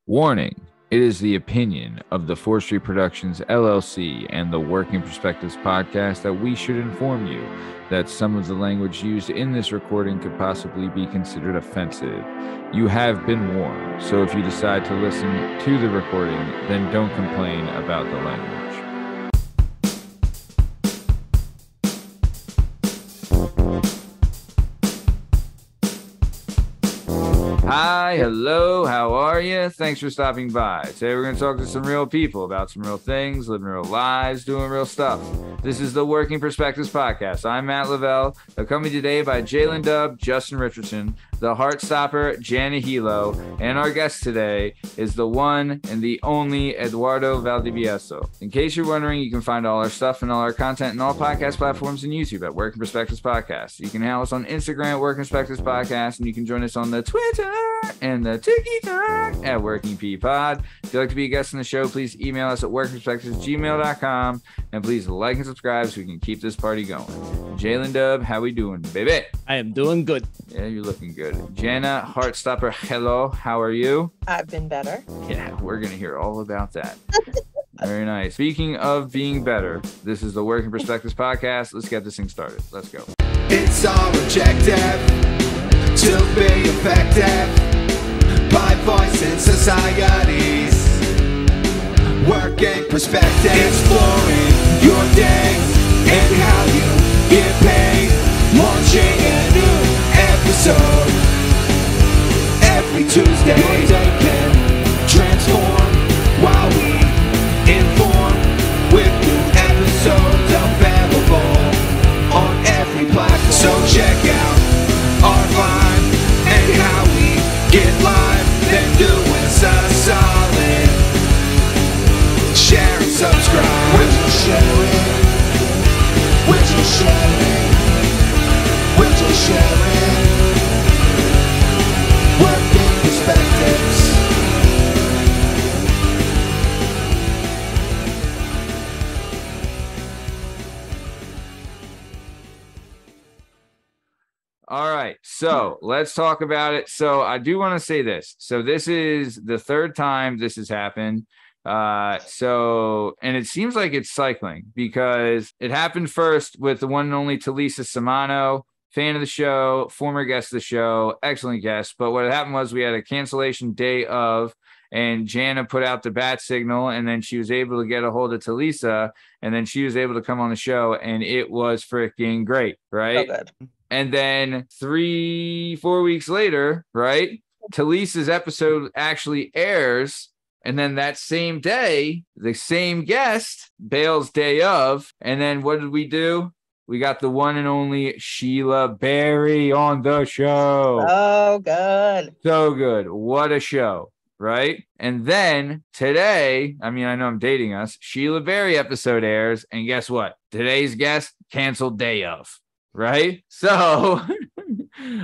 Warning. It is the opinion of the Forestry Productions LLC and the Working Perspectives podcast that we should inform you that some of the language used in this recording could possibly be considered offensive. You have been warned, so if you decide to listen to the recording, then don't complain about the language. Hi, hello, how are you? Thanks for stopping by. Today we're going to talk to some real people about some real things, living real lives, doing real stuff. This is the Working Perspectives podcast. I'm Matt Lavelle, accompanied today by Jalen Dubb, Justin Richardson, the Heartstopper, Jana Hilo, and our guest today is the one and the only Eduardo Valdivieso. In case you're wondering, you can find all our stuff and all our content in all podcast platforms and YouTube at Working Perspectives Podcast. You can handle us on Instagram at Working Perspectives Podcast, and you can join us on the Twitter and the TikTok at Working P Pod. If you'd like to be a guest on the show, please email us at workingperspectives@gmail.com, and please like and subscribe so we can keep this party going. Jalen Dubb, how we doing, baby? I am doing good. Yeah, you're looking good. Jana, Heartstopper, hello, how are you? I've been better. Yeah, we're gonna hear all about that. Very nice. Speaking of being better, this is the Working Perspectives podcast. Let's get this thing started. Let's go. It's our objective to be effective by voicing societies. Working perspective, exploring your day and how you get paid. Launching a new episode every Tuesday. Your day can transform while we inform with new episodes available on every platform. So check out our vibe and how we get live. Then do us a solid. Share and subscribe. We're just sharing. We're just sharing. We're just sharing. Working perspectives. All right, so let's talk about it. So I do want to say this. So this is the third time this has happened. And it seems like it's cycling because it happened first with the one and only Talisa Samano, fan of the show, former guest of the show, excellent guest. But what happened was we had a cancellation day of, and Jana put out the bat signal, and then she was able to get a hold of Talisa, and then she was able to come on the show, and it was freaking great, right? So good. And then 3-4 weeks later, right, Talisa's episode actually airs. And then that same day, the same guest bails day of. And then what did we do? We got the one and only Sheila Berry on the show. Oh, good. So good. What a show, right? And then today, I mean, I know I'm dating us, Sheila Berry episode airs. And guess what? Today's guest canceled day of. Right? So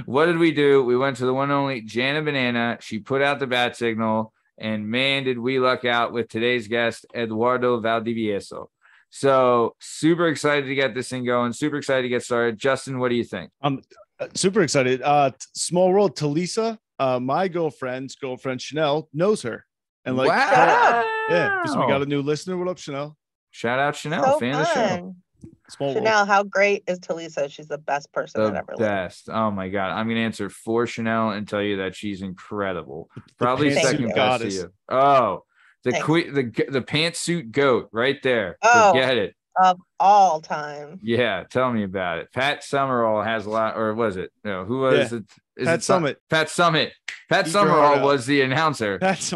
what did we do? We went to the one and only Jana Banana. She put out the bat signal, and man, did we luck out with today's guest, Eduardo Valdivieso. So super excited to get this thing going. Super excited to get started. Justin, what do you think? I'm super excited. Small world. Talisa, my girlfriend's girlfriend Chanel knows her, and like, wow. Yeah, because we got a new listener. What up, Chanel? Shout out Chanel, So fan of the show. Small Chanel, world. how great is Talisa? She's the best person that The ever lived. best. Oh my God. I'm going to answer for Chanel and tell you that she's incredible. Probably pantsuit second best goddess. to you. Oh, the Thanks. queen, the pantsuit goat right there. Oh. Forget it. Of all time. Yeah, tell me about it. Pat Summerall has a lot, or was it? No, who was Yeah. it? Is Pat it Sum- Summit. Pat Summit. Pat Eat your heart Summerall out. was the announcer. That's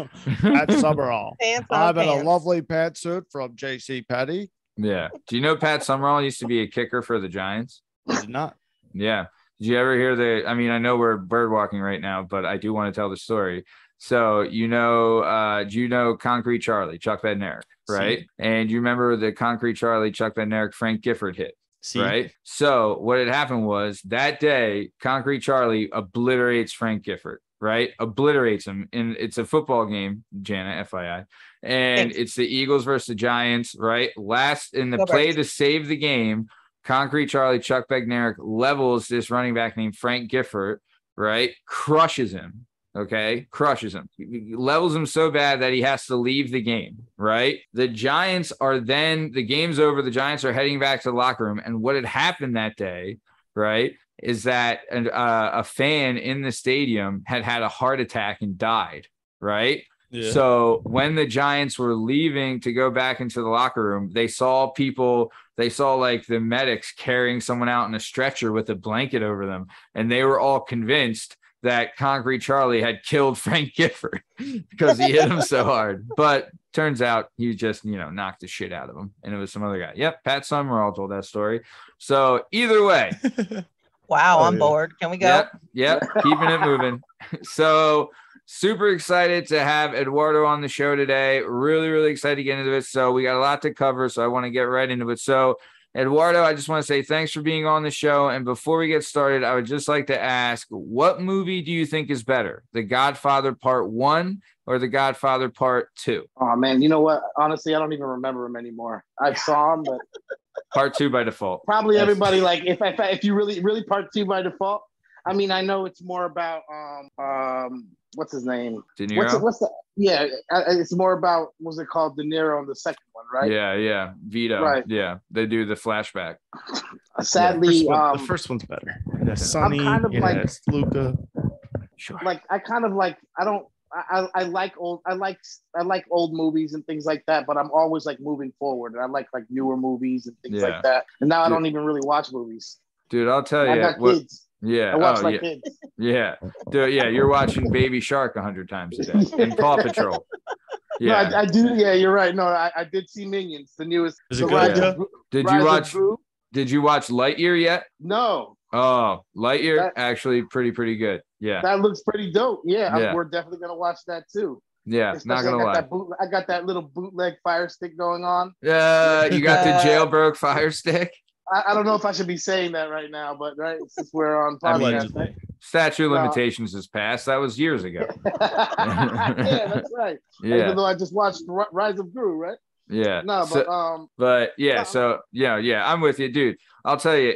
Summerall. Pants on I've got a pants. lovely pantsuit from JC Petty. Yeah. Do you know Pat Summerall used to be a kicker for the Giants? I did not. Yeah. Did you ever hear I mean, I know we're bird walking right now, but I do want to tell the story. So, do you know Concrete Charlie, Chuck Bednarik, right? And you remember the Concrete Charlie, Chuck Bednarik, Frank Gifford hit, right? So what had happened was that day, Concrete Charlie obliterates Frank Gifford, right? Obliterates him. And it's a football game, Jana, FYI. And it's the Eagles versus the Giants, right? Last in the play to save the game, Concrete Charlie, Chuck Bednarik levels this running back named Frank Gifford, right? Crushes him. Okay, crushes him, levels him so bad that he has to leave the game, right? The Giants are then, the game's over, the Giants are heading back to the locker room, and what had happened that day, right, is that a fan in the stadium had a heart attack and died, right? Yeah. So when the Giants were leaving to go back into the locker room, they saw like the medics carrying someone out in a stretcher with a blanket over them, and they were all convinced that Concrete Charlie had killed Frank Gifford because he hit him so hard. But turns out he just, knocked the shit out of him. And it was some other guy. Yep. Pat Summerall told that story. So either way. Wow, I'm bored. Can we go? Yep. Keeping it moving. So super excited to have Eduardo on the show today. Really, really excited to get into it. So we got a lot to cover. So I want to get right into it. So Eduardo, I just want to say thanks for being on the show. And before we get started, I would just like to ask, what movie do you think is better, The Godfather Part 1 or The Godfather Part 2? Oh, man, you know what? Honestly, I don't even remember him anymore. I saw him, but Part 2 by default. probably everybody, like, if you really Part 2 by default, I mean, I know it's more about, what's his name? De Niro? What's the, yeah, it's more about, what's it called? De Niro in the second one, right? Yeah. Vito. Right. Yeah. They do the flashback. Sadly, the first one's better. It has Sonny, kind of it like- has Luca. Sure. like, I kind of like, I like old movies and things like that, but I'm always like moving forward, and I like newer movies and things Yeah. like that. And now I Dude. don't even really watch movies. Dude, I'll tell you. I got kids. Yeah. I watch my yeah. kids. Yeah. Dude, yeah. You're watching Baby Shark 100 times a day and Paw Patrol. Yeah. No, I do. Yeah, you're right. No, I did see Minions, the newest. Is it the good? Rise Yeah. of Gru- Did Rise you of watch? Gru? Did you watch Lightyear yet? No, Oh, Lightyear, That- actually pretty good. Yeah. that looks pretty dope. Yeah, Yeah. we're definitely gonna watch that too. Yeah. Not Especially gonna lie. I got that little bootleg Fire Stick going on. You got the jailbroke Fire Stick. I don't know if I should be saying that right now, but right since we're on I mean, podcast, Allegedly. Statute of No. limitations has passed. That was years ago. yeah, that's right. Yeah. Even though I just watched Rise of Gru, right? Yeah. No, So- but yeah, No. so yeah, I'm with you, dude. I'll tell you,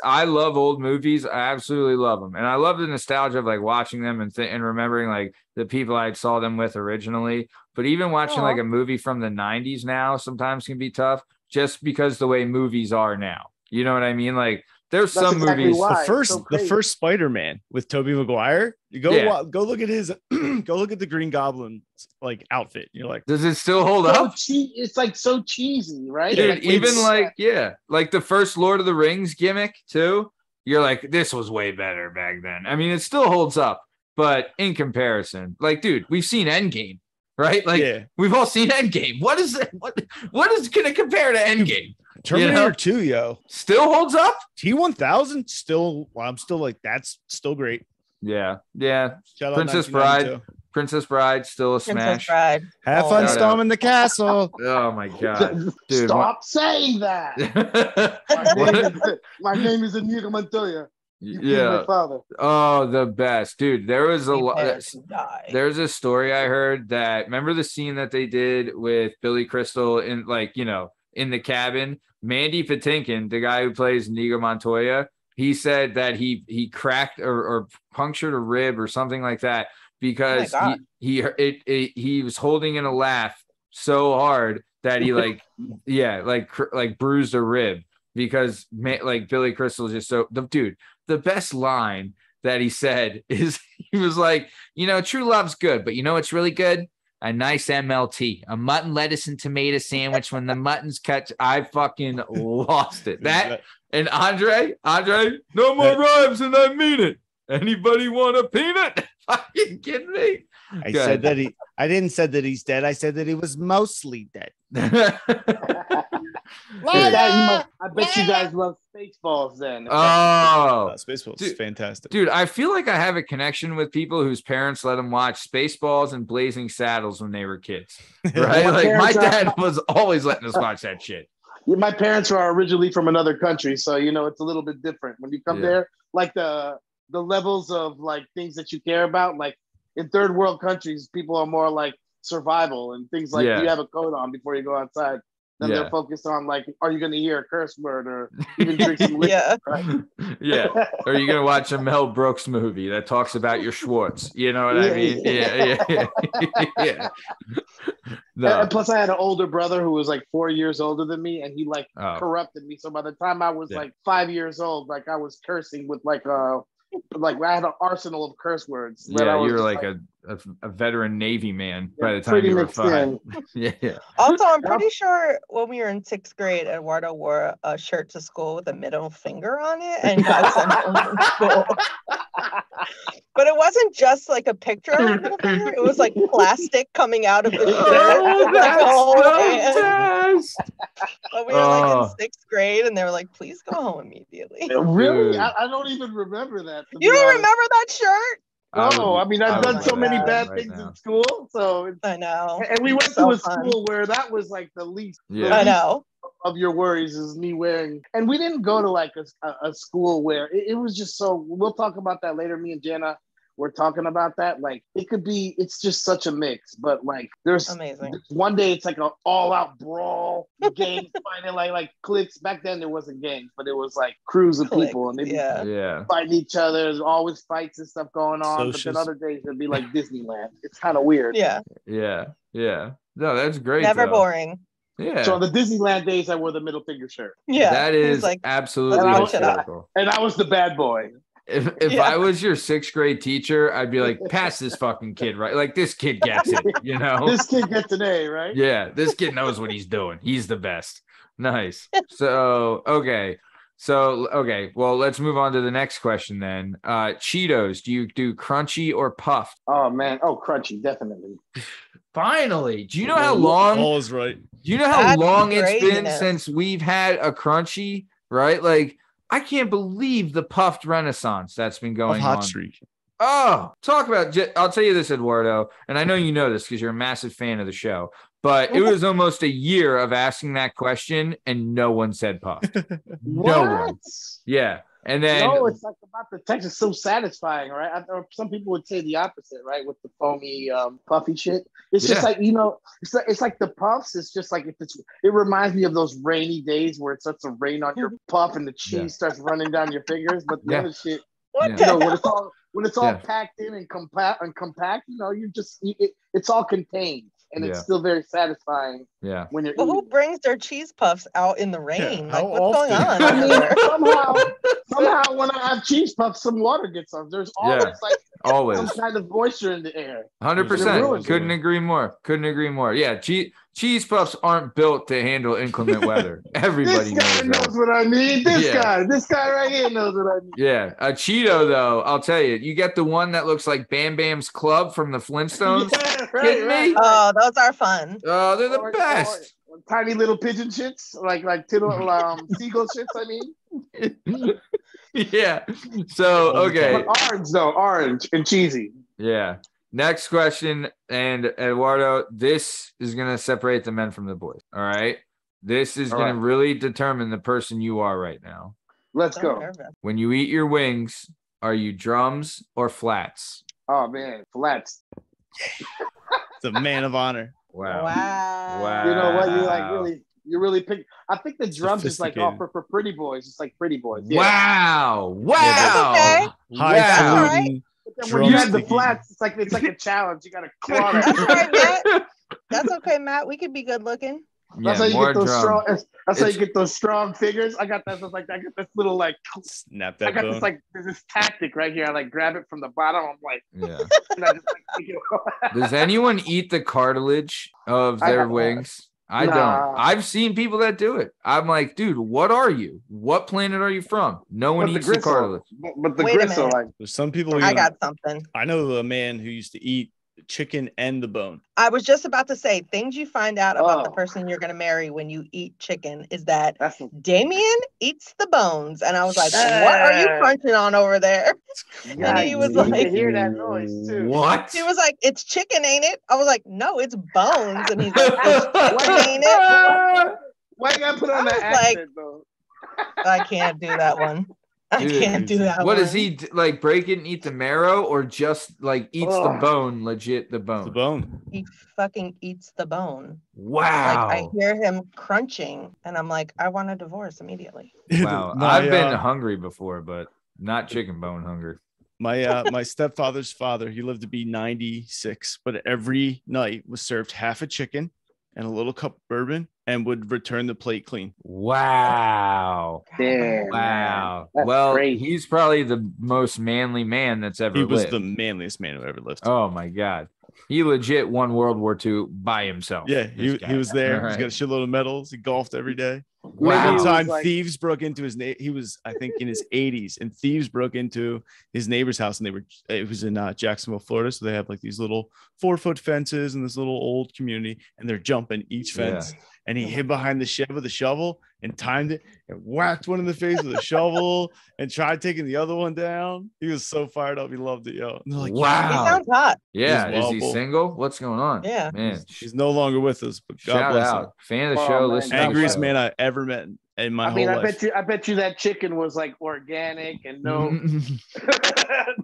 I love old movies. I absolutely love them, and I love the nostalgia of like watching them and remembering like the people I saw them with originally. But even watching Aw. like a movie from the '90s now sometimes can be tough, just because the way movies are now. You know what I mean? Like there's That's some exactly movies. why. The It's first, so the crazy. first Spider-Man with Tobey Maguire. You go, Yeah. go look at his, go look at the Green Goblin like outfit. You're like, Does it still hold so up? it's like so cheesy, right? Dude, Like, even it's- like the first Lord of the Rings gimmick too. You're like, this was way better back then. I mean, it still holds up, but in comparison, like, dude, we've seen Endgame, right? Like, yeah, we've all seen Endgame. What is it? What is going to compare to Endgame? Terminator know? 2, yo, Still holds up? T-1000 still. Well, I'm still like, that's still great. Yeah. Shout out Princess 1992. Princess Bride, still a Princess smash. Bride. Have Oh. fun Shout out. storming the castle. Oh my god, dude! Stop saying that. What? My name is Inigo Montoya. You killed Yeah. my father. Oh, the best, dude. There was a lot. Prepare to die. There's a story I heard that, remember the scene that they did with Billy Crystal in in the cabin? Mandy Patinkin, the guy who plays Inigo Montoya, he said that he cracked or punctured a rib or something like that because Oh my God. he was holding in a laugh so hard that he bruised a rib because Billy Crystal is just dude. The best line that he said is he was like, true love's good, but you know what's really good? A nice MLT, a mutton, lettuce, and tomato sandwich. When the mutton's cut, I fucking lost it. That and Andre, no more rhymes, and I mean it. Anybody want a peanut? Fucking kidding me? I Go said ahead. that I didn't said that he's dead. I said that he was mostly dead. I bet you guys love Spaceballs then. Oh, Spaceballs Dude. is fantastic. dude, I feel like I have a connection with people whose parents let them watch Spaceballs and Blazing Saddles when they were kids, right? My Like my parents are- dad was always letting us watch that shit. Yeah, my parents are originally from another country, so it's a little bit different. When you come Yeah. there, like the levels of like things that you care about, like in third world countries, people are more like survival and things like Yeah. you have a coat on before you go outside. Then Yeah. they're focused on like, are you going to hear a curse word or even drink some liquor? Yeah. Right? Yeah. Or are you gonna watch a Mel Brooks movie that talks about your Schwartz? You know what I Yeah, mean? Yeah. No. And plus, I had an older brother who was like 4 years older than me, and he like Oh. corrupted me. So by the time I was Yeah. like 5 years old, like I was cursing with like I had an arsenal of curse words. that I Yeah, was you were just, like a veteran Navy man Yeah, by the time pretty you were mixed 5. in. Yeah. Also, I'm pretty sure when we were in 6th grade, Eduardo wore a shirt to school with a middle finger on it and got sent home from school. But it wasn't just like a picture of a middle finger. It was like plastic coming out of the shirt. Oh, Like a whole that's the hand. best. But we were like Oh. in 6th grade and they were like, please go home immediately. Really? Dude. I don't even remember that. to You be don't honest. remember that shirt? No, I mean, I've would done so wear many that bad right things now. in school. So, I know. and we went So to a fun. school where that was like the least. the Yeah. I least know. of your worries is me wearing. And we didn't go to like a school where it was just so. We'll talk about that later. Me and Jana were talking about that. Like it could be. It's just such a mix. But like there's Amazing. one day it's like an all out brawl, gangs fighting like cliques. Back then there wasn't gangs, but it was like crews of Cliques, people and they be yeah. Yeah. fighting each other. There's always fights and stuff going on. But Socials. then other days it'd be like Disneyland. It's kind of weird. Yeah. Yeah. Yeah. No, that's great. Never though. boring. Yeah. So on the Disneyland days, I wore the middle finger shirt, Yeah. That It was is like, absolutely let's switch it up. hysterical. and I was the bad boy. If Yeah. I was your 6th grade teacher, I'd be like, pass this fucking kid, right? Like this kid gets it, you know? This kid gets an A, right? Yeah, this kid knows what he's doing. He's the best. Nice. So, okay. Well, let's move on to the next question then. Cheetos, do you do crunchy or puffed? Oh man. Oh, crunchy, definitely. Finally. Do you know how long All is right. Do you know how That's long it's been craziness. since we've had a crunchy, right? Like, I can't believe the puffed renaissance that's been Of going hot on. streak. Oh, talk about, I'll tell you this, Eduardo, and I know you know this because you're a massive fan of the show, but it was almost a year of asking that question and no one said puffed. No one. Yeah. And then, No, it's like about the text is so satisfying, right? Or some people would say the opposite, right? With the foamy, puffy shit. It's just Yeah. like, it's like the puffs. It's just like it reminds me of those rainy days where it starts to rain on your puff and the cheese Yeah. starts running down your fingers. But the Yeah. other shit, what Yeah. the when hell? it's all Yeah. packed in and compact, it's all contained, and Yeah. it's still very satisfying yeah. when you're But who eating. brings their cheese puffs out in the rain? how Like, what's going often? on I over mean, there? somehow when I have cheese puffs, some water gets on. There's always Yeah. like Always. some kind of moisture in the air. 100%. ruins it. Couldn't agree more. Yeah. Cheese puffs aren't built to handle inclement weather. Everybody This guy knows that. knows what I mean. This Yeah. guy right here knows what I mean. Yeah. A Cheeto, though, I'll tell you, you get the one that looks like Bam Bam's Club from the Flintstones. Yeah, Kidding me? Oh, those are fun. Oh, they're the Or- best. or tiny little pigeon shits, like seagull shits. I mean, Yeah. So, okay. but orange and cheesy. Yeah. Next question. And Eduardo, this is going to separate the men from the boys. All right. This is All going to right. really determine the person you are right now. Let's So go. nervous. When you eat your wings, are you drums or flats? Oh man, flats. It's a man of honor. Wow. Wow. You know what? Wow. You really pick. I think the drums is like Sophisticated. for pretty boys. It's like pretty boys. Yeah. Wow. Wow. That's okay. Highfalutin. But then when you have the Drumsticky. flats, it's like a challenge. You gotta claw That's that. all right, Matt. That's okay, Matt. We could be good looking. That's how Yeah, you more get those drum. strong. That's how you It's- get those strong figures. I got that. I got this little like. Snap I that got bone. this like there's this tactic right here. I like grab it from the bottom. I'm like, Yeah. and I just like take it. Does anyone eat the cartilage of I their have not. wings? I Nah. don't. I've seen people that do it. I'm like, dude, what are you? What planet are you from? No one But eats the cartilage. But the Wait a gristle, minute. like There's some people. I got something. I know a man who used to eat chicken and the bone. I was just about to say things you find out about the Oh. person you're going to marry when you eat chicken is that that's Damien eats the bones. And I was like, what are you crunching on over there? And he was you can like, hear that noise too. What? he was like, it's chicken, ain't it? I was like, no, it's bones. And he's like, it's chicken, ain't it? Why you gotta put on I that was like- accent though? I can't do that one. I Dude, can't do that. What one. does he like? Break it and eat the marrow, or just like eats the Ugh. bone? Legit, the It's bone. the bone. He fucking eats the bone. Wow. Like I hear him crunching, and I'm like, I want a divorce immediately. Wow. I've been hungry before, but not chicken bone hungry. My stepfather's father, he lived to be 96, but every night was served half a chicken and a little cup of bourbon and would return the plate clean. Wow. Damn, Wow. That's Well, crazy. he's probably the most manly man that's ever He was lived. the manliest man who ever lived. Oh my God. He legit won World War II by himself. Yeah, this guy. he was there. All He's got a shitload of medals. He golfed every day. Maybe Wow. it was One time, like- thieves broke into his he was, I think, in his 80s, and thieves broke into his neighbor's house, and it was in Jacksonville, Florida. So they have like these little 4-foot fences in this little old community, and they're jumping each fence. And he hid behind the shed with a shovel and timed it and whacked one in the face with a shovel and tried taking the other one down. He was so fired up. He loved it, yo. And they're like, He Wow. sounds hot. Yeah. He's Is he wobble. single? What's going on? Yeah. Man. he's no longer with us, but God Shout bless out. Fan of the Oh, show. man. Listen to the him. Angriest show. man I ever met in my I mean, whole I life. bet you that chicken was like organic and no,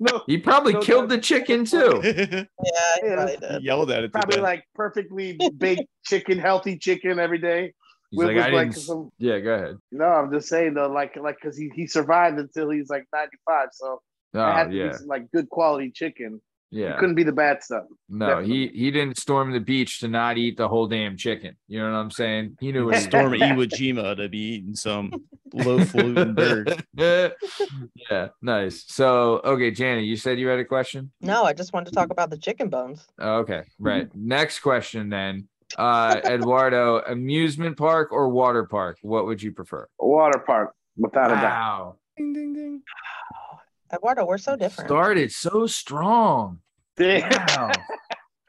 no, He probably No, killed the that's- chicken too. Yeah, he Yeah, probably He did. yelled at it. to probably death. like perfectly baked chicken, healthy chicken every day. He's With- like, with, I like, didn't. some- Yeah, go ahead. No, I'm just saying though, like, because he survived until he's like 95, so it Oh had to yeah, be some, like good quality chicken. yeah. Couldn't be the bad stuff. No, definitely. he didn't storm the beach to not eat the whole damn chicken. You know what I'm saying? He knew what he Storm Iwo Jima to be eating some low-falutin bird. Yeah, nice. So, okay, Janet, you said you had a question? No, I just wanted to talk about the chicken bones. Oh, okay, right. Next question then. Eduardo, amusement park or water park? What would you prefer? Water park, without a doubt. Wow. Ding, ding, ding. Eduardo, we're so different. Started so strong. Wow.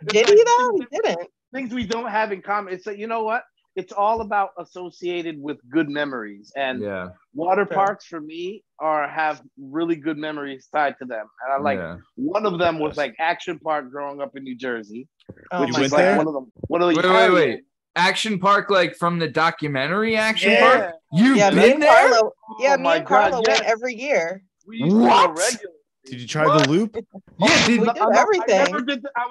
Did he though? He didn't. Things we don't have in common. It's like, you know what? It's all about associated with good memories. And Yeah. water Sure. parks for me have really good memories tied to them. And I like yeah. one of them was like Action Park growing up in New Jersey. Oh Which You my was went there? like one of the Wait. Action Park, like from the documentary Action Park? Yeah. You've Yeah, me been and there? Carlo. Yeah, Oh me my and Carlo God, went yes. every year. We used to go What? regularly. Did you try the loop? Yeah, dude. We did everything. I never did. I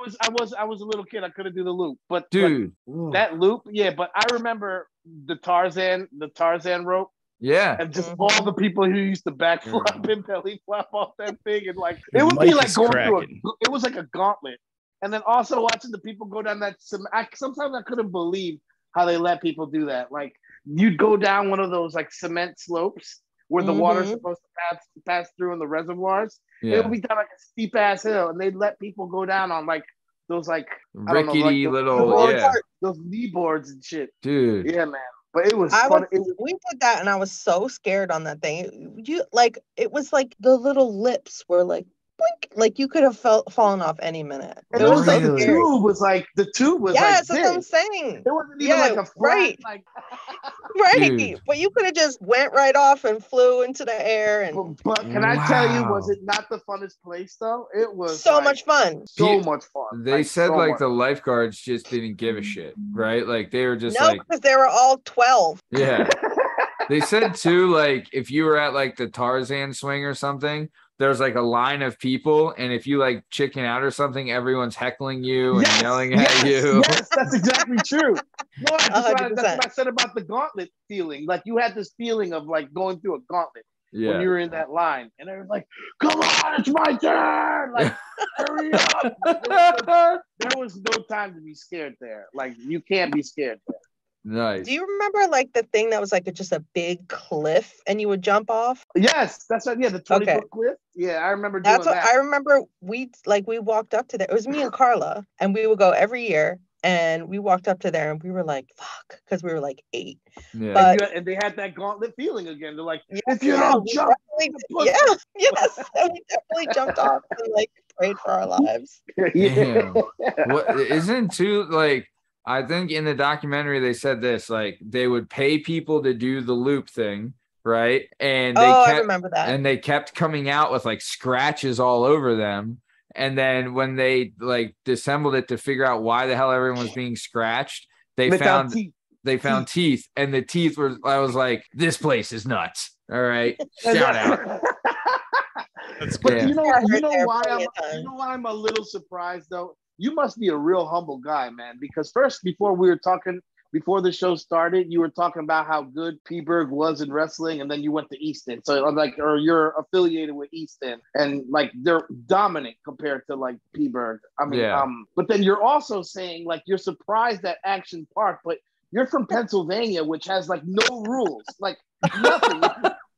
was a little kid. I couldn't do the loop, but Dude. that loop, yeah. But I remember the Tarzan rope, Yeah. and just Mhm. all the people who used to backflip and belly flop off that thing, and like it Your would be mic like is going cracking. through. It was like a gauntlet, and then also watching the people go down that. Sometimes I couldn't believe how they let people do that. Like you'd go down one of those like cement slopes where the water's Mhm. supposed to pass through in the reservoirs. It Yeah. would be down like a steep ass hill, and they'd let people go down on like those like I don't know, like Rickety the little, boards, yeah. those knee boards and shit. Dude. Yeah, man. But it was I fun. was, we did that and I was so scared on that thing. You like it was like the little lips were like blink, like you could have fallen off any minute. And It was so the Really? scary. tube was like Yes, like that's what I'm this. saying. It wasn't even Yeah, like a flat, right. like Right. Dude. But you could have just went right off and flew into the air and but can I tell you, was Wow. it not the funnest place though? It was so like, much fun. so Dude, much fun. They said so like much the fun. lifeguards just didn't give a shit, right? Like they were just No, like, because they were all 12. yeah. They said too, like if you were at like the Tarzan swing or something, there's like a line of people, and if you like chicken out or something, everyone's heckling you and yelling at you. Yes, that's exactly true. No, that's what 100%. I said about the gauntlet feeling. Like you had this feeling of like going through a gauntlet when Yeah. you were in that line, and they were like, "Come on, it's my turn! Like, hurry up!" There was no time to be scared there. Like you can't be scared there. Nice. Do you remember like the thing that was like just a big cliff and you would jump off? Yes, that's right. Yeah, the 20 Okay. foot cliff. Yeah, I remember doing That's what that. I remember. We walked up to there. It was me and Carla, and we would go every year. And we walked up to there, and we were like, "Fuck," because we were like 8. Yeah. But And they had that gauntlet feeling again. They're like, yeah, if you yeah, don't we jump, definitely- yeah, yes, and we definitely jumped off and like prayed for our lives. yeah. What isn't too like I think in the documentary they said this, like they would pay people to do the loop thing, right? And they I kept remember that. and they kept coming out with like scratches all over them. And then when they like dissembled it to figure out why the hell everyone was being scratched, they Without found teeth. they found teeth, and the teeth were. I was like, this place is nuts. All right, shout out. That's But good. you know, Yeah, I heard you know there why plenty I'm, of times. you know why I'm a little surprised though. You must be a real humble guy, man. Because first, before the show started, you were talking about how good P-Berg was in wrestling, and then you went to Easton. So I'm like, or you're affiliated with Easton, and like they're dominant compared to like P-Berg. I mean, Yeah. but then you're also saying like you're surprised at Action Park, but you're from Pennsylvania, which has like no rules, like nothing.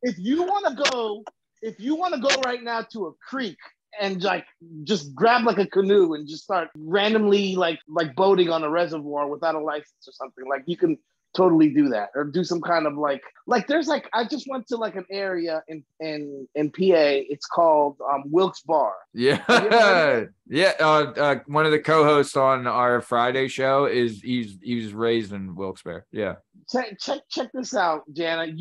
If you want to go right now to a creek and like just grab like a canoe and just start randomly like boating on a reservoir without a license or something, like you can totally do that, or do some kind of like there's like I just went to like an area in PA. It's called Wilkes Bar. Yeah, yeah. One of the co-hosts on our Friday show he was raised in Wilkes-Barre. Yeah. Check this out, Jana.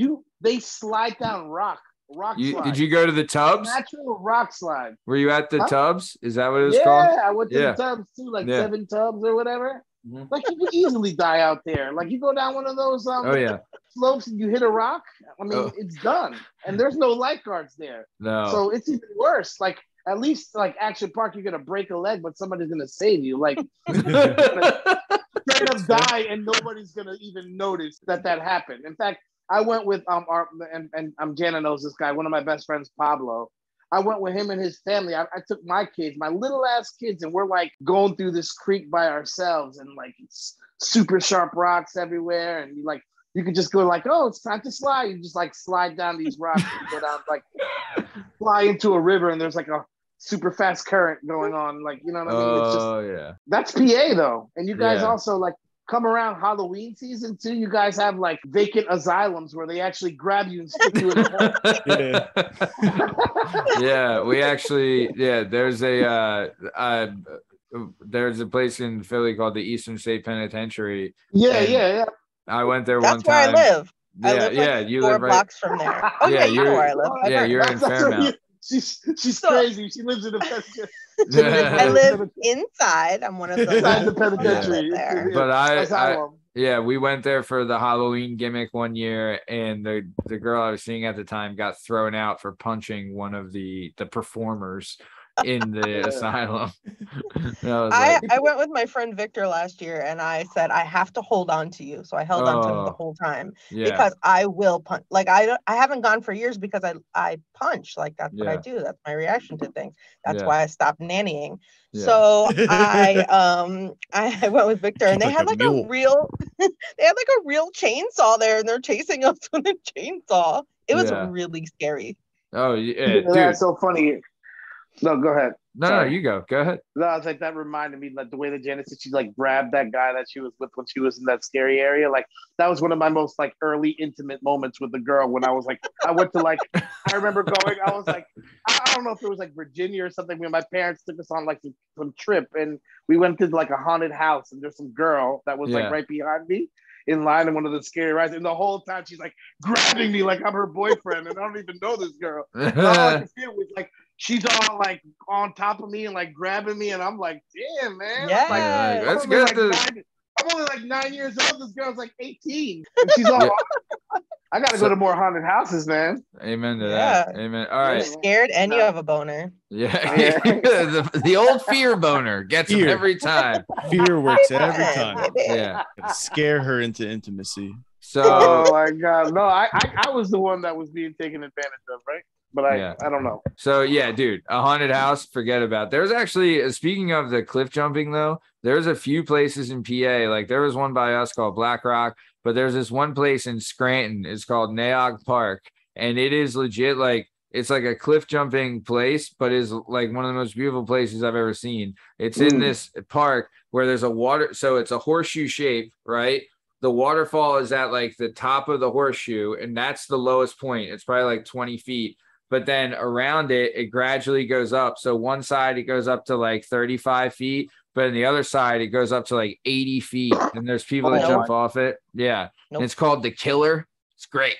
They slide down rock slide. Did you go to the tubs? Natural rock slide. Were you at the Huh? tubs? Is that what it was Yeah, called? I went to Yeah. the tubs too, like Yeah. 7 tubs or whatever. Mhm. Like you could easily die out there. Like you go down one of those Oh yeah. slopes and you hit a rock. I mean, Oh. it's done, and there's no lifeguards there, No. so it's even worse. Like at least like Action Park, you're gonna break a leg, but somebody's gonna save you. Like straight up die, and nobody's gonna even notice that happened. In fact, I went with Jana knows this guy, one of my best friends, Pablo. I went with him and his family. I took my kids, my little ass kids, and we're like going through this creek by ourselves, and like it's super sharp rocks everywhere, and you could just go like, oh, it's time to slide. You just like slide down these rocks and go down, like fly into a river, and there's like a super fast current going on, like, you know what I mean? It's just, Oh yeah. that's PA though. And you guys Yeah. also like come around Halloween season too. You guys have like vacant asylums where they actually grab you and stick you in a hole. Yeah, we actually, there's a place in Philly called the Eastern State Penitentiary. Yeah. I went there That's one where I time. live. I Yeah, live like you 4 live right. blocks from there. Oh Yeah, yeah, you know where I live. I've yeah, heard you're of in it. Fairmount. She's So- crazy. She lives in a penitentiary. I live inside. I'm one of the Inside the last ones that penitentiary. live there. But Asylum. yeah, we went there for the Halloween gimmick one year, and the girl I was seeing at the time got thrown out for punching one of the performers in the asylum. And I was like, I went with my friend Victor last year, and I said I have to hold on to you. So I held on to him the Oh. whole time yeah, because I will punch. Like I haven't gone for years because I punch. Like that's what I Yeah. do. That's my reaction to things. That's Yeah. why I stopped nannying. Yeah. So I went with Victor, and they Like had a like mule. a real they had like a real chainsaw there, and they're chasing us with a chainsaw. It was Yeah. really scary. oh yeah, dude. That's so funny. No, go ahead. No, Sorry. you go ahead. No, it's like that reminded me, like the way that Janet said she like grabbed that guy that she was with when she was in that scary area. Like that was one of my most like early intimate moments with the girl when I was like, I went to like, I remember going, I was like, I don't know if it was like Virginia or something. When my parents took us on like some trip, and we went to like a haunted house, and there's some girl that was Yeah. like right behind me in line in one of the scary rides, and the whole time she's like grabbing me like I'm her boyfriend, and I don't even know this girl. And all I could feel was like she's all like on top of me and like grabbing me, and I'm like, damn, man. Yeah. Like, Yeah, I'm that's only, good. like, I'm only like 9 years old. This girl's like 18, and she's all. Yeah. I gotta go to more haunted houses, man. Amen to Yeah. that. Amen. All You're right. scared and you have a boner. Yeah. Yeah. the old fear boner gets him Fear. every time. Fear works every time. Yeah. Scare her into intimacy. So Oh my god, no! I was the one that was being taken advantage of, right? But Yeah. I don't know. So yeah, dude, a haunted house, forget about it. There's actually, speaking of the cliff jumping though, there's a few places in PA. Like there was one by us called Black Rock, but there's this one place in Scranton. It's called Naog Park, and it is legit like it's like a cliff jumping place, but is like one of the most beautiful places I've ever seen. It's in this park where there's a water, so it's a horseshoe shape, right? The waterfall is at like the top of the horseshoe, and that's the lowest point. It's probably like 20 feet. But then around it, it gradually goes up. So one side, it goes up to like 35 feet, but on the other side, it goes up to like 80 feet. And there's people that Oh, jump off it. Yeah. Nope. And it's called the Killer. It's great.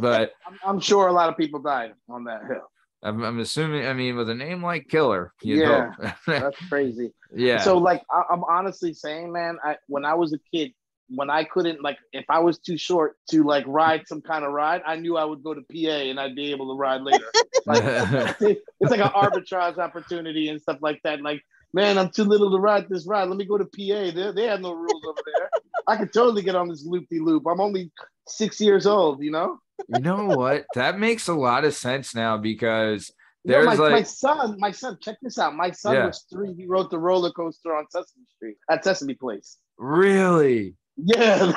But I'm sure a lot of people died on that hill. I'm assuming, I mean, with a name like Killer, you Yeah. know. That's crazy. Yeah. So like I'm honestly saying, man, when I was a kid, when I couldn't, like, if I was too short to like ride some kind of ride, I knew I would go to PA and I'd be able to ride later. Like, it's like an arbitrage opportunity and stuff like that. Like, man, I'm too little to ride this ride. Let me go to PA. They have no rules over there. I could totally get on this loop-de-loop. I'm only 6 years old, you know? You know what? That makes a lot of sense now because Yeah, there's my son, check this out. My son was 3. He rode the roller coaster on Sesame Street at Sesame Place. Really? Yeah.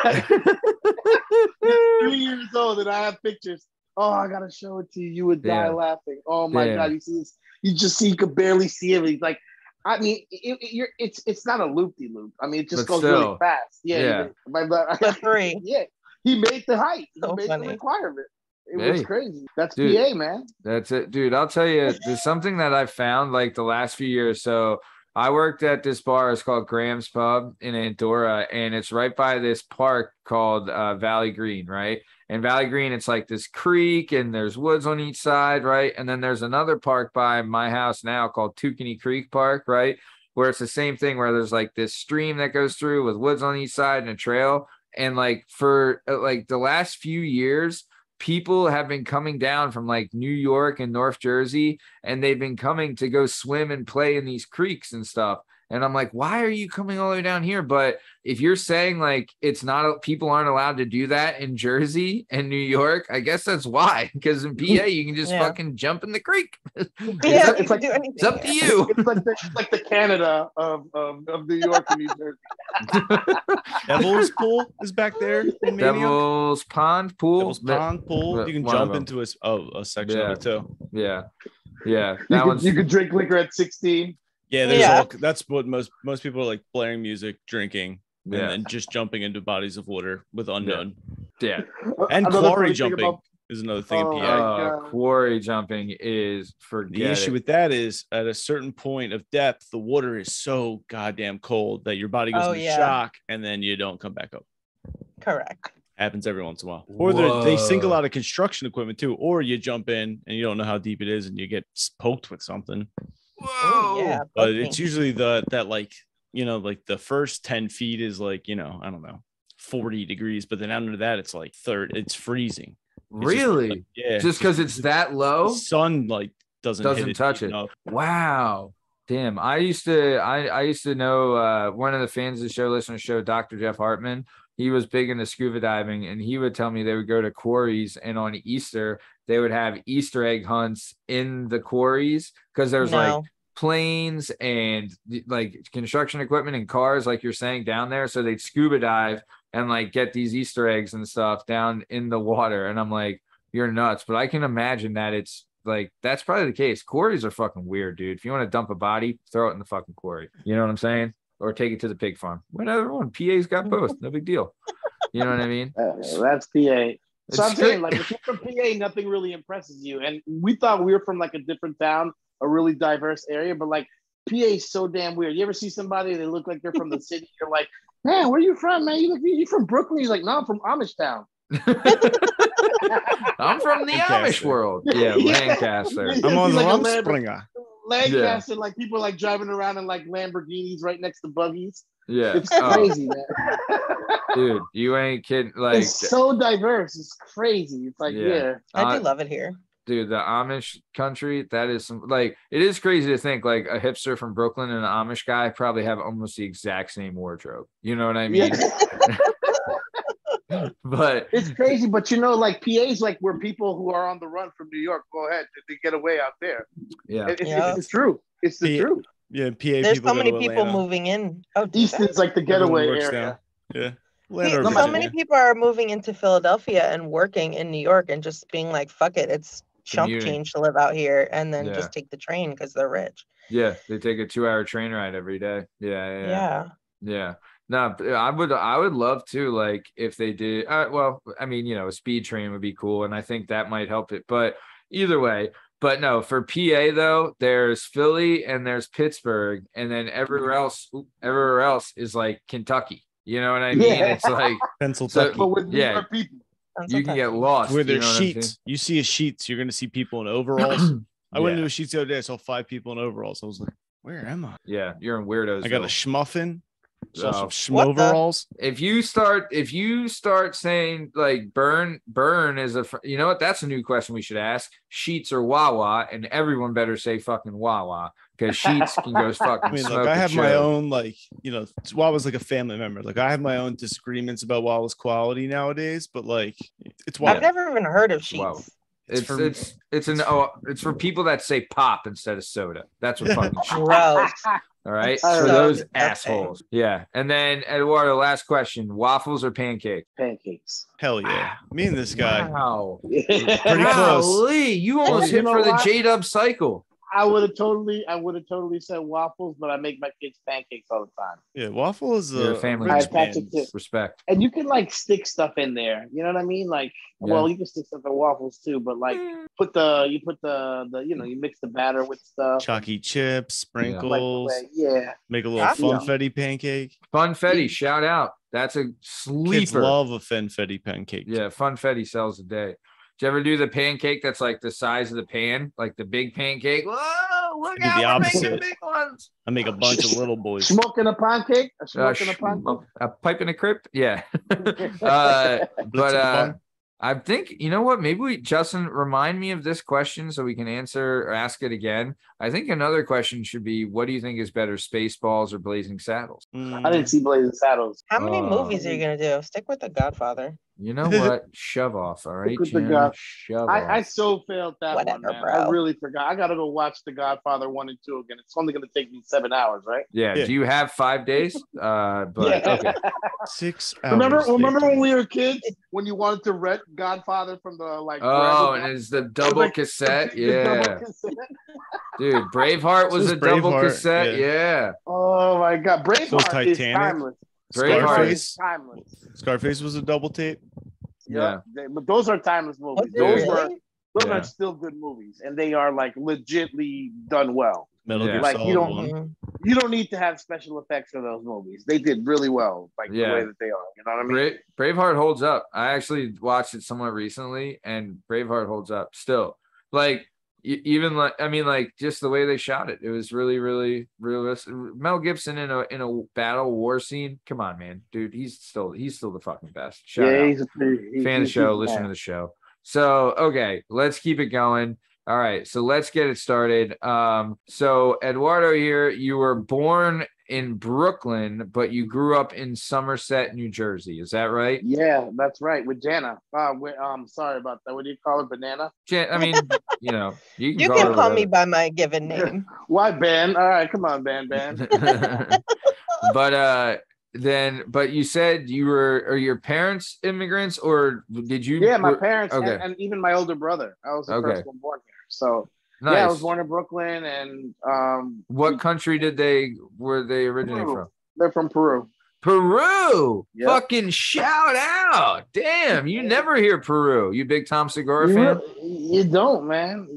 3 years old, and I have pictures. Oh, I gotta show it to you. You would die laughing. Oh my God, you see this? You could barely see him. He's like, I mean, it's not a loop-de-loop. I mean, it just goes really fast. Yeah. For 3. Yeah, he made the height. So He made funny. the requirement. It was crazy. That's Dude, PA, man. That's it, dude. I'll tell you, there's something that I found like the last few years. So I worked at this bar. It's called Graham's Pub in Andorra, and it's right by this park called Valley Green, right? And Valley Green, it's like this creek, and there's woods on each side, right? And then there's another park by my house now called Tukini Creek Park, right? Where it's the same thing, where there's like this stream that goes through with woods on each side and a trail. And like for like the last few years, people have been coming down from like New York and North Jersey, and they've been coming to go swim and play in these creeks and stuff. And I'm like, why are you coming all the way down here? But if you're saying like it's not, people aren't allowed to do that in Jersey and New York, I guess that's why. Because in PA, you can just fucking jump in the creek. It's up to you. It's like the Canada of New York and New Jersey. Devil's Pool is back there. In Devil's Pond Pool. Devil's Pond Pool. You can jump into a section of it too. Yeah. You could drink liquor at 16. Yeah, there's that's what most people are like, blaring music, drinking, and then just jumping into bodies of water with unknown. Yeah. And quarry jumping is another thing in PA. Quarry jumping is the issue with that is at a certain point of depth, the water is so goddamn cold that your body goes into shock and then you don't come back up. Correct. Happens every once in a while. Or they sink a lot of construction equipment too, or you jump in and you don't know how deep it is and you get poked with something. Whoa. Yeah, But it's usually that like, you know, like the first 10 feet is like, you know, I don't know, 40 degrees, but then under that it's like it's freezing. Really? Just because it's that low? The sun like doesn't touch it. Wow. Damn. I used to know one of the fans of the show, listeners show, Dr. Jeff Hartman. He was big into scuba diving, and he would tell me they would go to quarries, and on Easter they would have Easter egg hunts in the quarries because there's like planes and like construction equipment and cars, like you're saying, down there. So they'd scuba dive and like get these Easter eggs and stuff down in the water. And I'm like, you're nuts. But I can imagine that it's like, that's probably the case. Quarries are fucking weird, dude. If you want to dump a body, throw it in the fucking quarry. You know what I'm saying? Or take it to the pig farm. Whatever one. PA's got both. No big deal. You know what I mean? That's PA. So I'm saying, like, if you're from PA, nothing really impresses you. And we thought we were from like a different town, a really diverse area, but like PA is so damn weird. You ever see somebody that look like they're from the city? You're like, man, where are you from, man? You from Brooklyn? He's like, no, I'm from Amish Town. I'm from the Amish world. Yeah, Lancaster. I'm on the Rumspringa. Lancaster, like people like driving around in like Lamborghinis right next to buggies. Yeah, it's crazy, man. Dude, you ain't kidding. Like, it's so diverse. It's crazy. It's like, I do love it here. Dude, the Amish country, that is some, like, it is crazy to think like a hipster from Brooklyn and an Amish guy probably have almost the exact same wardrobe. You know what I mean? But it's crazy. But you know, like PA is like where people who are on the run from New York go ahead to get away out there. Yeah, it's true. It's the truth. Yeah, PA. There's so many people moving in. Oh, Easton's like the getaway area. Yeah. So many people are moving into Philadelphia and working in New York and just being like, fuck it, it's chump change to live out here, and then just take the train because they're rich. Yeah, they take a 2-hour train ride every day. Yeah. No, I would love to, like, if they did. Well, I mean, you know, a speed train would be cool, and I think that might help it. But either way, but no, for PA though, there's Philly and there's Pittsburgh, and then everywhere else is like Kentucky. You know what I mean? Yeah. It's like Pennsylvania. But with New York people. You can get lost. Where there's sheets. You see a sheets, you're gonna see people in overalls. I went into a sheets the other day, I saw 5 people in overalls. I was like, where am I? Yeah, you're in weirdos. I got a schmuffin. So some What the- schmoveralls. If you start saying like burn is you know what? That's a new question we should ask. Sheets or Wawa, and everyone better say fucking Wawa because Sheets can go fucking I mean, smoke. look, I a have my show. own, like, you know, Wawa's like a family member. Like, I have my own disagreements about Wawa's quality nowadays, but like, it's Wawa. I've never even heard of Wow. Sheets. It's for people that say pop instead of soda. That's what fucking Sheets. Gross. All right, That's for so those disgusting. assholes. Yeah, and then Eduardo, last question: waffles or pancake? Pancakes. Hell yeah. Me and this guy. Wow, Pretty close. Golly, you almost You hit know for the what? J-Dub cycle. I would have totally said waffles, but I make my kids pancakes all the time. Yeah, waffle is You're a a family rich man. man's. Respect. And you can like stick stuff in there. You know what I mean? Like, Yeah. well, you can stick stuff in waffles too, but like you put the you mix the batter with stuff. Chalky chips, Like the sprinkles, way- yeah. make a little Gotcha. funfetti pancake. Funfetti, shout out. That's a Kids sleeper. love a funfetti pancake. Yeah, Funfetti sells a day. Did you ever do the pancake that's like the size of the pan, like the big pancake? Whoa, look I do out, the we're making opposite. big ones. I make a bunch of little boys. Smoking a pancake? A smoking a pancake? A pipe in a crypt? Yeah. Blitz But and I think, you know what? Maybe Justin, remind me of this question so we can answer or ask it again. I think another question should be, what do you think is better, Spaceballs or Blazing Saddles? Mm, I didn't see Blazing Saddles. How many Oh. movies are you gonna do? Stick with The Godfather. You know what? Shove off. All right, Look at the Jim. God- Shove I off. so failed that Whatever, one, man. bro. I really forgot. I gotta go watch The Godfather 1 and 2 again. It's only gonna take me 7 hours, right? Yeah. Yeah. Do you have 5 days? But Yeah. okay. 6 hours. Remember Dave. when we were kids when you wanted to rent Godfather from the like Oh, wherever- and it's the double like cassette. the double Yeah. cassette. Dude, Braveheart was So a is double Braveheart, cassette. Yeah. Oh my god, So is Braveheart is Titanic. timeless. Braveheart Braveheart is Scarface. timeless. Scarface was a double tape. Yeah. But those are timeless movies. Was it Those really? Yeah. are still good movies, and they are like legitly done well. Metal Yeah. Gear Like, Solid you don't- 1. Mhm. You don't need to have special effects for those movies. They did really well, like Yeah. the way that they are. You know what I mean? Braveheart holds up. I actually watched it somewhat recently, and Braveheart holds up still. Like even like I mean, like just the way they shot it, it was really, really realistic. Mel Gibson in a battle war scene. Come on, man, dude, he's still the fucking best. Shout Yeah, out. he's a pretty Fan of the show, listen to the show. So okay, let's keep it going. All right, so let's get it started. So Eduardo here, you were born in Brooklyn, but you grew up in Somerset, New Jersey. Is that right? Yeah, that's right. With Jana. Sorry about that. What do you call her? Banana? I mean, you know, you You call can her call me whatever. by my given name. Why, Ben? All right, come on, Ben. But you said are your parents immigrants, or did you? Yeah, my parents Okay. and even my older brother. I was the Okay. first one born here. So Nice. yeah, I was born in Brooklyn, and What country were they originating Peru. from? They're from Peru. Peru. Yep. Fucking shout out. Damn, you never hear Peru. You big Tom Segura You, fan? you don't, man.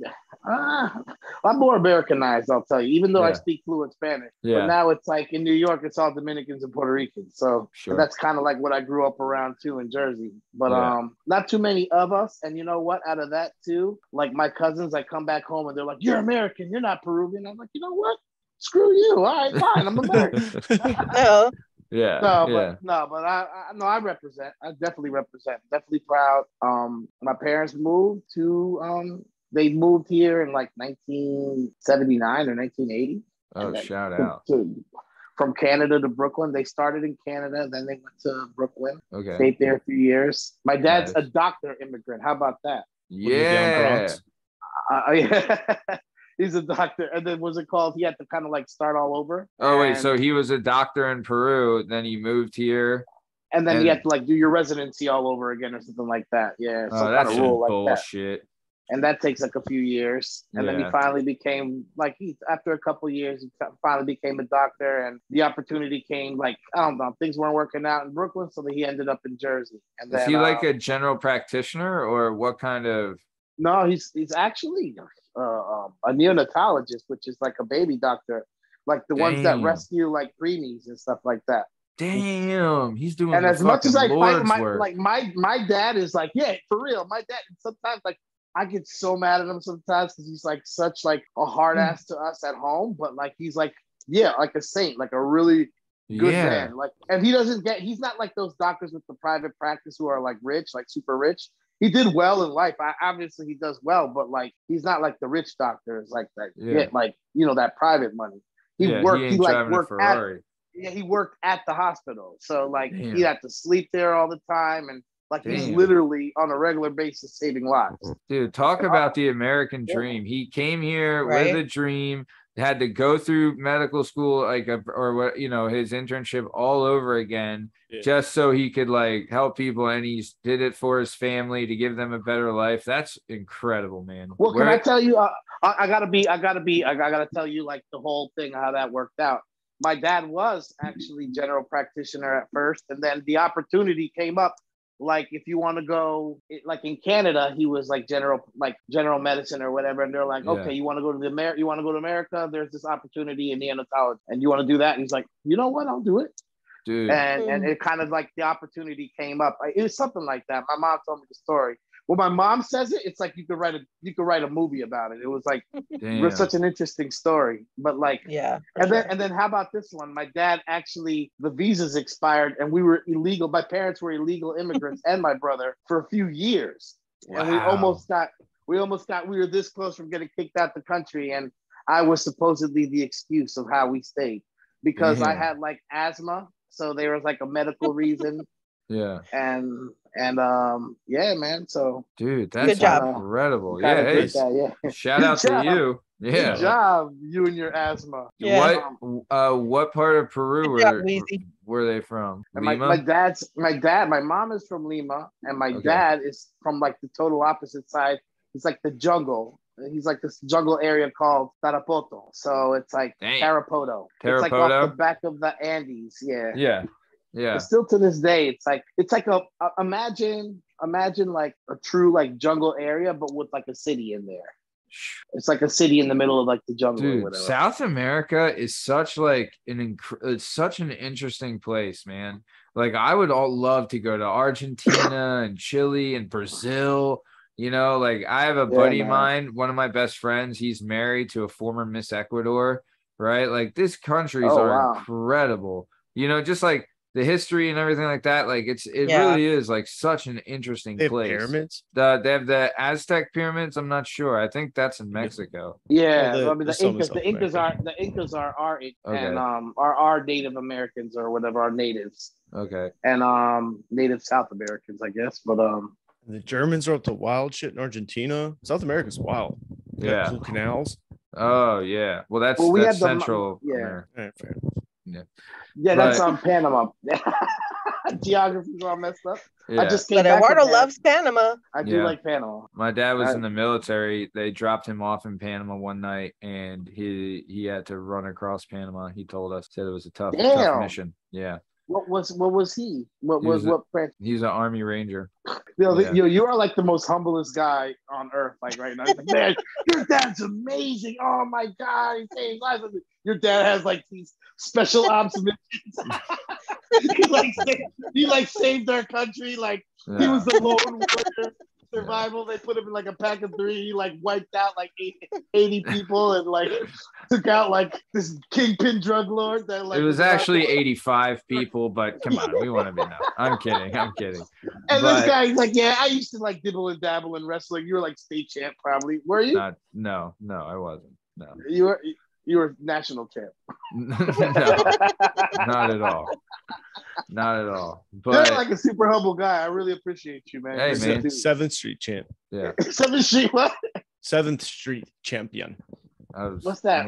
I'm more Americanized, I'll tell you, even though I Yeah. speak fluent Spanish. Yeah. But now it's like in New York, it's all Dominicans and Puerto Ricans. So Sure. that's kind of like what I grew up around too in Jersey. But Yeah. not too many of us. And you know what? Out of that too, like my cousins, I come back home and they're like, "You're American, you're not Peruvian." I'm like, you know what? Screw you. All right, fine. I'm American. No, Yeah. No, yeah. but I represent. I definitely represent. Definitely proud. My parents moved to they moved here in like 1979 or 1980. Oh, And then shout out. from Canada to Brooklyn. They started in Canada, then they went to Brooklyn. Okay. Stayed there a few years. My dad's Nice. a doctor immigrant. How about that? Yeah. Yeah. He's a doctor. And then what's it called? He had to kind of like start all over. Oh wait, And- so he was a doctor in Peru, then he moved here. and then and- you have to like do your residency all over again or something like that. Yeah. Oh, Some kind that's of just rule like that. bullshit. And that takes like a few years. And then he Yeah. finally became like after a couple of years, he finally became a doctor. And the opportunity came like, I don't know, things weren't working out in Brooklyn. So he ended up in Jersey. And Is then, he like a general practitioner or what kind of? no, he's actually a neonatologist, which is like a baby doctor, like the ones that Damn. rescue like preemies and stuff like that. Damn, he's doing. And the as much as I fucking fight Lord's my work. like my dad is like, yeah, for real. My dad sometimes like I get so mad at him sometimes because he's like such like a hard ass to us at home, but like he's like, yeah, like a saint, like a really good Yeah. man. Like, and he's not like those doctors with the private practice who are like rich, like super rich. He did well in life. Obviously he does well, but like he's not like the rich doctors like that get like, you know, that private money. He He worked driving a at Ferrari. he worked at the hospital. So like Damn. he had to sleep there all the time, and like he's Damn. literally on a regular basis saving lives. Dude, talk about the American dream. He came here with Right. a dream, had to go through medical school, or what, you know, his internship all over again, just so he could like help people, and he did it for his family to give them a better life. That's incredible, man. Well, can I tell you? I gotta tell you like the whole thing how that worked out. My dad was actually general practitioner at first, and then the opportunity came up. Like if you want to go, like in Canada, he was like general medicine or whatever, and they're like, okay, you want to go to America? There's this opportunity in neonatology, and you want to do that? And he's like, you know what? I'll do it. Dude. And it kind of like the opportunity came up. It was something like that. My mom told me the story. When my mom says it, it's like you could write a movie about it. It was like it was such an interesting story. But like and then how about this one? My dad actually, the visas expired and we were illegal. My parents were illegal immigrants and my brother for a few years. Wow. And we were this close from getting kicked out the country. And I was supposedly the excuse of how we stayed because I had like asthma. So there was like a medical reason. Yeah. And yeah, man. So dude, that's incredible. Yeah. Shout out to you. Yeah. Good job, you and your asthma. Yeah. What part of Peru were they from? And my mom is from Lima, and my dad is from like the total opposite side. He's like the jungle. He's like this jungle area called Tarapoto. So it's like Tarapoto. It's like off the back of the Andes. Yeah. Yeah. Yeah. But still to this day, it's like imagine like a true like jungle area, but with like a city in there. It's like a city in the middle of like the jungle. Dude, or whatever. South America is such like it's such an interesting place, man. Like I would love to go to Argentina and Chile and Brazil. You know, like I have a buddy of mine, one of my best friends, he's married to a former Miss Ecuador, right? Like these countries are incredible. You know, just like the history and everything like that. Like it really is like such an interesting place. Pyramids? They have the Aztec pyramids. I'm not sure. I think that's in Mexico. Yeah, I mean the Incas are our and are our Native Americans or whatever, our natives. Okay. And Native South Americans, I guess. But the Germans are up to wild shit in Argentina. South America's wild. Yeah. Cool canals. Oh yeah. Well, that's Central America. Fair. Yeah, that's on Panama. Geography's all messed up. Yeah. I just came back. Eduardo loves Panama. I do like Panama. My dad was in the military. They dropped him off in Panama one night, and he had to run across Panama. He told us, said it was a tough mission. Yeah. What was he? What branch? He's an Army Ranger. You are like the most humblest guy on earth, like right now. Like, man, your dad's amazing. Oh my God, he saved lives. Your dad has like these special ops missions. he saved our country. Like he was the lone warrior. Survival. They put him in like a pack of 3. He like wiped out like 80 people and like took out like this kingpin drug lord. That like it was actually 85 people, but come on, we want to be no. I'm kidding. And this guy's like, yeah, I used to like dibble and dabble in wrestling. You were like state champ, probably. Were you? No, I wasn't. No. You were national champ. No, not at all. Not at all. But you're like a super humble guy. I really appreciate you, man. Hey, man. 7th Street champ. Yeah. 7th Street what? 7th Street champion. What's that?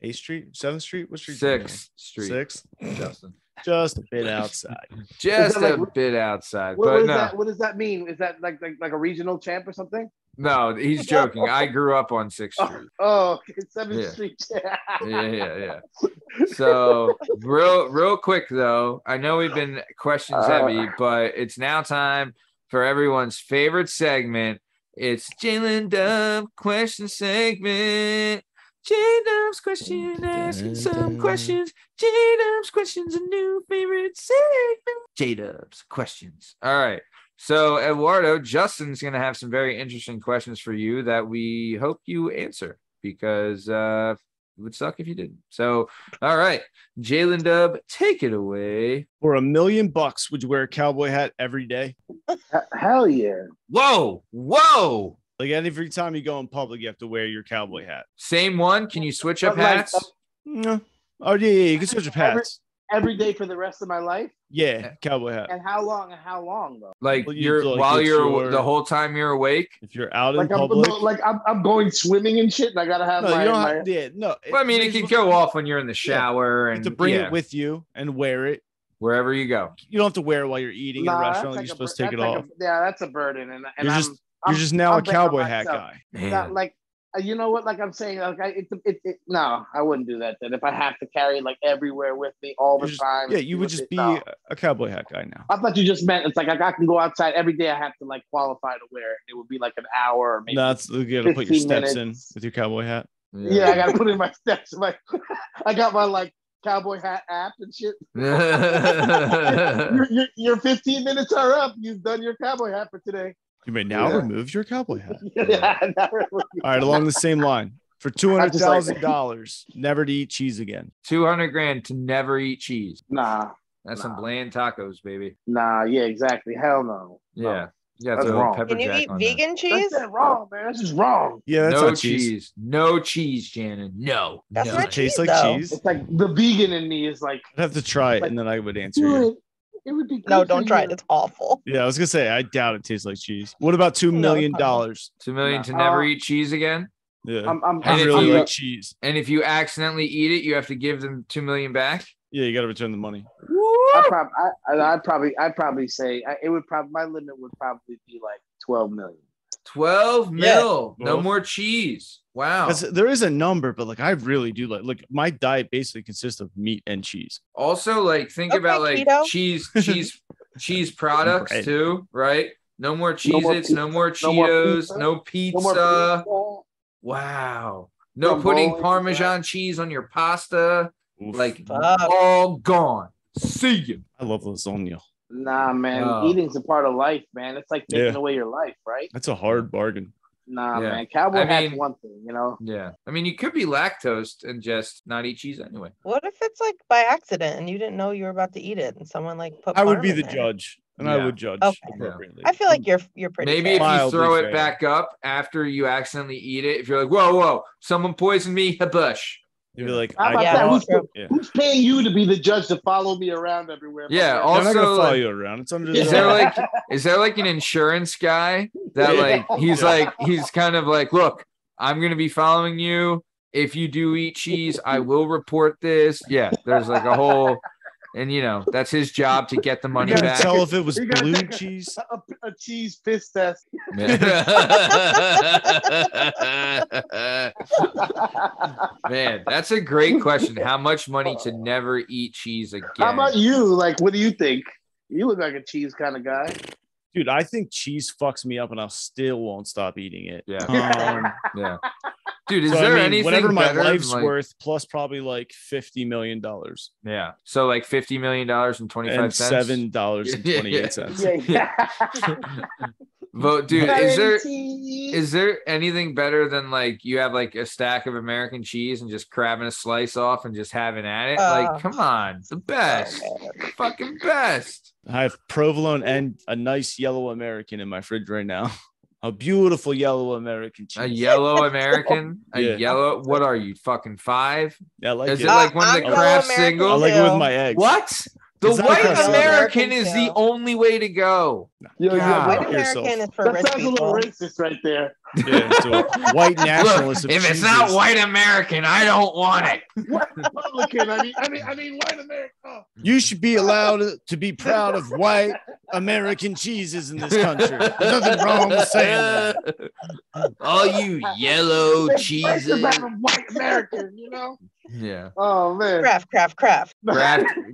8th Street? 7th Street? What street? 6th Street. 6th? Justin. Just a bit outside. Just a bit outside. What but does that mean? Is that like a regional champ or something? No, he's joking. I grew up on 6th Street. It's 7th Street. Yeah. So real quick though, I know we've been questions heavy, but it's now time for everyone's favorite segment. It's Jalen Dub question segment. J-Dub's question, asking some questions. J-Dub's questions, a new favorite segment. J-Dub's questions. All right. So, Eduardo, Justin's going to have some very interesting questions for you that we hope you answer because It would suck if you didn't. So, all right, Jalen Dub, take it away. For $1 million, would you wear a cowboy hat every day? Hell yeah. Whoa. Like every time you go in public, you have to wear your cowboy hat. Same one. Can you switch up But like, hats? No. Oh yeah. You can switch up hats. Every day for the rest of my life. Yeah, cowboy hat. And how long? And how long though? Like Well, you're like, while it's you're your- the whole time you're awake. If you're out in Like public, I'm going swimming and shit, and I gotta have no, my. you don't my have, yeah, no. Well, I mean, it can go off when you're in the shower You and have to bring yeah, it with you and wear it. wherever you go. You don't have to wear it while you're eating in a Nah, restaurant. that's Like like you're a supposed bur- to take it that's off. like yeah, that's a burden, and You're I'm, just you're just now a I'm betting on cowboy hat myself. guy. Man. Not like you know what? Like I'm saying, like no, I wouldn't do that. Then if I have to carry like everywhere with me all the You're just- time, Yeah, you would just be No. a cowboy hat guy now. I thought you just meant it's like I can go outside every day. I have to like qualify to wear it. It would be like an hour or maybe. No, that's you gotta put your 15 steps minutes. in with your cowboy hat. Yeah, I gotta put in my steps. Like I got my like cowboy hat app and shit. Your 15 minutes are up. You've done your cowboy hat for today. You may now Yeah. remove your cowboy hat. Yeah, not really. All right, along the same line. For $200,000, never to eat cheese again. 200 grand to never eat cheese. Nah, That's some Nah. bland tacos, baby. yeah, exactly. Hell no. Yeah. You got That's to throw a wrong. pepper Can you jack eat on that. vegan cheese? That's wrong, man. That's just wrong. Yeah, that's No not cheese. cheese. No cheese, Janet. No. That's no. Does it not taste cheese, like though. cheese? It's like the vegan in me is like, I'd have to try it and then I would answer you. dude, it would be. No, good don't for try you. it. It's awful. Yeah, I was gonna say I doubt it tastes like cheese. What about $2 million? No. 2 million to No. never eat cheese again. Yeah, I'm I if really you- like cheese. And if you accidentally eat it, you have to give them 2 million back. Yeah, you got to return the money. I'd probably say it would probably my limit would probably be like 12 million. 12 mil. No Well- more cheese. Wow. 'Cause there is a number, but like I really do like my diet basically consists of meat and cheese. Also, like think Okay, about like keto. cheese products Bread. too, right? No more No more Cheez-Its, no more no more Cheetos, pizza. no No pizza. more pizza. Wow. No No putting bowling, Parmesan cheese on your pasta. Oof. Like Fuck. all gone. See you. I love lasagna. Nah, man. Oh. Eating's a part of life, man. It's like taking Yeah. away your life, right? That's a hard bargain. Nah, Yeah. man. Cowboy I hat's mean- one thing, you know. Yeah. I mean, you could be lactose and just not eat cheese anyway. What if it's like by accident and you didn't know you were about to eat it and someone like put I would parm be in the there? judge, and Yeah. I would judge Okay. appropriately. I feel like you're pretty Maybe fair. if you Mildly throw it fair. back up after you accidentally eat it, if you're like, whoa, someone poisoned me, habush. You'd be like, How about Yeah, that? that's true. Who's paying you to be the judge to follow me around everywhere? Yeah, Fuck all- I'm not gonna Also, follow like, you around. It's under Is the there like is there like an insurance guy that like he's kind of like, look, I'm gonna be following you. If you do eat cheese, I will report this. Yeah, there's like a whole, and you know that's his job to get the money you gotta back. tell if it was You gotta blue take cheese? a cheese piss test. Man, that's a great question. How much money to never eat cheese again? How about you? Like, what do you think? You look like a cheese kind of guy. Dude, I think cheese fucks me up, and I still won't stop eating it. Yeah. Um, Yeah. Dude, is so, there I mean, anything whatever my better life's than, like, worth, plus probably like $50 million Yeah. So like $50 million and 25 and cents. $7.28. Yeah. Vote, dude. Is there cheese. is there anything better than like you have like a stack of American cheese and just crabbing a slice off and just having at it? Like, come on, the best, fucking best. I have provolone and a nice yellow American in my fridge right now. A beautiful yellow American cheese. A yellow American, a Yeah. yellow. What are you, fucking 5? Yeah, I like Is it. it like one of I'm the yellow craft American I singles? like it with too. my eggs. What? The It's not white because- American is the too. only way to go. Yo, God. White Fuck yourself. American is for that rich sounds a little people. racist right there. Yeah, so white Look, nationalists. if it's not white American, I don't want it. What Republican? I mean, white America. Oh. you should be allowed to be proud of white American cheeses in this country. There's nothing wrong with saying that. All you yellow It's cheeses. about a white American, you know? Yeah. Oh man. Craft.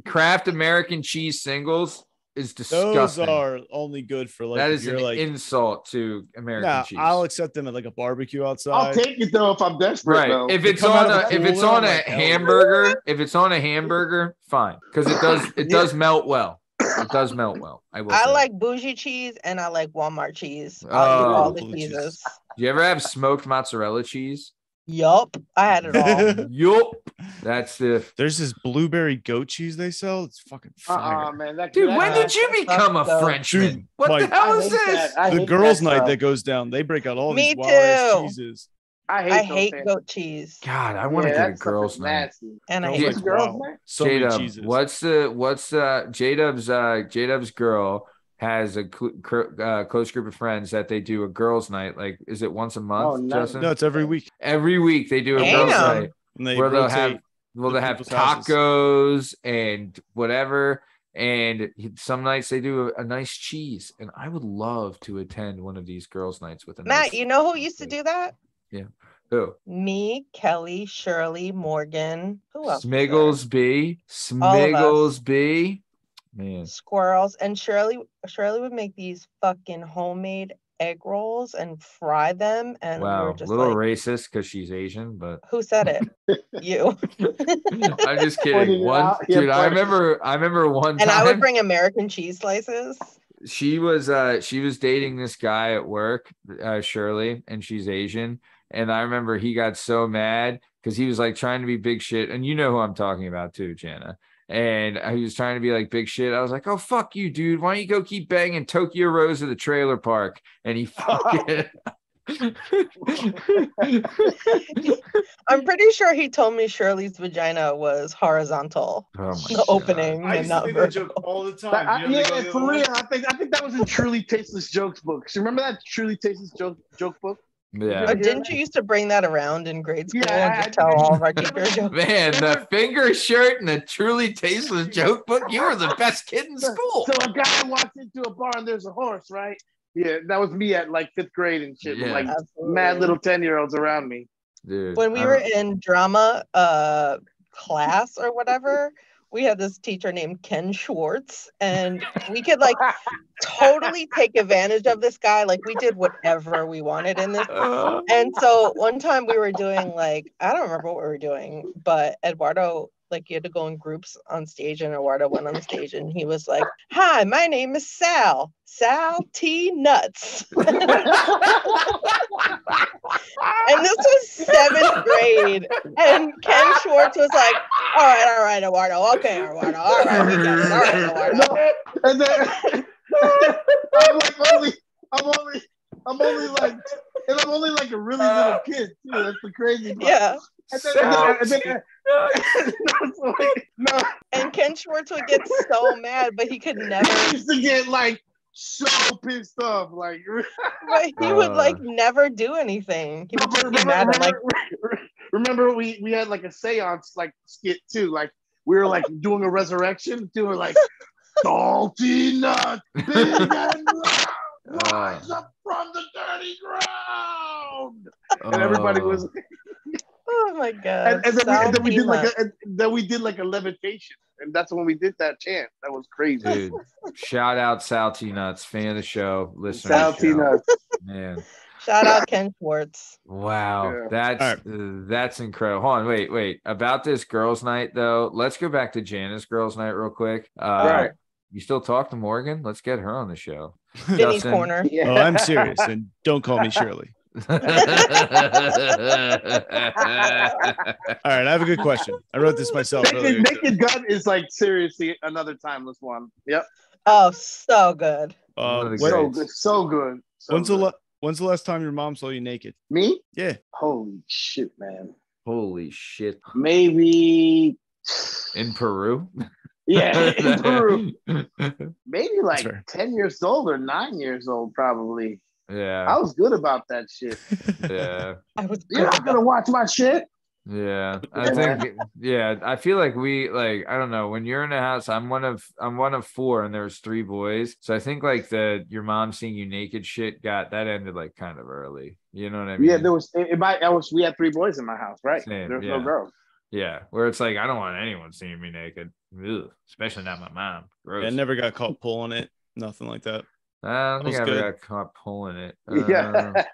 Kraft American cheese singles is Those disgusting. are only good for like That if is you're an like. insult to American Nah, cheese. I'll accept them at like a barbecue I'll outside. take it though if I'm desperate. Right. Though. If it's come on out of a the if it's cooler, on a like, hell yeah. hamburger, if it's on a hamburger, fine. Because it does melt well. It does melt well. I will I say. like bougie cheese and I like Walmart cheese. I'll eat Oh, all the blue cheese. cheeses. Do you ever have smoked mozzarella cheese? Yup, I had it all. Yup. That's the There's this blueberry goat cheese they sell. It's fucking fire. Man, dude. When did you that become a sucks, though. Frenchman? Dude, What the like- hell I is hate this? that. I The hate girls' that night stuff. that goes down, they break out all Me these wild ass too. cheeses. I I hate, hate those things. goat cheese, God, I want to Yeah, get a that stuff girls' is night. nasty. and I Girls' hate What's night's girls' wild. night? So many J-Dub, cheeses. what's J-Dub's girl has a close group of friends that they do a girls' night. Like, is it once a month, Oh, nice. Justin? No, it's every week. Every week they do a girls' Damn. night And they where they'll rotate. have well, to they have people's houses. tacos and whatever. And some nights they do a nice cheese. And I would love to attend one of these girls' nights with a Matt, nice you know who used to do that? who? Me, Kelly, Shirley, Morgan. Who else? was there? Smiggles B. Smiggles B. Man. Squirrels, and Shirley would make these fucking homemade egg rolls and fry them, and we Wow. were A just little like, racist because she's Asian, but who said it? You. I'm just Pointing kidding. it One out. Yeah, dude, I pointing- remember one And I would time bring American cheese slices. she was dating this guy at work, Shirley, and she's Asian. And I remember he got so mad because he was like trying to be big shit. And you know who I'm talking about too, Jana. And he was trying to be like big shit. I was like, oh, fuck you, dude. Why don't you go keep banging Tokyo Rose at the trailer park? And he fucking. I'm pretty sure he told me Shirley's vagina was horizontal. Oh my The God. opening and not vertical. all the yeah, for real. I think that was in Truly Tasteless Jokes books. You remember that Truly Tasteless joke book? Yeah. Oh, didn't you used to bring that around in grade school Yeah, and I just tell did. all of our teachers jokes? Man, the finger shirt and the truly tasteless joke book. You were the best kid in school. So a guy walks into a bar and there's a horse, right? Yeah, that was me at like 5th grade and shit. Yeah. Like Absolutely. mad little 10-year-olds around me. Dude, When we I were don't- in drama class or whatever, we had this teacher named Ken Schwartz, and we could like totally take advantage of this guy. Like we did whatever we wanted in this. And so one time we were doing like, I don't remember what we were doing, but Eduardo, like you had to go in groups on stage, and Eduardo went on stage and he was like, hi, my name is Sal T Nuts. And this was 7th grade. And Ken Schwartz was like, all right, Eduardo. Okay, Eduardo. All right, we got it. All right, Eduardo. No, and then I'm only like a really little kid too. That's the crazy part. Yeah. No, And Ken Schwartz would get so mad, but he could never, I used to get like so pissed off. Like, but he would like never do anything. He would just be mad at like, remember we had like a seance like skit too. Like we were like doing a resurrection, doing like salty nuts, big and round, rise up from the dirty ground. And everybody was, oh my God. and then we did Salty like a levitation, and that's when we did that chant. That was crazy. Dude, shout out Salty Nuts, fan of the show, listener. of the Salty show. nuts. Man. Shout out Ken Schwartz. Wow, Yeah. that's incredible. Hold on, wait. About this girls' night though, let's go back to Janice girls' night real quick. Right. You still talk to Morgan? Let's get her on the show. Vinny's Justin. corner. Yeah. Oh, I'm serious, and don't call me Shirley. All right, I have a good question. I wrote this myself earlier. Naked Gun is like seriously another timeless one. Yep. Oh, so good. One of the What- So greats. good. So good. So good. When's the last time your mom saw you naked? Me? Yeah. Holy shit, man. Holy shit. Maybe. In Peru? Yeah, in Peru. Maybe like fair. 10 years old or 9 years old, probably. I Yeah. was good about that shit. Yeah. I was You're not gonna watch my shit. Yeah, I think I feel like I don't know, when you're in a house, I'm one of 4 and there's 3 boys. So I think like your mom seeing you naked shit that ended like kind of early. You know what I mean? Yeah, we had 3 boys in my house, right? Same, There's yeah. no girls. Yeah, where it's like I don't want anyone seeing me naked. Ugh, especially not my mom. Gross. I never got caught pulling it. Nothing like that. I don't think was I ever good. got caught pulling it. Yeah.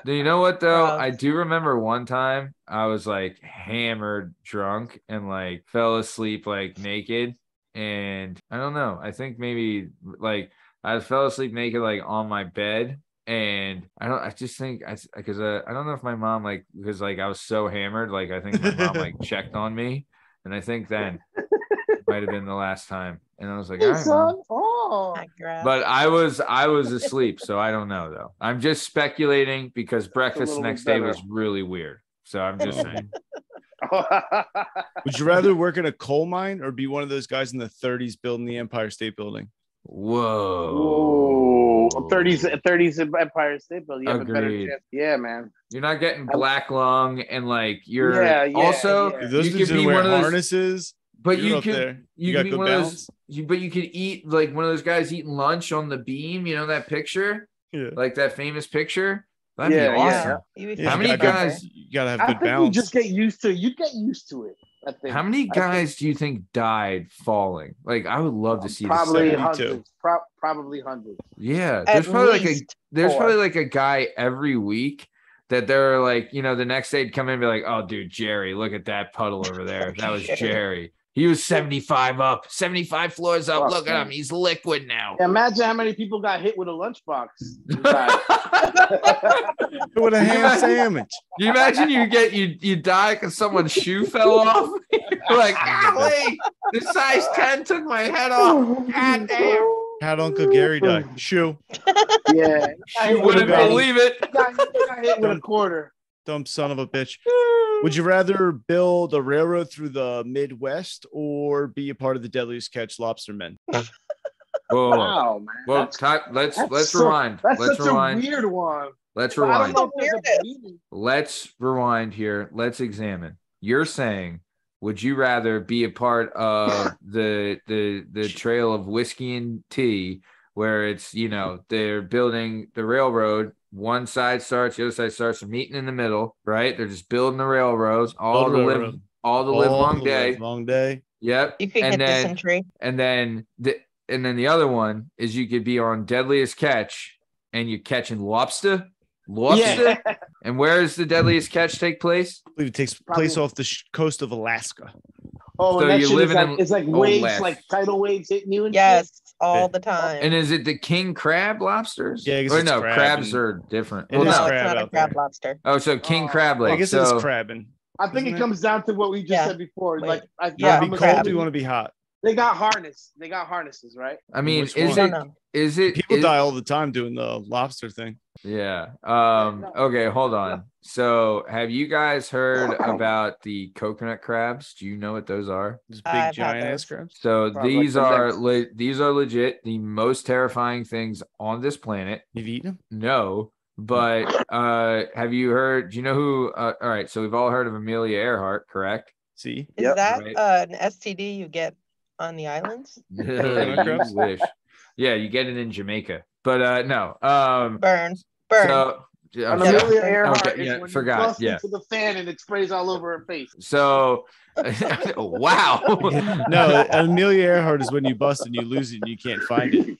Do you know what though? Gross. I do remember one time I was like hammered drunk and like fell asleep like naked. And I don't know. I think maybe like I fell asleep naked like on my bed And I just think because I don't know if my mom because I was so hammered, I think my mom checked on me, and I think then might have been the last time. And I was like, all right, Mom. Oh, But I was asleep, so I don't know though. I'm just speculating because breakfast the little next bit day better. was really weird. So I'm just saying. Would you rather work in a coal mine or be one of those guys in the 30s building the Empire State Building? Whoa. 30s Empire State Building. You have a better Agreed. chance. Yeah, man. You're not getting black lung and you're Yeah, also yeah. If those you dudes could be didn't wear one of those, harnesses, but you're you up could there. you got could be good one of balance. those but you could eat like one of those guys eating lunch on the beam, that picture? Yeah. Like that famous picture? That'd Yeah, be yeah. awesome. Yeah, How you many gotta- guys You gotta have I good think balance. you just get used to it. You get used to it. I think. How many I think guys do you think died falling? I would love to see probably this. 72. hundreds. Probably hundreds. Yeah, At there's probably least there's four. probably a guy every week that they're the next day would come in and be like, oh, dude, Jerry, look at that puddle over there. That was Jerry. He was 75 up, 75 floors up. Fuck, Look at man. him. He's liquid now. Imagine how many people got hit with a lunchbox. With a ham sandwich. You imagine you die because someone's shoe fell off? You're like, golly, the size 10 took my head off. God damn. How'd Uncle Gary die? Shoe. Yeah. You wouldn't believe it. Got hit with a quarter. Dumb son of a bitch. Would you rather build a railroad through the Midwest or be a part of the deadliest catch lobstermen? Whoa. Wow, man. Well, let's rewind. That's Let's such rewind. a weird one. Let's I don't rewind. know if there's a meaning. Let's rewind here. Let's examine. You're saying, would you rather be a part of the trail of whiskey and tea, where it's they're building the railroad? One side starts, the other side starts, they're meeting in the middle, right? They're just building the railroads all the live long day. Long day. Yep. You could and get then, dysentery. And then the other one is you could be on Deadliest Catch and you're catching lobster. Yeah. And where does the Deadliest Catch take place? I believe it takes place off the coast of Alaska. Oh, So and that you're shit is living in it's like waves, Alaska. like tidal waves hitting you and Yes, all the time. And is it the king crab lobsters? Yeah, I guess or it's no, crab crabs and- are different. It Well, is no. No, crab it's not a out crab there. lobster. Oh, so king crab I leg. guess so, it's crabbing. I think Isn't it it? comes down to what we just Yeah. said before. Wait. Like, Yeah, Want to I'm be crab. cold or you want to be hot? They got harness. They got harnesses, right? I mean, Which is one? it? Is it? People is- die all the time doing the lobster thing. Yeah. Okay, hold on. So, have you guys heard about the coconut crabs? Do you know what those are? These I've big had giant ass those. crabs. So Probably these like the are these are legit the most terrifying things on this planet. You've eaten them? No, but have you heard? Do you know who? All right, so we've all heard of Amelia Earhart, correct? See? Is Yep. that Right. an STD you get on the islands? You crabs? wish. Yeah, you get it in Jamaica, but no. Burn. So An okay. Amelia Earhart Okay, is yeah, when forgot, you thrust yeah. into the fan and it sprays all over her face. So, wow. No, Amelia Earhart is when you bust and you lose it and you can't find it.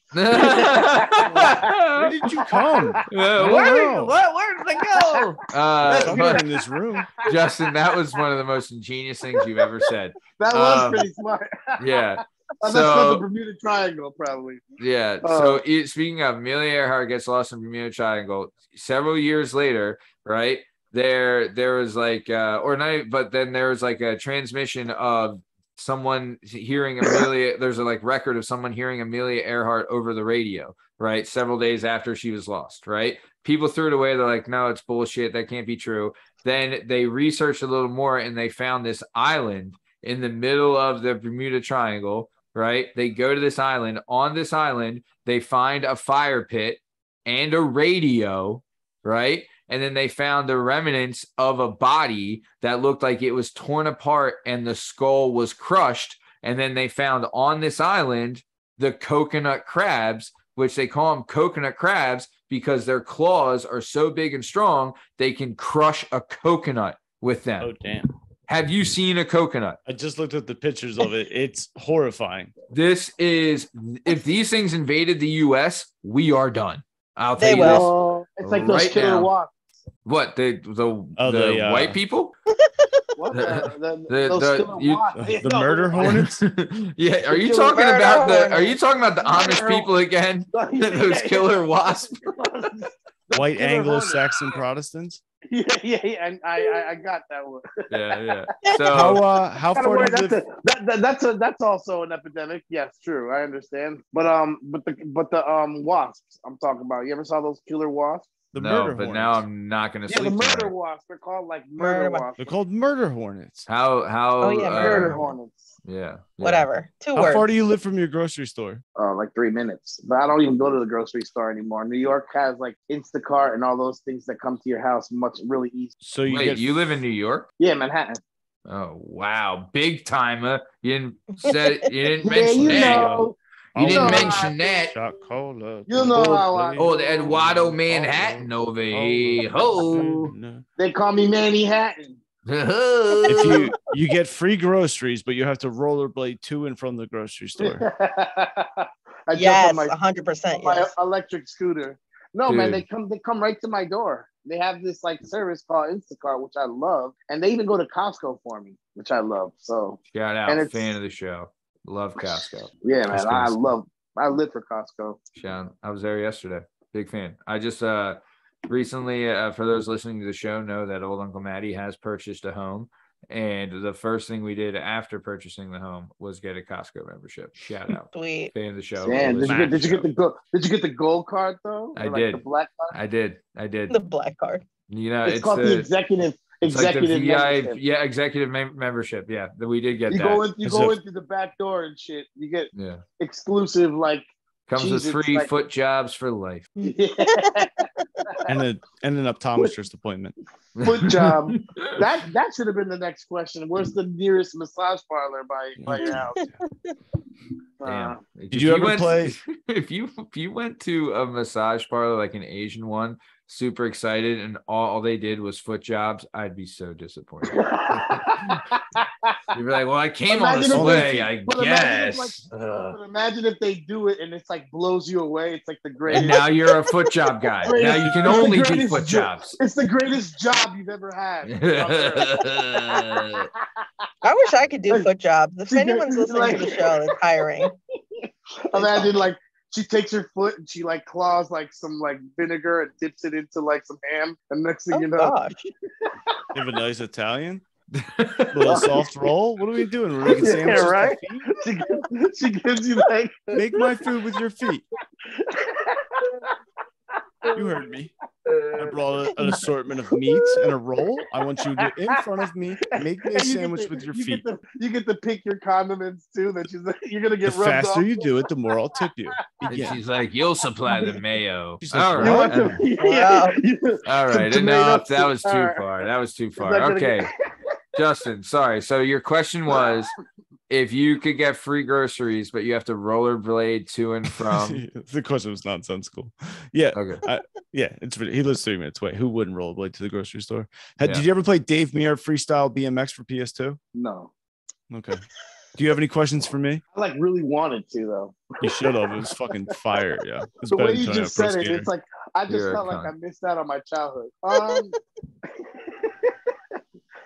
Where did you come? Where did they go? Somewhere in this room. Justin, that was one of the most ingenious things you've ever said. That was Um, pretty smart. Yeah. Oh, that's called the So, Bermuda Triangle, probably. yeah. Oh. So, speaking of, Amelia Earhart gets lost in Bermuda Triangle. Several years later, right? There was like, or not, but then there was like a transmission of someone hearing Amelia. There's a record of someone hearing Amelia Earhart over the radio, right? Several days after she was lost, right? People threw it away. They're like, no, it's bullshit. That can't be true. Then they researched a little more and they found this island in the middle of the Bermuda Triangle, right? They go to this island. On this island, they find a fire pit and a radio, right? And then they found the remnants of a body that looked like it was torn apart and the skull was crushed. And then they found on this island the coconut crabs, which they call them coconut crabs because their claws are so big and strong, they can crush a coconut with them. Oh, damn. Have you seen a coconut? I just looked at the pictures of it. It's horrifying. This is, if these things invaded the U.S., we are done. I'll tell They you will. this. Oh, it's like those Right killer now. wasps. What, the white people? What? The- Those the- killer you- wasps. The murder hornets? Yeah, are you Killer talking about murder are you talking about the Amish Murder- people again? Those killer wasps. White Killer Anglo-Saxon Protestants. Yeah. And I got that one. Yeah. How So how Kinda far weird. do you live? That's also an epidemic. Yes, true. I understand. But the wasps I'm talking about. You ever saw those killer wasps? The no, murder but hornets. now I'm not gonna Yeah, the sleep murder tonight. wasps. They're called like Murder murder wa- wasps. They're called murder hornets. How Oh, yeah, Murder murder. hornets. Yeah. Whatever. Two How words. far do you live from your grocery store? Like 3 minutes. But I don't even go to the grocery store anymore. New York has like Instacart and all those things that come to your house really easy. So you Wait, get you live in New York? Yeah, Manhattan. Oh wow, big timer! You didn't Yeah, mention you that. know. You didn't know mention how I that. Shot cola. You know how I Oh, the Eduardo Manhattan over here. Ho! They call me Manny Hatton. If you get free groceries, but you have to rollerblade to and from the grocery store. I Yes, jump on 100%. my Yes. electric scooter. No, man, Dude. they come right to my door. They have this like service called Instacart, which I love, and they even go to Costco for me, which I love. So Shout And out, it's- fan of the show. Love Costco. yeah, man, Costco. I live for Costco. Shout, I was there yesterday. Big fan. I just recently, for those listening to the show, know that old Uncle Matty has purchased a home. And the first thing we did after purchasing the home was get a Costco membership. Shout out. Sweet. Fan of the show. Man, did listen to you the get the gold card though? I Or, like, did. the black card. I did. The black card. You know, It's called the executive it's like the membership. yeah, executive membership. Yeah, that we did get You that. go It's in through the back door and shit. You get Yeah, exclusive like comes Jesus, with free like- foot jobs for life. And an optometrist appointment. foot job. That should have been the next question. Where's the nearest massage parlor by your house? Damn. Did you ever play- If you went to a massage parlor like an Asian one, super excited, and all they did was foot jobs, I'd be so disappointed. You'd be like, "Well, I came all this Imagine if way, they- I but imagine if, guess." But imagine if they do it and it's like blows you away. It's like the And greatest. now you're a foot job guy. Now you can It's the only do greatest foot jo- jobs. It's the greatest job you've ever had. I wish I could do foot jobs. If She anyone's could, listening to the show that's hiring, Imagine like she takes her foot and she like claws like some like vinegar and dips it into like some ham, and next thing oh you know, gosh, You have a nice Italian? Little soft roll? What are we doing? We're making sandwiches. Yeah, right. with feet? she gives you like Make my food with your feet. You heard me. I brought an assortment of meats and a roll. I want you to, in front of me, make me a and you get sandwich to- with your you feet. You get to pick your condiments too. That you're gonna The get rubbed faster off. you do it, the more I'll tip you. And Begin. she's like, "You'll supply the mayo." She's like, All You right. want to- Wow. All right, Some enough. tomatoes. That was too All right. far. That was too not far. gonna Okay, get- Justin. Sorry. So your question was, if you could get free groceries, but you have to rollerblade to and from. The question was nonsensical. Yeah, Okay. yeah. He lives 3 minutes away. Who wouldn't rollerblade to the grocery store? Yeah. Did you ever play Dave Mirra Freestyle BMX for PS2? No, Okay. Do you have any questions for me? I like really wanted to though. You should have. It was fucking fire. Yeah. It was The better way than you Tony just Hawk Pro said it, Skater. it's like I just You're a felt like cunt. I missed out on my childhood.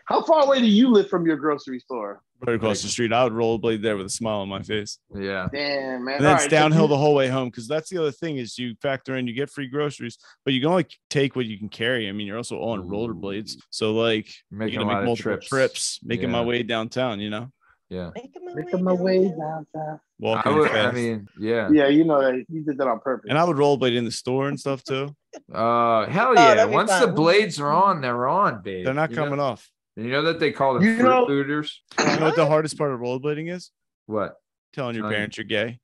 How far away do you live from your grocery store? Right across the street. I would rollerblade there with a smile on my face. Yeah. Damn, man. And then All it's right, so downhill you- the whole way home, because that's the other thing is you factor in, you get free groceries, but you can only take what you can carry. I mean, you're also on rollerblades. So like Making you're a gonna lot make of multiple trips, making my Yeah. way downtown, you know, Yeah. Making my way downtown. walking I fast. mean, yeah. Yeah, you know that you did that on purpose. And I would rollerblade in the store and stuff too. Hell yeah. that'd be Once the fun. blades are on, they're on, babe. They're not You know- coming off. You know that they call them You fruit know- looters? You know what the hardest part of rollerblading is? What? Telling your Telling- parents you're gay.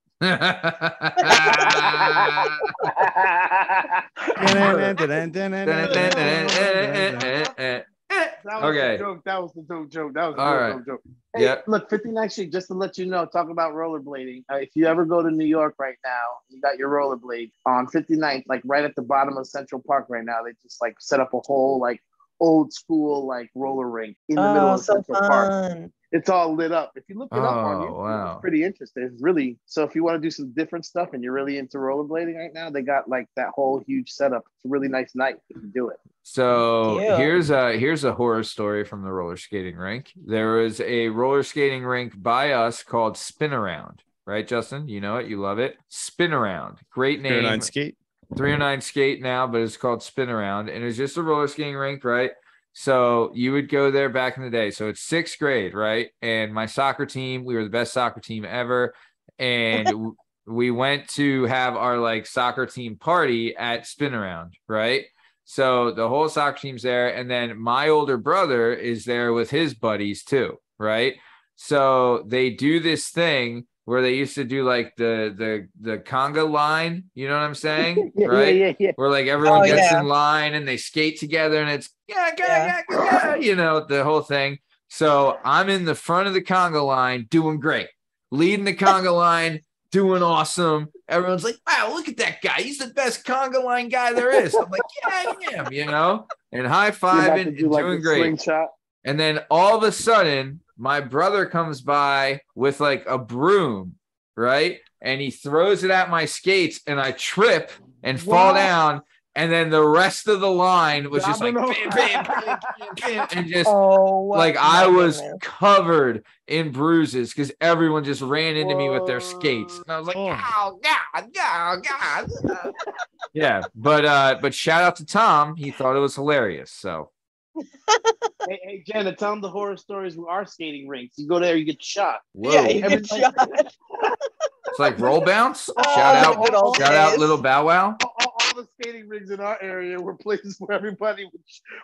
Okay. The joke. That was the dope joke. That was the All real right. dope joke. Hey, Yep. look, 59th Street, just to let you know, talk about rollerblading. If you ever go to New York right now, you got your rollerblade on 59th, like right at the bottom of Central Park right now. They just like set up a whole like old school like roller rink in the middle Oh, of so Central Park. fun. It's all lit up. If you look it up on Oh, YouTube, wow. it's pretty interesting. It's really, so if you want to do some different stuff and you're really into rollerblading right now, they got like that whole huge setup. It's a really nice night if you do it. So Cute. here's a horror story from the roller skating rink. There was a roller skating rink by us called Spin Around, right, Justin? You know it, you love it. Spin Around, great Fair name. Nine Skate. 309 skate now, but it's called Spin Around, and it's just a roller skating rink, right? So you would go there back in the day. So it's sixth grade, right? And my soccer team, we were the best soccer team ever. And we went to have our like soccer team party at Spin Around, right? So the whole soccer team's there. And then my older brother is there with his buddies too, right? So they do this thing where they used to do like the conga line, you know what I'm saying? Right? Yeah. Where like everyone Oh, gets yeah. in line and they skate together and it's you know, the whole thing. So I'm in the front of the conga line doing great, leading the conga line, doing awesome. Everyone's like, wow, look at that guy. He's the best conga line guy there is. I'm like, yeah, I am, you know, and high fiving and doing great. Slingshot. And then all of a sudden, my brother comes by with like a broom, right? And he throws it at my skates and I trip and fall down. And then the rest of the line was just like, bam, bam, bam, bam, bam, and just like I was covered in bruises because everyone just ran into me with their skates. And I was like, oh, God. Yeah. But shout out to Tom. He thought it was hilarious. So. Hey, Jenna, tell them the horror stories with our skating rinks. You go there, you get shot. Whoa. Yeah, you get shot. It's like roll bounce. Good Shout old out, days. Little Bow Wow. All the skating rinks in our area were places where everybody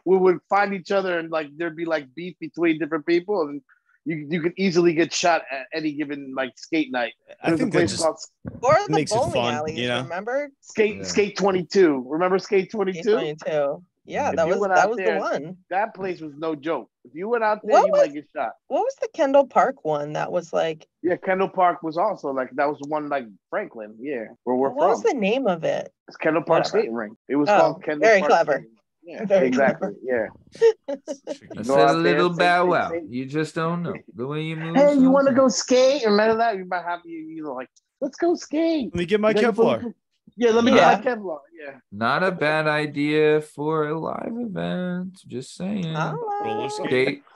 would find each other and like there'd be like beef between different people and you could easily get shot at any given like skate night. I think that just Or the makes it bowling fun, alleys, you know? remember? Skate 22. Remember Skate 22? 22. Yeah, If that you was went out the there, one. That place was no joke. If you went out there, you might get shot. What was the Kendall Park one that was like? Yeah, Kendall Park was also like that was the one like Franklin. Yeah, where we're What was from. the name of it? It's Kendall Park Whatever. Skating Rink. It was Oh, called Kendall very Park. clever. Skating. Yeah, Very exactly. clever. Yeah. I Go said out a there, little say- Bow say- Wow. say- You just don't know the way you move. Hey, you want to sometimes. go skate? Remember that? You might have you know like let's go skate. let me get my Then you put- Kevlar. Yeah, let me Yeah. get my Kevlar. Yeah. Not a bad idea for a live event. Just saying. Roller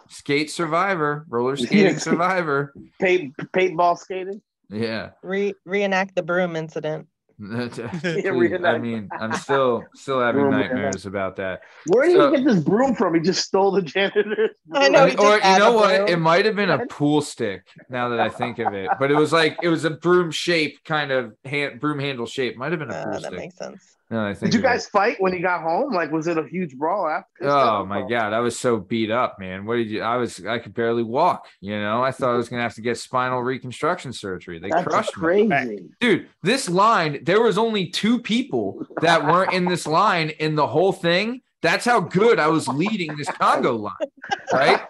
Skate Survivor, roller skating Survivor. Paintball skating. Yeah. Reenact the broom incident. Please, reenact. I mean, I'm still having Broom nightmares about that. Where did So- he get this broom from? He just stole the janitor's broom. I know. I he mean, just or you had know a what? broom. It might have been a pool stick. Now that I think of it, but it was a broom shape, kind of broom handle shape. Might have been a pool That stick. makes sense. Now that I think Did you of it. guys fight when you got home? Like, was it a huge brawl after? Oh my God, I was so beat up, man. What did you? I could barely walk. You know, I thought I was gonna have to get spinal reconstruction surgery. They That's crushed me. crazy. Dude, this line, there was only 2 people that weren't in this line in the whole thing. That's how good I was leading this Congo line, right?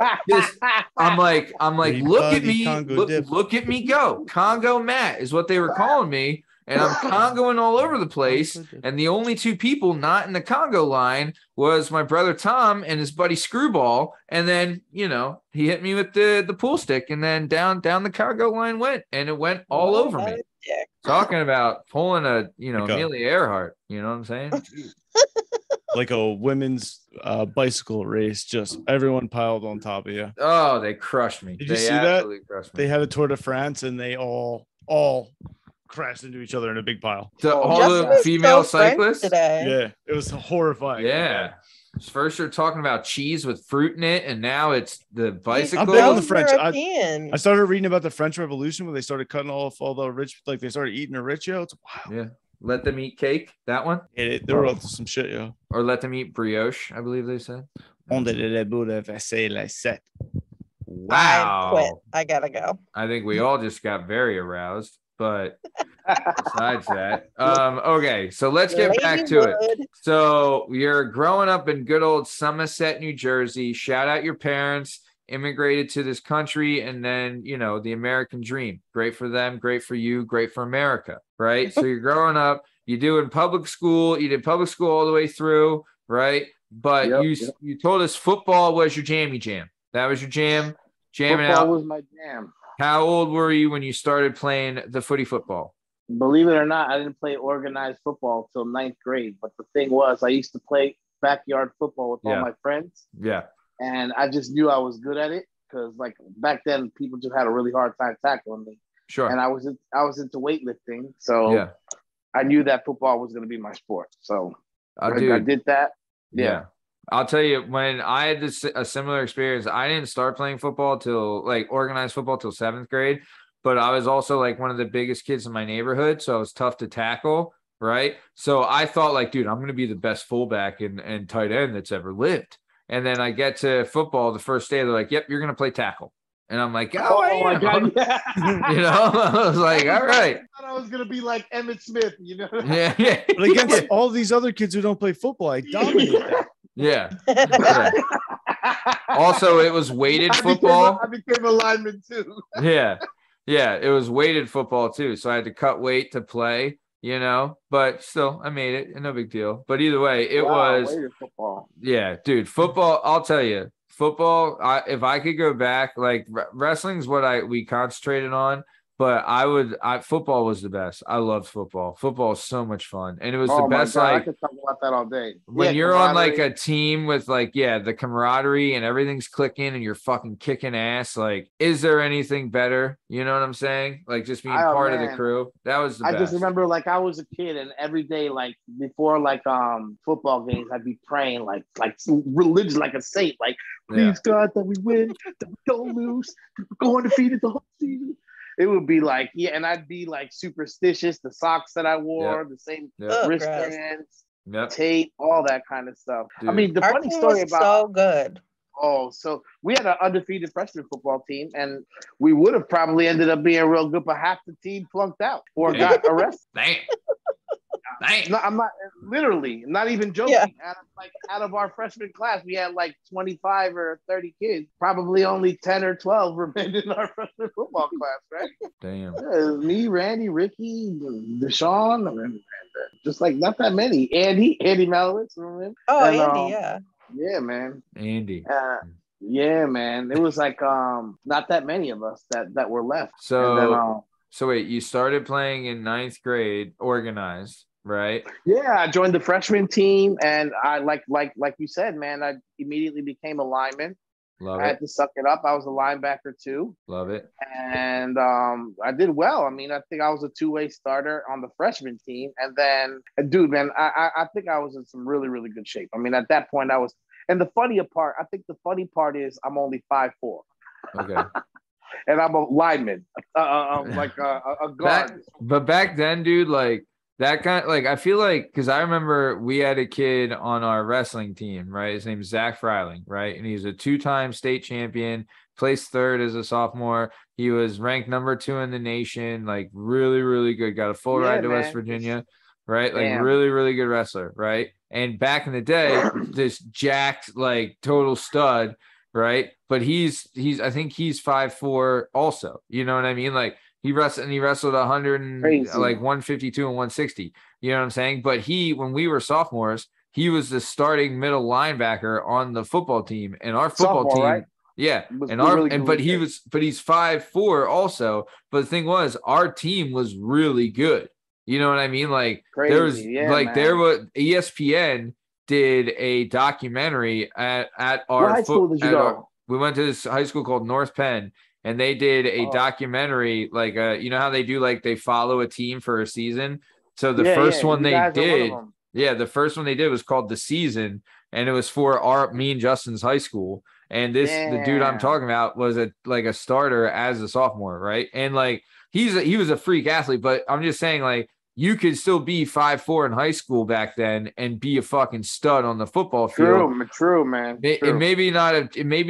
I'm like, look at Everybody me, Congo dip. look at me go. Congo Matt is what they were calling me. And I'm Congoing all over the place. And the only 2 people not in the Congo line was my brother Tom and his buddy Screwball. And then, you know, he hit me with the pool stick, and then down the Congo line went, and it went all over me. Dick. Talking about pulling a, Like a- Amelia Earhart. You know what I'm saying? Like a women's bicycle race, just everyone piled on top of you. Oh, they crushed me. Did you They see that? absolutely crushed me. They had a Tour de France and they all crashed into each other in a big pile. All Justin the was female so French cyclists. today. Yeah, it was horrifying. Yeah. First you're talking about cheese with fruit in it, and now it's the bicycle. big on the So French. European. I started reading about the French Revolution when they started cutting off all the rich, like they started eating the rich. Yo, it's wow. Yeah. Let them eat cake. That one. They were up to some shit, yo. Or let them eat brioche, I believe they said. On de la boule de vaisselle set. I quit. Wow. I gotta go. I think we all just got very aroused. But besides that, okay, so let's get back to it. Ladywood. So you're growing up in good old Somerset, New Jersey. Shout out your parents, immigrated to this country, and then, the American dream. Great for them, great for you, great for America, right? So you're growing up, you did public school all the way through, right? But you told us football was your jammy jam. That was your jam, jamming Football out. was my jam. How old were you when you started playing the footy football? Believe it or not, I didn't play organized football till 9th grade. But the thing was, I used to play backyard football with all my friends. Yeah. And I just knew I was good at it because, like, back then, people just had a really hard time tackling me. Sure. And I was into weightlifting. So I knew that football was going to be my sport. So I Dude, did that. yeah. I'll tell you, when I had a similar experience, I didn't start playing football till like organized football till 7th grade, but I was also like one of the biggest kids in my neighborhood. So it was tough to tackle. Right. So I thought like, dude, I'm going to be the best fullback and tight end that's ever lived. And then I get to football the first day. They're like, yep, you're going to play tackle. And I'm like, oh, I my am. God, yeah. You know, I was like, all right. I thought I was gonna be like Emmett Smith, you know. Yeah. But against all these other kids who don't play football, I dominate them. Yeah. Yeah. Also, it was weighted football. I became a lineman too. Yeah. Yeah. It was weighted football too. So I had to cut weight to play, you know, but still I made it. No big deal. But either way, it was weighted football. Yeah, dude, football. I'll tell you, football. If I could go back, like wrestling's what we concentrated on, but football was the best. I loved football. Football is so much fun, and it was the best. God, Like I could talk about that all day. when you're on like a team with like the camaraderie and everything's clicking and you're fucking kicking ass. Like, is there anything better? You know what I'm saying? Like just being part of the crew. That was the best. I just remember like I was a kid and every day like before like football games I'd be praying like religious like a saint like please God that we win, that we don't lose, we're going undefeated the whole season. It would be like, and I'd be like superstitious, the socks that I wore, the same wristbands, tape, all that kind of stuff. Dude. I mean, the funny story about so good. Oh, so we had an undefeated freshman football team, and we would have probably ended up being real good, but half the team flunked out or got arrested. Damn. No, I'm not literally, not even joking. Yeah. Out of our freshman class, we had like 25 or 30 kids. Probably only 10 or 12 remained in our freshman football class, right? Damn. Yeah, it was me, Randy, Ricky, Deshaun, and just like not that many. Andy Malowitz, remember? Oh, and, Andy, yeah. Yeah, man. Andy. Yeah, man. It was like not that many of us that were left. So wait, you started playing in 9th grade, organized, right? Yeah, I joined the freshman team, and I like you said, man, I immediately became a lineman. Love I had to suck it up. I was a linebacker too. Love it. And I did well. I mean, I think I was a two-way starter on the freshman team. And then, dude, man, I think I was in some really, really good shape. I mean, at that point, I was. And the funny part is I'm only 5'4". Okay. And I'm a lineman, like a guard. But back then, dude, like that kind of like I feel like because I remember we had a kid on our wrestling team, right? His name is Zach Freiling, right? And he's a 2-time state champion, placed 3rd as a sophomore. He was ranked number 2 in the nation, like really, really good. Got a full ride to West Virginia, right? Like really, really good wrestler, right? And back in the day, this jacked, like total stud, right? But he's I think he's 5'4" also. You know what I mean? Like he wrestled 100 and like 152 and 160. You know what I'm saying? But when we were sophomores, he was the starting middle linebacker on the football team, and our football team, right? Yeah, but he's 5'4" also. But the thing was, our team was really good. You know what I mean? Like there was ESPN did a documentary at our what high school did you go? We went to this high school called North Penn, and they did a documentary, like you know how they do, like they follow a team for a season. So the first one they did was called The Season, and it was for me and Justin's high school. And the dude I'm talking about was a starter as a sophomore, right? And like he was a freak athlete, but I'm just saying, like, you could still be 5'4" in high school back then and be a fucking stud on the football field. True, man. It maybe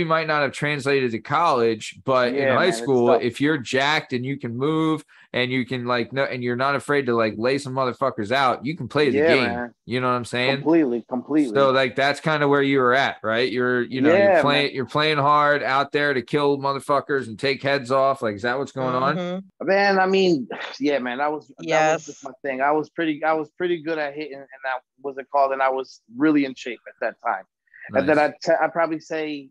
might not have translated to college, but in high school, if you're jacked and you can move and you can and you're not afraid to like lay some motherfuckers out, you can play the game. Man. You know what I'm saying? Completely. So like that's kind of where you were at, right? You're playing hard out there to kill motherfuckers and take heads off. Like, is that what's going on? Man, I mean, yeah, man, that was just my thing. I was pretty good at hitting, and that was it called, and I was really in shape at that time. Nice. And then I'd probably say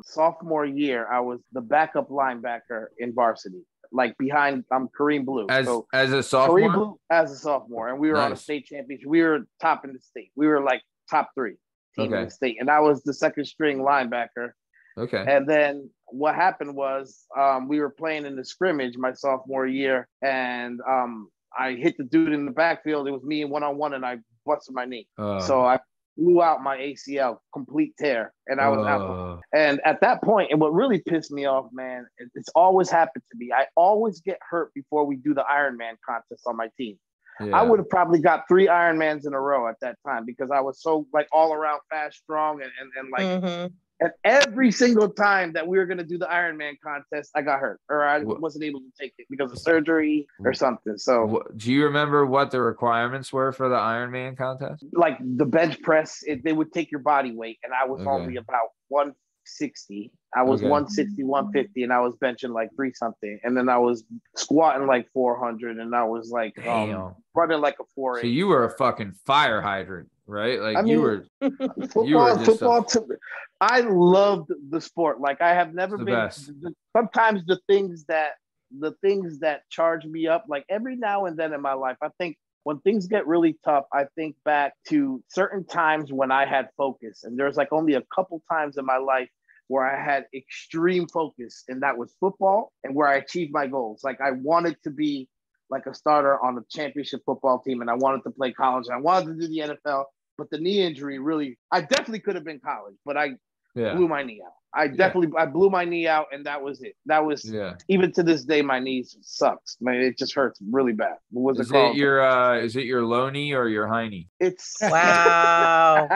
sophomore year, I was the backup linebacker in varsity, like behind Kareem Blue. As a sophomore? Kareem Blue as a sophomore, and we were on a state championship. We were top in the state. We were like top 3 team in the state, and I was the second string linebacker. Okay. And then what happened was we were playing in the scrimmage my sophomore year, and I hit the dude in the backfield. It was me one-on-one, and I busted my knee. Oh. So I blew out my ACL, complete tear, and I was out. And at that point, and what really pissed me off, man, it's always happened to me. I always get hurt before we do the Ironman contest on my team. Yeah. I would have probably got 3 Ironmans in a row at that time because I was so like all around fast, strong, and like and every single time that we were going to do the Ironman contest, I got hurt or I wasn't able to take it because of surgery or something. So do you remember what the requirements were for the Ironman contest? Like the bench press, they would take your body weight, and I was only about 160. I was 160, 150, and I was benching like 3 something. And then I was squatting like 400, and I was like running like a 4.8. So you were a fucking fire hydrant, right? Like, I mean, you were football. I loved the sport. Like, I have never been. Best. Sometimes the things that charge me up, like every now and then in my life, I think when things get really tough, I think back to certain times when I had focus, and there's like only a couple times in my life where I had extreme focus, and that was football, and where I achieved my goals. Like, I wanted to be like a starter on a championship football team, and I wanted to play college, and I wanted to do the NFL, but the knee injury really, I definitely could have been college, but I blew my knee out. I blew my knee out, and that was it. That was even to this day, my knee sucks. Man, it just hurts really bad. What was it called? Is it your low knee or your high knee? It's wow.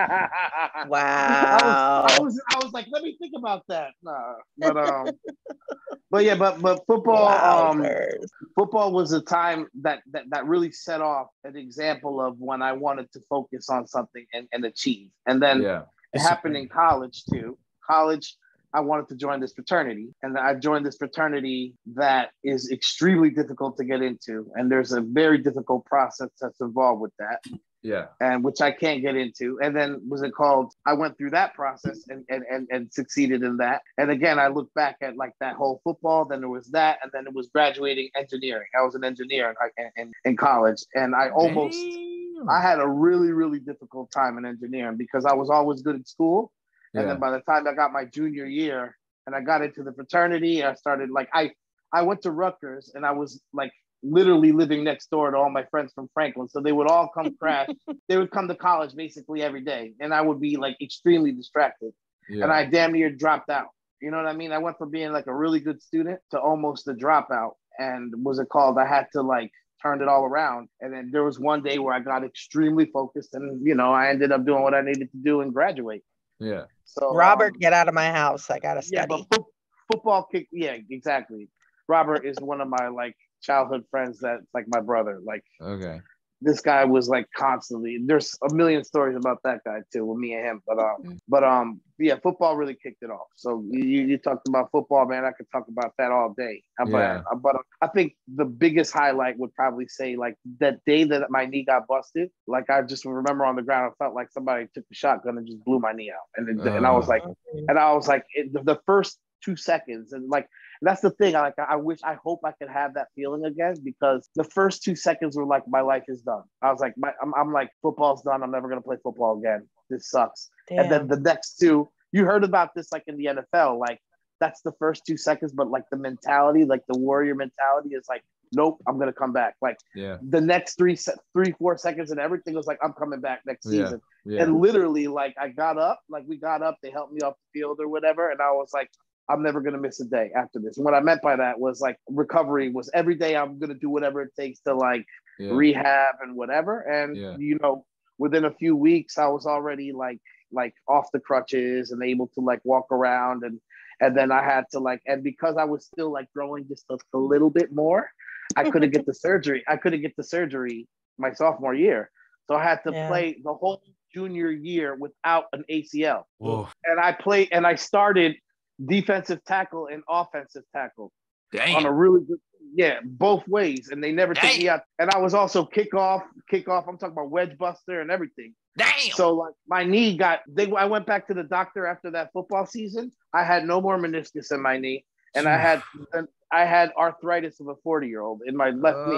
I was like, let me think about that. But football, football was a time that really set off an example of when I wanted to focus on something and achieve. And then it happened in college too. College, I wanted to join this fraternity, and I joined this fraternity that is extremely difficult to get into. And there's a very difficult process that's involved with that. Yeah. And which I can't get into. And then I went through that process and succeeded in that. And again, I look back at like that whole football, then there was that, and then it was graduating engineering. I was an engineer in college, and I had a really, really difficult time in engineering because I was always good at school. And then by the time I got my junior year and I got into the fraternity, I started like, I went to Rutgers, and I was like literally living next door to all my friends from Franklin. So they would all come crash. They would come to college basically every day, and I would be like extremely distracted. And I damn near dropped out. You know what I mean? I went from being like a really good student to almost a dropout. And I had to like turn it all around. And then there was one day where I got extremely focused, and, you know, I ended up doing what I needed to do and graduate. Yeah. So Robert, get out of my house. I gotta study. Yeah, but football kick. Yeah, exactly. Robert is one of my like childhood friends that's like my brother. Like, this guy was like constantly. There's a million stories about that guy too with me and him. But yeah, football really kicked it off. So you talked about football, man. I could talk about that all day. But I think the biggest highlight would probably say like that day that my knee got busted. Like, I just remember on the ground, I felt like somebody took the shotgun and just blew my knee out. And I was like, the first 2 seconds, and like, that's the thing. I hope I could have that feeling again, because the first 2 seconds were like, my life is done. I was like, I'm like, football's done. I'm never gonna play football again. This sucks. Damn. And then the next 2, you heard about this like in the NFL. Like, that's the first 2 seconds, but like the mentality, like the warrior mentality, is like, nope, I'm gonna come back. Like, the next 3-4 seconds, and everything was like, I'm coming back next season. And literally, like, we got up, they helped me off the field or whatever, and I was like, I'm never going to miss a day after this. And what I meant by that was like, recovery was every day I'm going to do whatever it takes to like rehab and whatever. And, you know, within a few weeks, I was already like off the crutches and able to like walk around. And then I had to like, and because I was still like growing just a little bit more, I couldn't get the surgery. I couldn't get the surgery my sophomore year. So I had to play the whole junior year without an ACL. Whoa. And I started defensive tackle and offensive tackle. Dang. On a really good, both ways. And they never took me out. And I was also kickoff. I'm talking about wedge buster and everything. Damn. So like my knee I went back to the doctor after that football season. I had no more meniscus in my knee. And I had arthritis of a 40-year-old in my left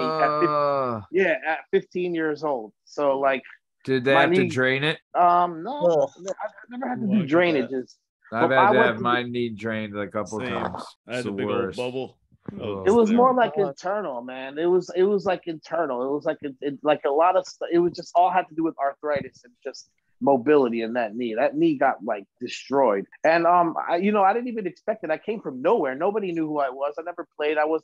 knee at 15 years old. So like, did they have to drain it? No, I've never had to do drainages. I've had to have my knee drained a couple times. I had a big old bubble. Oh, It was there. more like internal, man. It was like internal. It was like like a lot of stuff. It was just all had to do with arthritis and just mobility in that knee. That knee got like destroyed. And I didn't even expect it. I came from nowhere. Nobody knew who I was. I never played. I was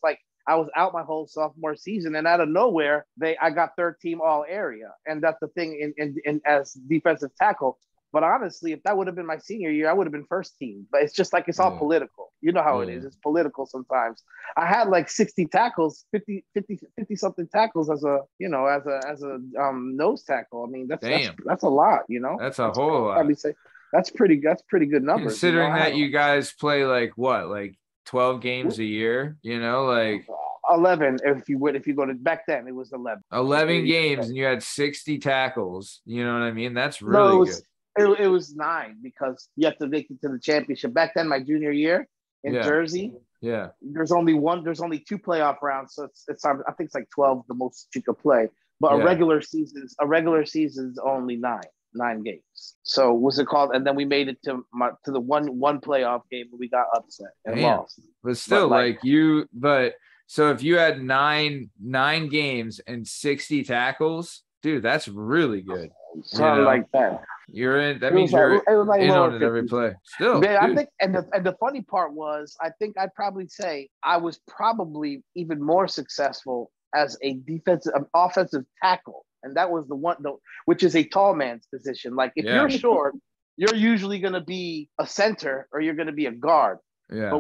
out my whole sophomore season, and out of nowhere, I got third team all area. And that's the thing in as defensive tackle. But honestly, if that would have been my senior year, I would have been first team. But it's just like it's all political. You know how it is. It's political sometimes. I had like 60 tackles, 50 something tackles as a nose tackle. I mean, that's a lot, you know. That's a whole lot. That's pretty good numbers. Considering that you guys play like 12 games a year, you know, like 11 if you go to back then it was 11 games and you had 60 tackles. You know what I mean? That's really good. It was 9 because you have to make it to the championship. Back then, my junior year in Jersey, there's only 2 playoff rounds, so it's I think it's like 12 the most you could play. But a regular season's only 9 games. So what's it called? And then we made it to the one playoff game and we got upset and lost. But still, so if you had nine games and 60 tackles, dude, that's really good. Something like that. You're in. That means you're in on it every play. Still, man, I think, and the funny part was, I think I'd probably say I was probably even more successful as a offensive tackle, and that was which is a tall man's position. Like if you're short, you're usually going to be a center or you're going to be a guard. Yeah.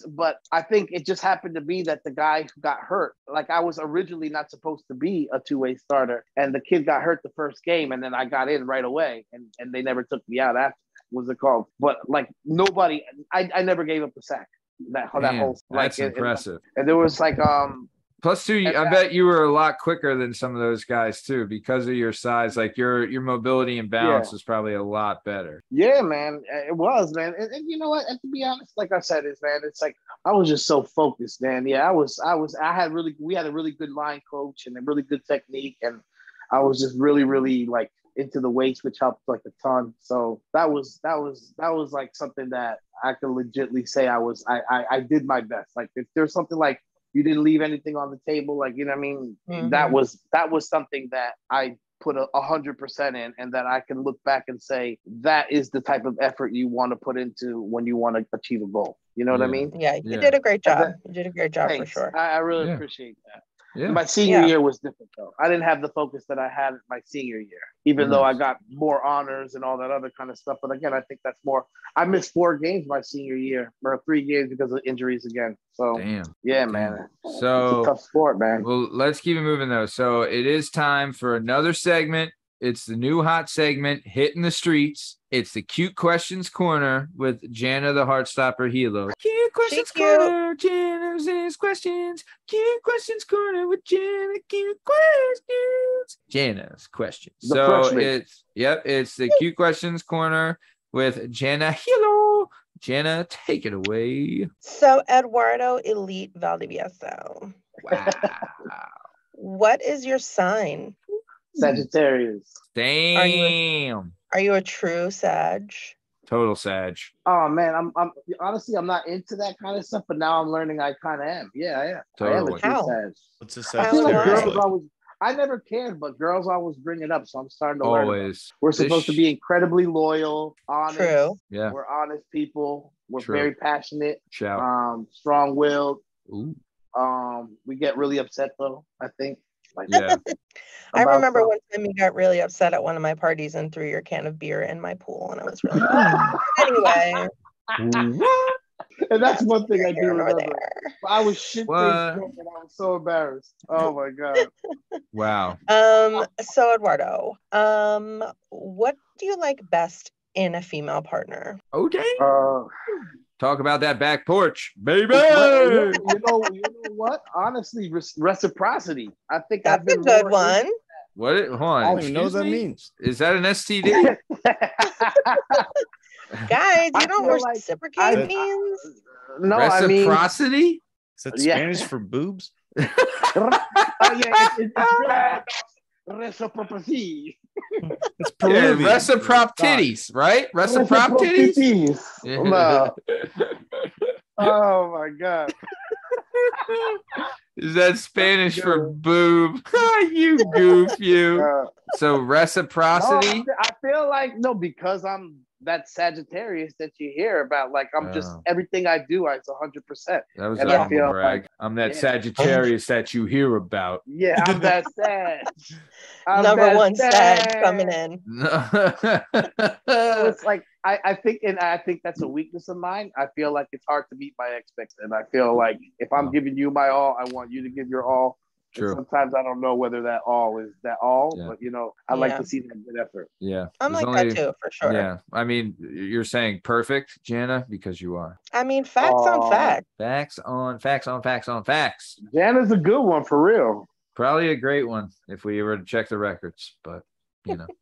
But I think it just happened to be that the guy who got hurt, like I was originally not supposed to be a 2-way starter, and the kid got hurt the first game, and then I got in right away, and they never took me out after. What's it called? But like nobody, I never gave up a sack. That whole that's impressive. And there was like Plus, too, I bet you were a lot quicker than some of those guys too, because of your size. Like your mobility and balance is probably a lot better. Yeah, man, it was, man. And you know what? And to be honest, like I said, it's like I was just so focused, man. Yeah, we had a really good line coach and a really good technique, and I was just really, really like into the weights, which helped like a ton. So that was like something that I could legitimately say I did my best. Like if there's something like you didn't leave anything on the table, like, you know what I mean? Mm-hmm. That was something that I put 100% in, and that I can look back and say, that is the type of effort you want to put into when you want to achieve a goal. You know what I mean? Yeah, you did a great job. You did a great job. Thanks. For sure. I really appreciate that. Yeah. My senior year was different though. I didn't have the focus that I had my senior year, even though I got more honors and all that other kind of stuff. But again, I think that's more. I missed 4 games my senior year, or 3 games because of injuries again. So man. So it's a tough sport, man. Well, let's keep it moving though. So it is time for another segment. It's the new hot segment, Hitting the Streets. It's the Cute Questions Corner with Jana the Heartstopper Hilo. Cute Questions Corner, Jana's questions. Cute Questions Corner with Jana. Cute Questions. Jana's questions. It's the Cute Questions Corner with Jana Hilo. Jana, take it away. So, Eduardo Elite Valdivieso. Wow. What is your sign? Sagittarius. Damn. Are you a true Sag? Total Sag. Oh man, I'm honestly I'm not into that kind of stuff, but now I'm learning I kind of am. Yeah, I am. Totally. I am a true Sag. What's a Sagittarius? I never cared, but girls always bring it up, so I'm starting to learn. We're supposed to be incredibly loyal, honest. True. Yeah. We're honest people. We're very passionate. Shout. Strong-willed. Ooh. We get really upset though, I think. I remember one time you got really upset at one of my parties and threw your can of beer in my pool, and I was really anyway. And that's one thing I do remember. I was shit drunk and I was so embarrassed. Oh my god. Wow. So Eduardo, what do you like best in a female partner? Oh dang. Talk about that back porch, baby. You know what? Honestly, reciprocity. I think that's a good one. What? Hold on. I don't even know what that means. Is that an STD? Guys, you know what reciprocate means? No, reciprocity? Is that Spanish for boobs? Reciprocity. It's Peruvian. Reciprop titties, right? Reciprop titties? No. Oh my god. Is that Spanish for boob? You goof, you. So reciprocity. No, I feel like no, because I'm that Sagittarius that you hear about. Like I'm just everything I do, it's 100%. That was And a I humble feel brag. like- I'm that Yeah. Sagittarius that you hear about. Yeah, I'm that Sag. I'm Number that one Sag Sag. coming in. So it's like I think that's a weakness of mine. I feel like it's hard to meet my expectations. I feel like if I'm giving you my all, I want you to give your all. And True. sometimes I don't know whether that all is that all, Yeah. but I like Yeah. to see that good effort. Yeah. I'm There's like only- that too, for sure. Yeah. I mean, you're saying perfect, Jana, because you are. I mean, facts on Aw. fact. Facts on facts on facts on facts. Jana's a good one for real. Probably a great one if we were to check the records, but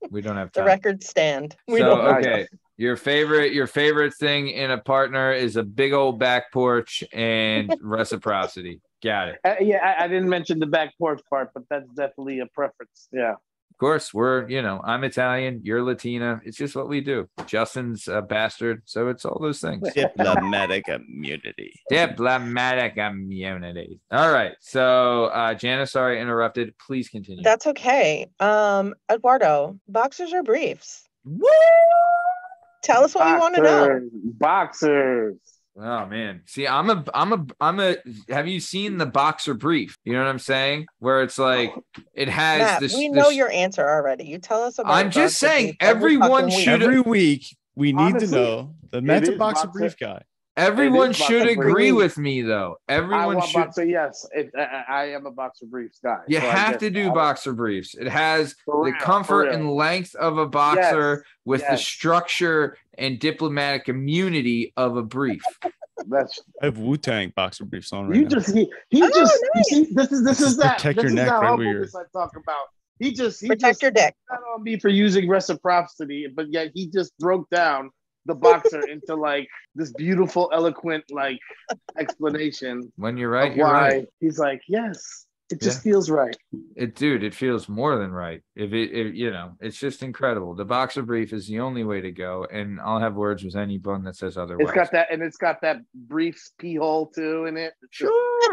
we don't have The time. records stand. We So don't okay, your favorite thing in a partner is a big old back porch and reciprocity. Got it. Yeah, I didn't mention the back porch part, but that's definitely a preference. Yeah. Of course, I'm Italian, you're Latina. It's just what we do. Justin's a bastard, so it's all those things. Diplomatic immunity. Diplomatic immunity. All right. So Jana, sorry, I interrupted. Please continue. That's okay. Eduardo, boxers or briefs? Woo! Tell us what you want to know. Boxers. Oh man. See, I'm a have you seen the boxer brief? You know what I'm saying? Where it's like it has Matt, this. we know your answer already. You tell us about I'm just boxer saying, brief every everyone fucking week. should- Every week we need Honestly, to know that Matt's a is boxer boxer. brief guy. Everyone It is should boxer agree brief. with me though. I Everyone want should. boxer. Yes, I am a boxer briefs guy. You So I have guess to do I- boxer briefs. It has For the real, comfort for real. and length of a boxer with the yes. structure and diplomatic immunity of a brief. That's I have Wu-Tang boxer briefs on right you now. just he Oh, just you nice. see this is Just that protect this your is neck that right where humbleness I talk about. He just Protect your dick. not on me for using reciprocity, but yet he just broke down the boxer into like this beautiful, eloquent like explanation When you're of right, you're why right. he's like, yes, it just feels right. It feels more than right. If it's just incredible. The boxer brief is the only way to go, and I'll have words with anyone that says otherwise. It's got that brief pee hole too in it. Sure.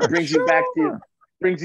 Brings you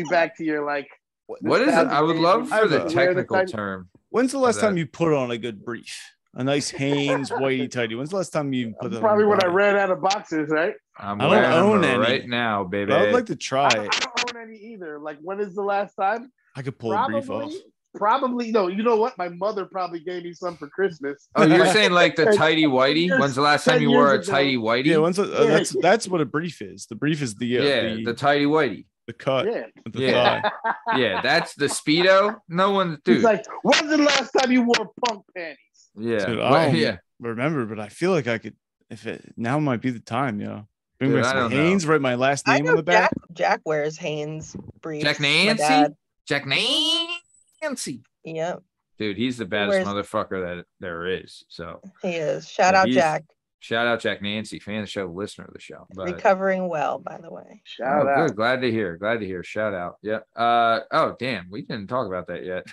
back to your like. What is it? I would love for the Wear the technical tight- term. When's the last that. time you put on a good brief? A nice Hanes whitey tighty. When's the last time you put that on Probably your when I body? ran out of boxes, right? I'm I don't wearing own them any. right now, baby. But I would like to try I it. don't own any either. Like, when is the last time? I could pull a brief off. Probably no. You know what? My mother probably gave me some for Christmas. Oh, you're saying like the tighty whitey? Years- When's the last time 10 you wore a years ago. tighty whitey? Yeah, Yeah, that's what a brief is. The brief is the tighty whitey. the cut Yeah. with the Yeah. thigh. Yeah, that's the speedo. No one, He's dude. like, when's the last time you wore punk panties? Yeah, Dude, Well, I don't yeah. remember, but I feel like I could. If it now might be the time, Bring Dude, back I some don't know. Hanes, write my last I name know on the back. Jack wears Hanes briefs. Jack My Nancy? dad. Jack Nancy. Yep, Dude, he's the baddest wears- motherfucker that there is. So he is. Shout Yeah, out he's- Jack. shout out Jack Nancy, fan of the show, listener of the show. But, Recovering well, by the way. Shout oh, out. good. Glad to hear. Shout out. Yeah. Oh, damn. We didn't talk about that yet.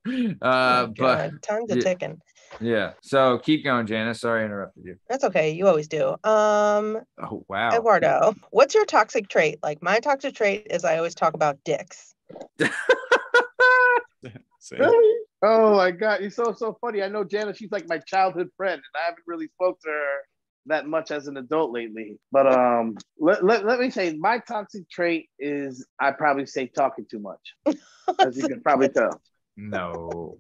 Oh, but God, time's a yeah. ticking. yeah. So keep going, Janice. Sorry I interrupted you. That's okay. You always do. Oh, wow. Eduardo, what's your toxic trait? Like, my toxic trait is I always talk about dicks. Say, Really? Oh my God, you're so funny. I know Jana, she's like my childhood friend, and I haven't really spoke to her that much as an adult lately. But let me say, my toxic trait is I probably say talking too much, as you can probably tell. No,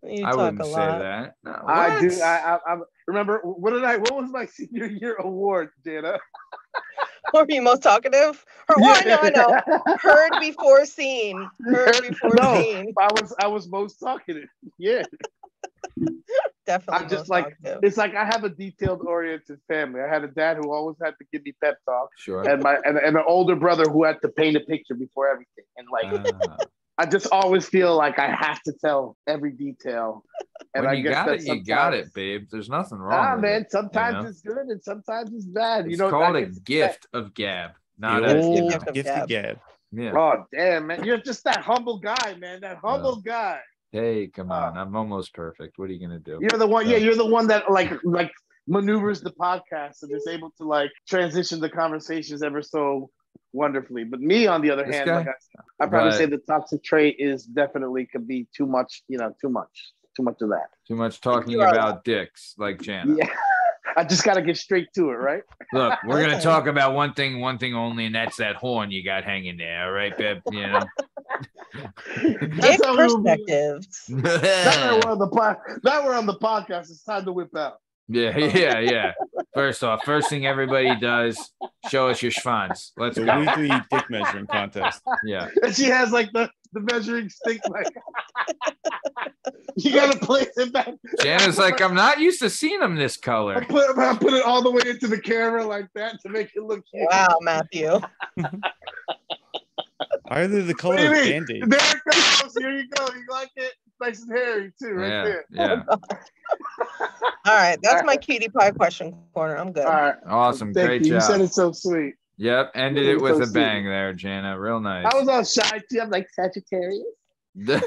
You I talk wouldn't a say lot. that. No, I do. what? I remember what was my senior year award, Jana? What were you most talkative? Or, well, I know. Heard before seen. Heard before No, seen. I was most talkative. Yeah. Definitely I'm just most like, talkative. it's like I have a detailed oriented family. I had a dad who always had to give me pep talk, Sure. and an older brother who had to paint a picture before everything. And like I just always feel like I have to tell every detail. And when I you guess got that it, you got sometimes- it, babe. There's nothing wrong. Ah, with man. it, Sometimes you know? it's good and sometimes it's bad. It's You know, called I a can- gift of gab, not the a old gift of gifted gab. gab. yeah. Oh damn, man! You're just that humble guy, man. That humble guy. Hey, come on. I'm almost perfect. What are you gonna do? You're the one. Yeah. Yeah, you're the one that like maneuvers the podcast and is able to like transition the conversations ever so wonderfully. But me, on the other This hand, guy? like I probably But- say the toxic trait is definitely could be too much. Too much of that. Too much talking You are about dicks, like Jana. Yeah, I just gotta get straight to it, right? Look, we're gonna Okay. talk about one thing only, and that's that horn you got hanging there, all right, babe? You know. Dick how we will be. perspectives. Now that we're on the podcast, it's time to whip out. Yeah. First off, first thing everybody does, show us your schwanz. Let's The go. weekly dick measuring contest. Yeah. And she has like the measuring stick, like you gotta place it back. Jana's like, I'm not used to seeing them this I color. put it all the way into the camera like that to make it look cute. Wow, Matthew. Either the color What do of you mean? Band-Aid. There it goes. Here you go. You like it? Nice and hairy too, right Yeah, there. yeah. All right, that's my cutie pie question corner. I'm good. All right. Awesome. Thank Great you. You said job. it so sweet. Yep. Ended Yeah, it with so a sweet. bang there, Jana. Real nice. I was all shy too. I'm like Sagittarius. And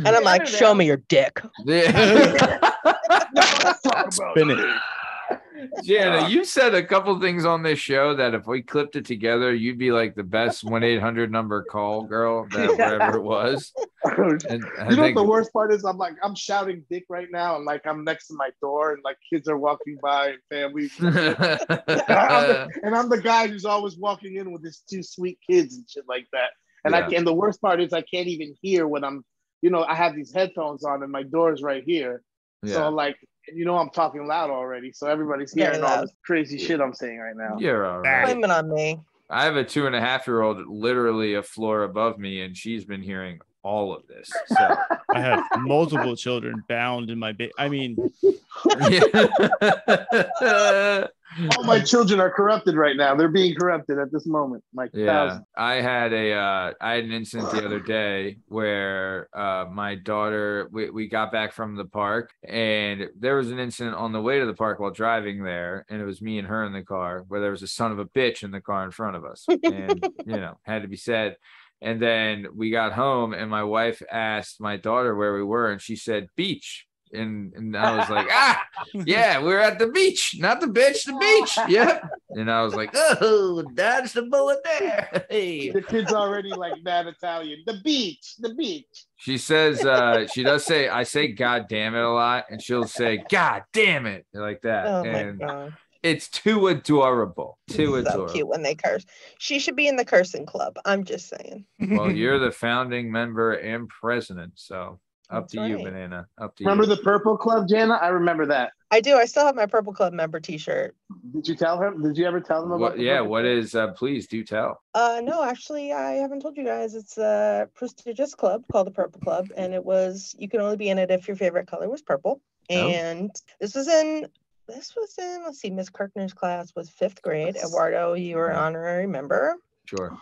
I'm like, show me your dick. Spin it. Jana, you said a couple things on this show that if we clipped it together, you'd be like the best 1-800 number call girl, that whatever it was. And I You know what think the worst part is? I'm shouting dick right now, and like I'm next to my door, and like kids are walking by and family. And I'm the guy who's always walking in with his two sweet kids and shit like that. And Yeah. and the worst part is I can't even hear when I'm, I have these headphones on and my door is right here. Yeah. So like, I'm talking loud already. So everybody's Very hearing all loud. this crazy shit I'm saying right now. You're all right. Blame it on me. I have a 2.5-year-old literally a floor above me, and she's been hearing all of this. So I have multiple children bound in my I mean, yeah. All my children are corrupted right now. They're being corrupted at this moment. Like Yeah, thousands. I had an incident the other day where my daughter, we got back from the park, and there was an incident on the way to the park while driving there, and it was me and her in the car, where there was a son of a bitch in the car in front of us, and had to be said. And then we got home, and my wife asked my daughter where we were, and she said beach. And I was like, yeah, we're at the beach, not the bitch, the beach. Yep. And I was like, oh, dodge the bullet there. Hey. The kid's already like mad Italian. The beach. She says, she does say, I say God damn it a lot, and she'll say, God damn it, like that. Oh And my god. it's too adorable. Too So adorable. cute when they curse. She should be in the cursing club. I'm just saying. Well, you're the founding member and president, so up That's to you, right. Banana. Up to Remember you. the Purple Club, Jana? I remember that. I do. I still have my Purple Club member T-shirt. Did you tell her? Did you ever tell them about What, the yeah, Purple what Club? is, please do tell. No, actually, I haven't told you guys. It's a prestigious club called the Purple Club, and you can only be in it if your favorite color was purple. Oh. And this was in, let's see, Miss Kirkner's class was 5th grade. Eduardo, you were an honorary member. Sure.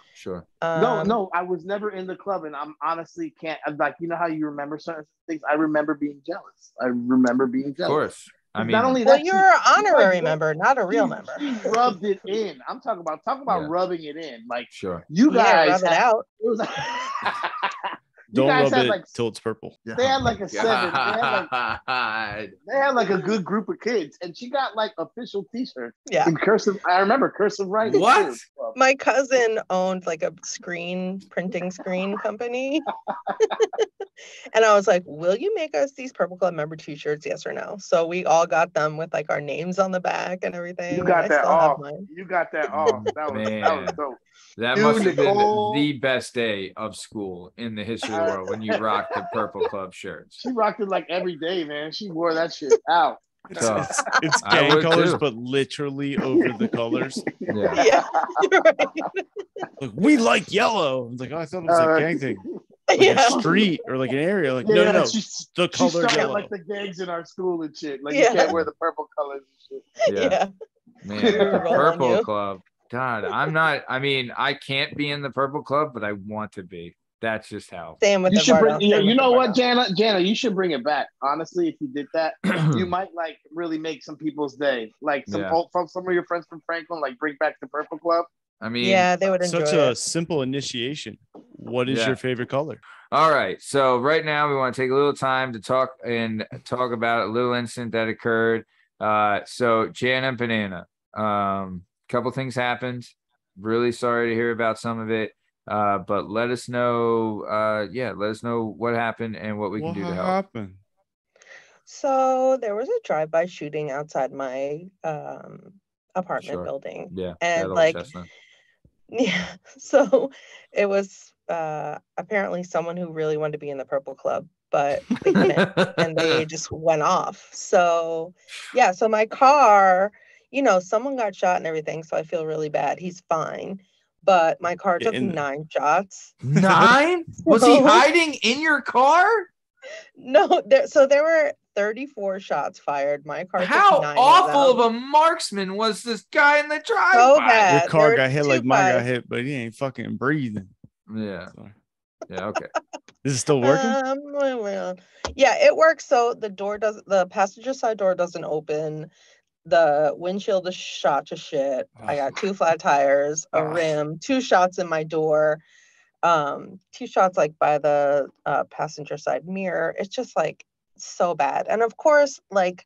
No, I was never in the club, and I'm honestly can't. I'm like, you know how you remember certain things? I remember being jealous. Of course. I mean, not only Well, that, you're an honorary like, member, not a real member. She rubbed it in. I'm talking about Yeah. rubbing it in. Like sure. you Yeah, guys, rub it out. it was. You don't guys rub had it like till it's purple. they had like a 7. God. They had like a good group of kids, and she got like official T-shirts Yeah. in cursive. I remember cursive writing. What? too. My cousin owned like a printing screen company. And I was like, will you make us these Purple Club member T-shirts? Yes or no? So we all got them with like our names on the back and everything. You and got I that still have off. mine. You got that off. That was Man. dope. That Dude, must have Nicole- been the best day of school in the history of the world when you rocked the Purple Club shirts. She rocked it like every day, man. She wore that shit out. Tough. It's I gang would colors, too. but literally over the colors. Yeah. Yeah, you're right. Like, we like yellow. I was like, oh, I thought it was a gang thing. Like Yeah. a street or like an area. Like, Yeah, no. She The color started yellow. like the gangs in our school and shit. Like Yeah. you can't wear the purple colors and shit. Yeah. Yeah. Man, the Roll on Purple you. Club. God, I can't be in the Purple Club, but I want to be. That's just how. Same with You should Eduardo. bring. Same You with know what, Eduardo. Jana, you should bring it back. Honestly, if you did that, you might like really make some people's day. Like Yeah. from some of your friends from Franklin, like bring back the Purple Club. I mean, Yeah, they would enjoy Such a it. simple initiation. What is Yeah. your favorite color? all right. So right now we want to take a little time to talk about a little incident that occurred. So Jana and Banana, couple things happened. Really sorry to hear about some of it. But let us know. Let us know what happened and what we can do to help. happened? So there was a drive-by shooting outside my apartment Sure. building. Yeah, And that old like, chestnut. yeah, so it was apparently someone who really wanted to be in the Purple Club, but they couldn't, and they just went off. So yeah, so my car, someone got shot and everything, so I feel really bad. He's fine, but my car Get took in there. 9 shots. 9? Was he So- hiding in your car? No, there were 34 shots fired. My car How took 9 awful of them. of a marksman was this guy in the So drive-by? bad. Your car There got were hit 2 like mine got guys. hit, but he ain't fucking breathing. Yeah. Sorry. Yeah. Okay. This is still working? Well, yeah, it works. So the passenger side door doesn't open. The windshield is shot to shit. I got 2 flat tires, a Ugh. rim, 2 shots in my door, 2 shots like by the passenger side mirror. It's just like so bad. And of course, like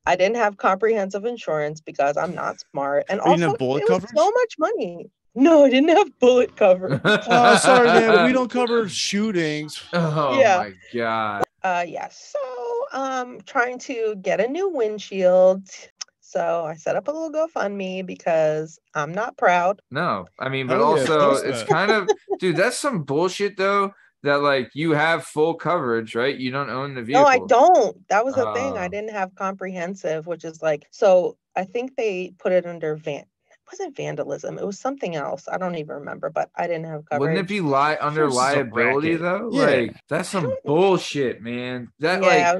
I didn't have comprehensive insurance because I'm not smart. And Oh, you didn't also have bullet it was coverage? so much money. No, I didn't have bullet coverage. Oh, sorry, man. We don't cover shootings. Oh Yeah. my god. So trying to get a new windshield. So I set up a little GoFundMe because I'm not proud. No, I mean, but Hell yeah, also post it's that. kind of, dude, that's some bullshit though. That like you have full coverage, right? You don't own the vehicle. No, I don't. That was the thing. I Oh. didn't have comprehensive, which is like, so I think they put it under it wasn't vandalism. It was something else. I don't even remember, but I didn't have coverage. Wouldn't it be under First, it's a liability racket. though? Yeah. Like that's some bullshit, man. That Yeah.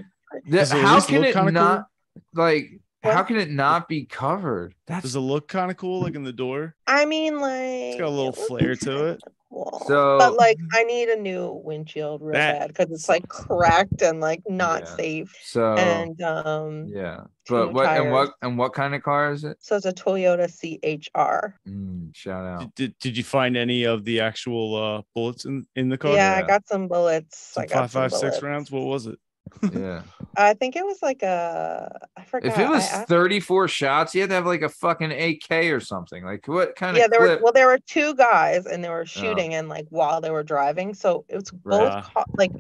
Does it at how least can look it kinda not like how What? can it not be covered? Does That's it look kind of cool, like in the door? I mean, like It's got a little it was flair to it. cool. So- but like I need a new windshield real That bad because it's like sucks. cracked and like not Yeah. safe. so And yeah. 2 But tires. what kind of car is it? So it's a Toyota CHR. Shout out. Did you find any of the actual bullets in the car? Yeah, I Yeah. got some bullets. Some I got some 5.56 bullets. rounds. What was it? Yeah. I think it was like I forgot. If it was I asked- 34 shots, you had to have like a fucking AK or something. Like what kind yeah, of there clip? were 2 guys and they were shooting and like while they were driving. So it was both Right.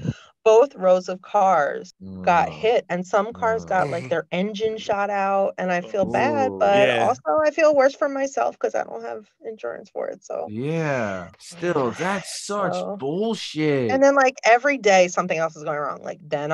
both rows of cars got Oh. hit and some cars got like their engine shot out and I feel bad, Ooh. but Yeah. also I feel worse for myself because I don't have insurance for it. So Yeah. Still, that's such So- bullshit. and then like every day something else is going wrong. Like then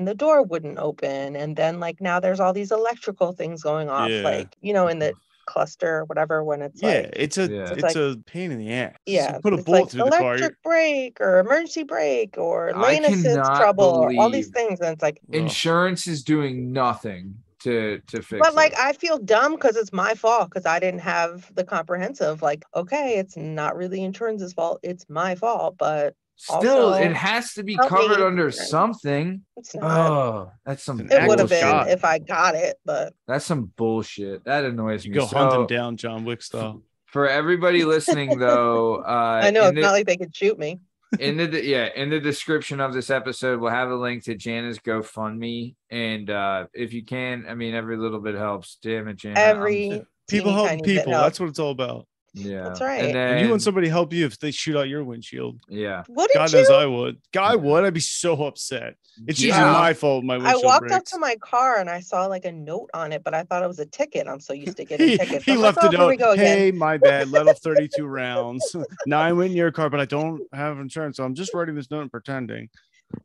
the door wouldn't open and then like now there's all these electrical things going off, Yeah. like in the cluster or whatever when it's Yeah, like it's a Yeah. it's like- a pain in the ass. yeah, You put a it's bullet like through the car. electric brake or emergency brake or I lane assist cannot trouble or all these believe things and it's like Insurance is doing nothing to fix but like it. I feel dumb because it's my fault because I didn't have the comprehensive. Like, okay, it's not really insurance's fault, it's my fault, but Still, also, it has to be help me. covered under something. it's not. Oh, that's some It's an It act would of have been God. if I got it, but That's some bullshit. That annoys You me. go hunt So, him down, John Wick style. for everybody listening, though, I know in it's not like they could shoot me. in the description of this episode, we'll have a link to Jana's GoFundMe, and if you can, I mean, every little bit helps. Damn it, Jana. Every People teeny help tiny bit people. helps. That's what it's all about. Yeah, That's right. And then And you want somebody to help you if they shoot out your windshield. yeah. Wouldn't God you? knows I would. Yeah. I'd be so upset. It's Yeah. usually my fault. My I windshield walked up breaks. to my car and I saw like a note on it, but I thought it was a ticket. I'm so used to getting He, tickets. he I'm left like, it oh, here we out. go again. Hey, my bad. Let off 32 rounds. 9 went in your car, but I don't have insurance. So I'm just writing this note and pretending.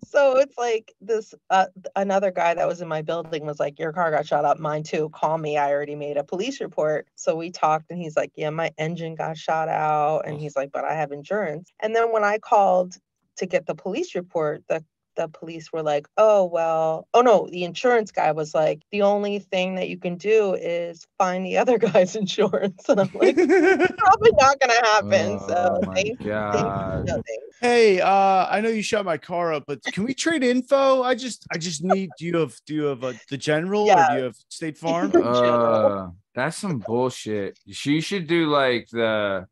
So it's like this another guy that was in my building was like, your car got shot up, mine too, call me, I already made a police report. So we talked and he's like, yeah, my engine got shot out, and he's like, but I have insurance. And then when I called to get the police report, the police were like, oh no, the insurance guy was like, the only thing that you can do is find the other guy's insurance. And I'm like, probably not gonna happen. So Oh my thank God. nothing. Hey, I know you shot my car up, but can we trade info? I just need. Do you have the general or Yeah. do you have State Farm? That's some bullshit. She should do like the.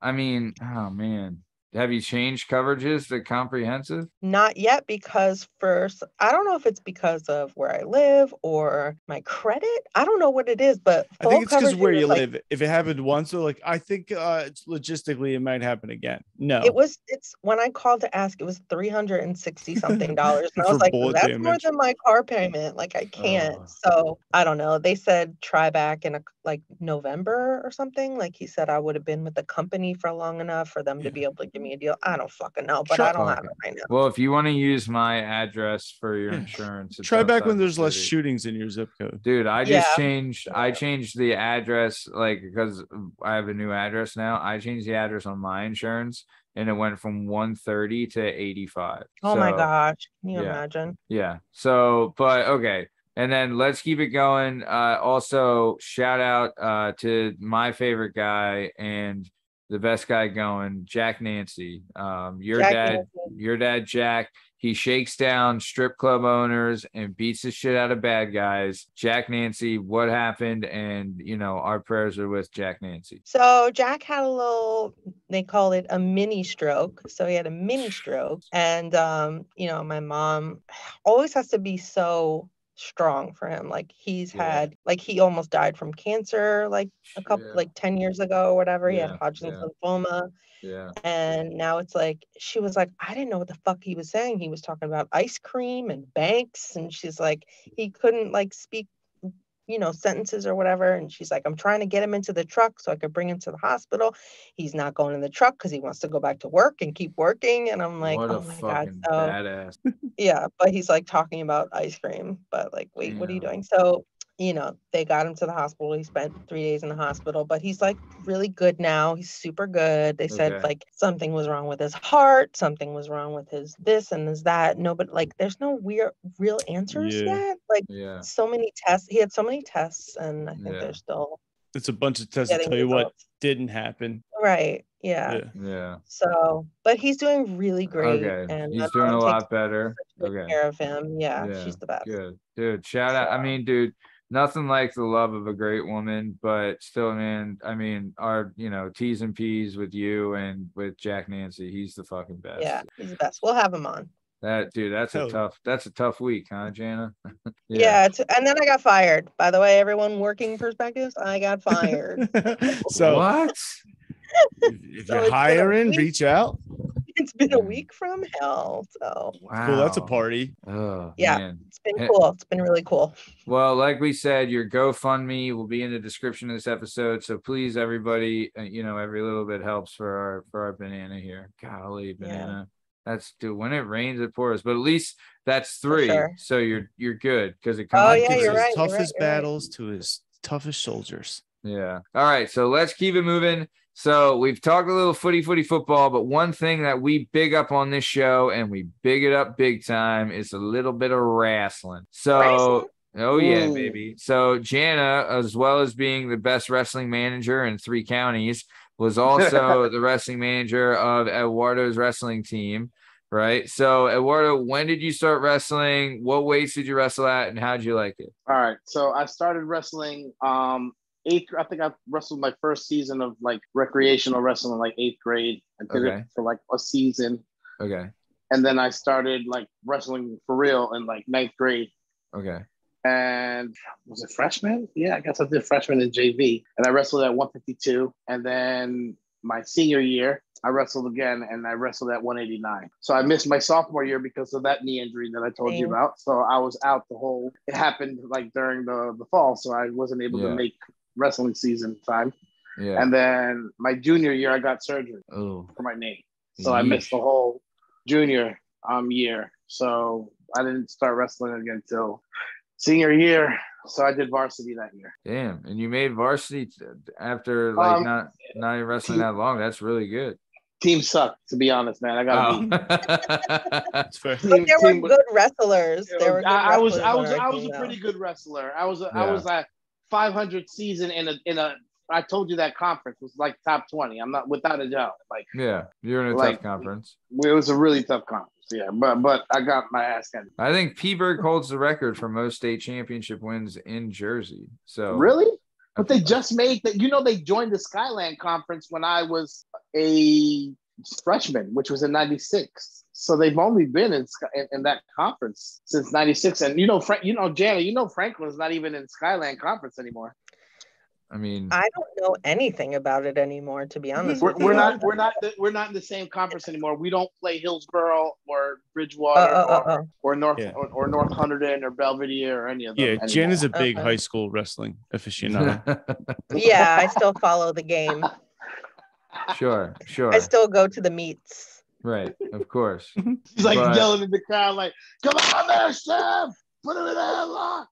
I mean, oh man, have you changed coverages to comprehensive? Not yet, because first, I don't know if it's because of where I live or my credit. I don't know what it is, but I think full it's because coverage where is you like, live. If it happened once, so like I think it's logistically it might happen again. No, it's when I called to ask, it was $360 something. And I for was like, bullet that's more damage. than my car payment. Like, I can't. Oh. So I don't know. They said try back in like November or something. Like he said, I would have been with the company for long enough for them to be able to give me a deal. I don't fucking know, but I don't have it right now. Well, if you want to use my address for your Yeah. insurance, it's Try back when outside there's the less city. shootings in your zip code. Dude, I Yeah. changed the address, like, because I have a new address now. I changed the address on my insurance and it went from 130 to 85. Oh my So, gosh. Can you yeah. imagine? Yeah. So, but okay. And then let's keep it going. Also, shout out to my favorite guy and the best guy going, Jack Nancy. Your Jack dad, Nancy. your dad, Jack. He shakes down strip club owners and beats the shit out of bad guys. Jack Nancy, what happened? And our prayers are with Jack Nancy. So Jack had a little, they call it a mini stroke. So he had a mini stroke. And my mom always has to be so strong for him. Like he's had, like he almost died from cancer like a couple, like 10 years ago or whatever. He had Hodgkin's lymphoma. Yeah. And now it's like, she was like, I didn't know what the fuck he was saying. He was talking about ice cream and banks. And she's like, he couldn't like speak, sentences or whatever. And she's like, I'm trying to get him into the truck so I could bring him to the hospital. He's not going in the truck because he wants to go back to work and keep working. And I'm like, what oh a my God. fucking So badass. yeah, but he's like talking about ice cream, but like, wait, what are you doing? So, they got him to the hospital. He spent 3 days in the hospital, but he's like really good now. He's super good. They said like something was wrong with his heart, something was wrong with his this and his that. No, but like there's no real answers yet. Like so many tests. He had so many tests, and I think they're still it's a bunch of tests to tell you what didn't happen. Right. Yeah. So, but he's doing really great. Okay. And he's doing a lot better. Take care of him. Yeah, she's the best. Good. Dude, shout out. I mean, dude, nothing like the love of a great woman, but still, man, I mean, our, T's and P's with you and with Jack Nancy, he's the fucking best. Yeah, he's the best. We'll have him on. That's a tough week, huh, Jana? Yeah. And then I got fired. By the way, everyone working perspectives, I got fired. So what? If you're hiring, reach out. It's been a week from hell. So wow. Cool, that's a party. Oh, yeah, man. It's been cool. It's been really cool. Well, like we said, your GoFundMe will be in the description of this episode. So please, everybody, every little bit helps for our banana here. Golly, banana. That's when it rains, it pours. But at least that's 3. Sure. So you're good because it comes. You're right. Toughest battles to his toughest soldiers. Yeah. All right. So let's keep it moving. So we've talked a little footy football, but one thing that we big up on this show, and we big it up big time, is a little bit of wrestling. So, oh yeah, baby. So Jana, as well as being the best wrestling manager in 3 counties, was also the wrestling manager of Eduardo's wrestling team, right? So Eduardo, when did you start wrestling? What weights did you wrestle at, and how'd you like it? All right. So I started wrestling I think I wrestled my first season of like recreational wrestling in like 8th grade. I did it for like a season. Okay. And then I started like wrestling for real in like 9th grade. Okay. And was it freshman? Yeah, I guess I did freshman in JV. And I wrestled at 152. And then my senior year, I wrestled again and I wrestled at 189. So I missed my sophomore year because of that knee injury that I told you about. So I was out it happened like during the fall. So I wasn't able to make wrestling season time. Yeah. And then my junior year, I got surgery for my knee. So I missed the whole junior year. So I didn't start wrestling again until senior year. So I did varsity that year. Damn. And you made varsity after like not even wrestling that long. That's really good. Team sucked, to be honest, man. I gotta be. That's fair. But there were good wrestlers. I was a pretty good wrestler. I was a 500 season in a I told you that conference was like top 20. I'm not without a doubt. Like you're in a tough conference. It was a really tough conference. Yeah, but I got my ass handed. I think P-Berg holds the record for most state championship wins in Jersey. So really? But they just made that. They joined the Skyland Conference when I was a freshmen, which was in '96. So they've only been in that conference since '96. And Jana, Franklin's not even in Skyland Conference anymore. I mean, I don't know anything about it anymore, to be honest. We're with you. we're not in the same conference anymore. We don't play Hillsborough or Bridgewater or North or North Hunterdon or Belvedere or any of them. Yeah, anymore. Jen is a big high school wrestling aficionado. Yeah, I still follow the game. Sure. I still go to the meets. Right, of course. He's like But- yelling in the crowd, like, "Come on there, Chef! Put him in a headlock!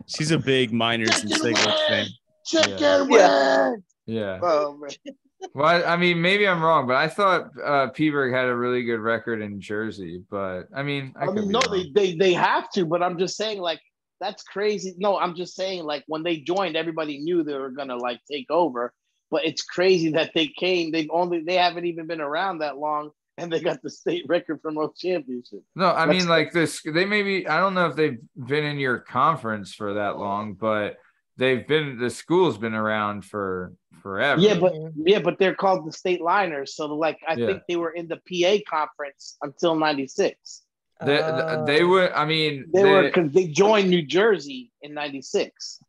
She's a big Miners and Cigarettes fan. Chicken Yeah. wing!" Yeah. Oh man. Well, I mean, maybe I'm wrong, but I thought Peeberg had a really good record in Jersey. But I mean, I could be no, wrong. they have to, but I'm just saying, like, that's crazy. No, I'm just saying, like, when they joined, everybody knew they were gonna like take over. But it's crazy that they came. They haven't even been around that long, and they got the state record for most championships. No, I mean, That's- like this. They maybe I don't know if they've been in your conference for that long, but the school's been around for forever. Yeah, but they're called the state liners. So like I think they were in the PA conference until '96. They would. I mean, They were because they joined New Jersey in '96.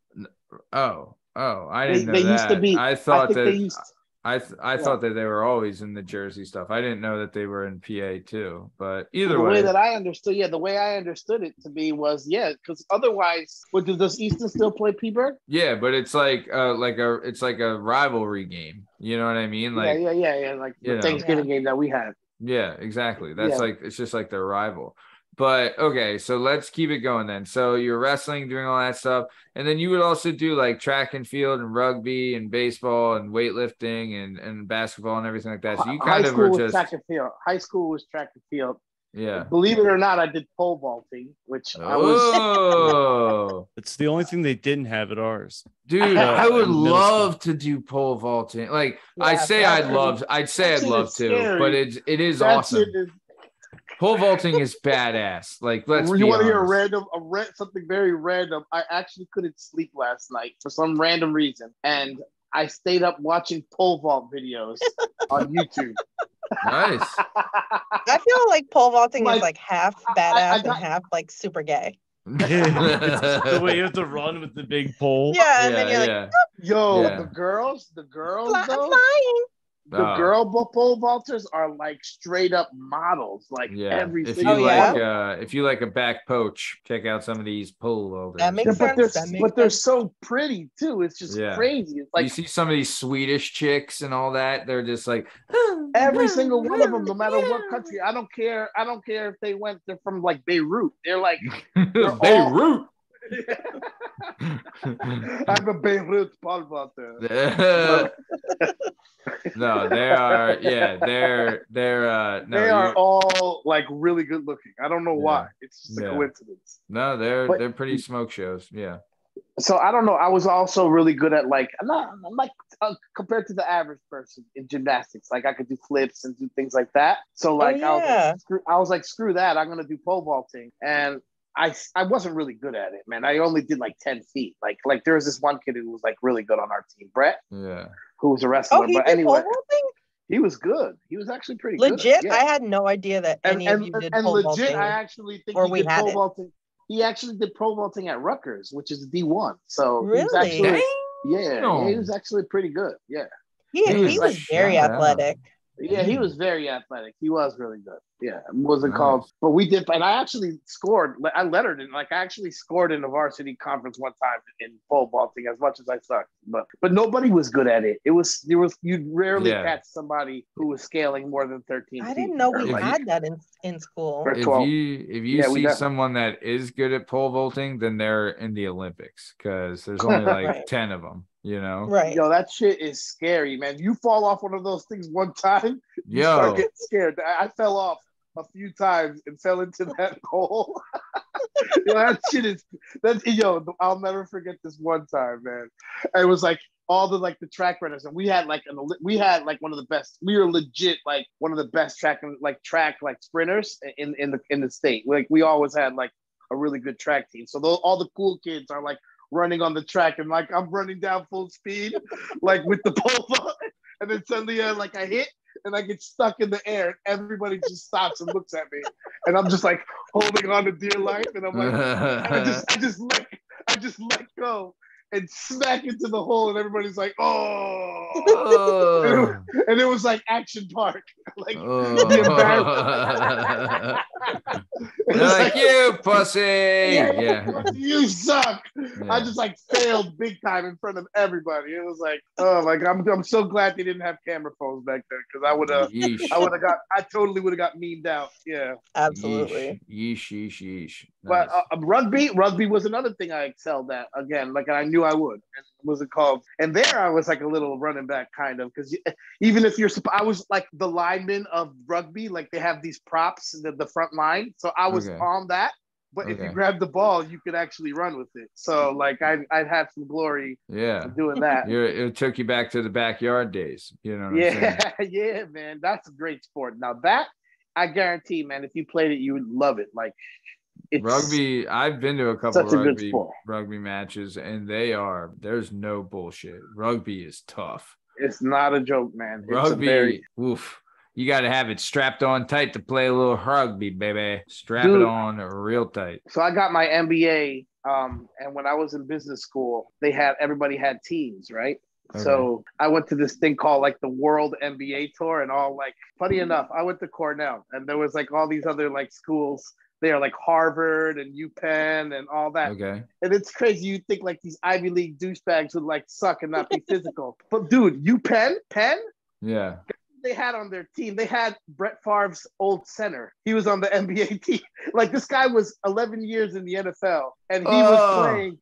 Oh, I didn't know they that. used to be. I thought I think that. they used. I thought that they were always in the Jersey stuff. I didn't know that they were in PA too. But either The way, way that I understood, the way I understood it to be was, because otherwise, does Easton still play Peeberg? yeah, but it's like a rivalry game. You know what I mean? Like Yeah, like the Thanksgiving game that we had. yeah, exactly. That's like it's just like their rival. But okay, so let's keep it going then. So you're wrestling, doing all that stuff, and then you would also do like track and field and rugby and baseball and weightlifting and basketball and everything like that. So you kind of were just track and field. High school was track and field. yeah. Believe it or not, I did pole vaulting, which I was. Oh, It's the only thing they didn't have at ours. dude, I would in middle love to do pole vaulting. Like I'd say I'd love to, shit is to, scary. but it is That awesome. shit is- Pole vaulting is badass. Like let's you be want to hear honest. something very random? I actually couldn't sleep last night for some random reason, and I stayed up watching pole vault videos on YouTube. Nice. I feel like pole vaulting Like, is like half badass got- and half like super gay. It's the way you have to run with the big pole. Yeah, and then you're like, yeah. Yo, Yeah. the girls I'm though, flying. the Oh. girl pole vaulters are like straight up models, like Yeah. every If single you yeah? one. if you like a back poach, check out some of these pole vaulters. That makes Yeah, but sense. they're so pretty too. It's just Yeah. crazy. It's you like see some of these Swedish chicks and all that. They're just like every single one of them, no matter what country. I don't care if they're from like Beirut. They're like all- Beirut. I'm a Beirut pole vaulter. No, they are. Yeah, they're. No, They are all like really good looking. I don't know why. It's just a Yeah. coincidence. no, they're But- they're pretty smoke shows. Yeah. So I don't know. I was also really good at compared to the average person in gymnastics. Like I could do flips and do things like that. So like yeah. I was like, screw that. I'm gonna do pole vaulting. And I wasn't really good at it, man. I only did like 10 feet. Like there was this one kid who was like really good on our team, Brett, Yeah. who was a wrestler. Oh, he But did anyway, pole vaulting? he was good. He was actually pretty good. Legit? Yeah. I had no idea that any of you did and pole legit, vaulting. I actually think or he we did had pole it. vaulting. He actually did pole vaulting at Rutgers, which is D1. So he was Really? actually, Damn. he was actually pretty good. Yeah. He He was was very shut out. athletic. Yeah, he was very athletic. He was really good. Yeah, it wasn't Nice. called, but we did. And I actually scored. I lettered in. Like I actually scored in the varsity conference one time in pole vaulting. As much as I sucked, but nobody was good at it. You'd rarely Yeah. catch somebody who was scaling more than 13. I feet, didn't know or we like- had that in school. Or If 12. you Yeah, we see definitely- someone that is good at pole vaulting, then they're in the Olympics because there's only like Right. 10 of them. You know. Right. Yo, that shit is scary, man. You fall off one of those things one time, you Yo. start getting scared. I fell off a few times and fell into that hole. Yo, that shit is I'll never forget this one time, man. It was like all the track runners, and we had like one of the best. We were legit like one of the best track sprinters in the state. Like we always had like a really good track team. So all the cool kids are like running on the track, and like I'm running down full speed, like with the pole vault. and then suddenly like I hit and I get stuck in the air and everybody just stops and looks at me and I'm just like holding on to dear life and I'm like and I just let go and smack into the hole and everybody's like, oh, Oh. and it was like Action Park, like Oh. the embarrassment. They're like, you pussy. Yeah. You suck. Yeah. I just like failed big time in front of everybody. It was like, oh my god, I'm so glad they didn't have camera phones back then because Yeesh. I totally would have got memed out. Yeah, Absolutely. Yeesh. but Nice. rugby was another thing I excelled at. Again, like I knew I would. And was it called? And there I was like a little running back kind of because even if I was like the lineman of rugby, like they have these props the front line, so I was Okay. on that. But if you Okay. grab the ball, you could actually run with it. So like I'd have some glory Yeah. doing that. It took you back to the backyard days. You know what I'm saying? Yeah, yeah, man. That's a great sport. Now that I guarantee, man, if you played it, you would love it. Like it's Rugby, I've been to a couple such a good sport. rugby matches, and there's no bullshit. Rugby is tough. It's not a joke, man. It's a Rugby, very oof. You got to have it strapped on tight to play a little rugby, baby. Strap Dude. it on real tight. So I got my MBA, and when I was in business school, everybody had teams, right? Okay. So I went to this thing called like the World MBA Tour, and all like funny enough, I went to Cornell, and there was like all these other like schools there, like Harvard and UPenn and all that. Okay. And it's crazy. You think like these Ivy League douchebags would like suck and not be physical, but dude, Penn. Yeah. They had on their team, they had Brett Favre's old center. He was on the NBA team. Like this guy was 11 years in the NFL and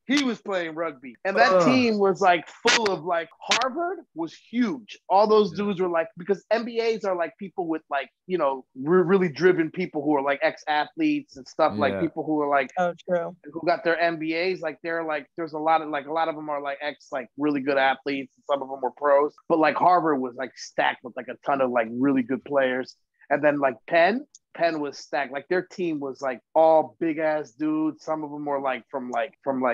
he was playing rugby. And that team was like full of like Harvard was huge. All those dudes were like, because MBAs are like people with like, you know, really driven people who are like ex-athletes and stuff, like people who are like, Oh, true. who got their MBAs, like they're like, there's a lot of them are like like really good athletes, and some of them were pros, but like Harvard was like stacked with like a ton of like really good players. And then like Penn was stacked. Like their team was like all big ass dudes. Some of them were like from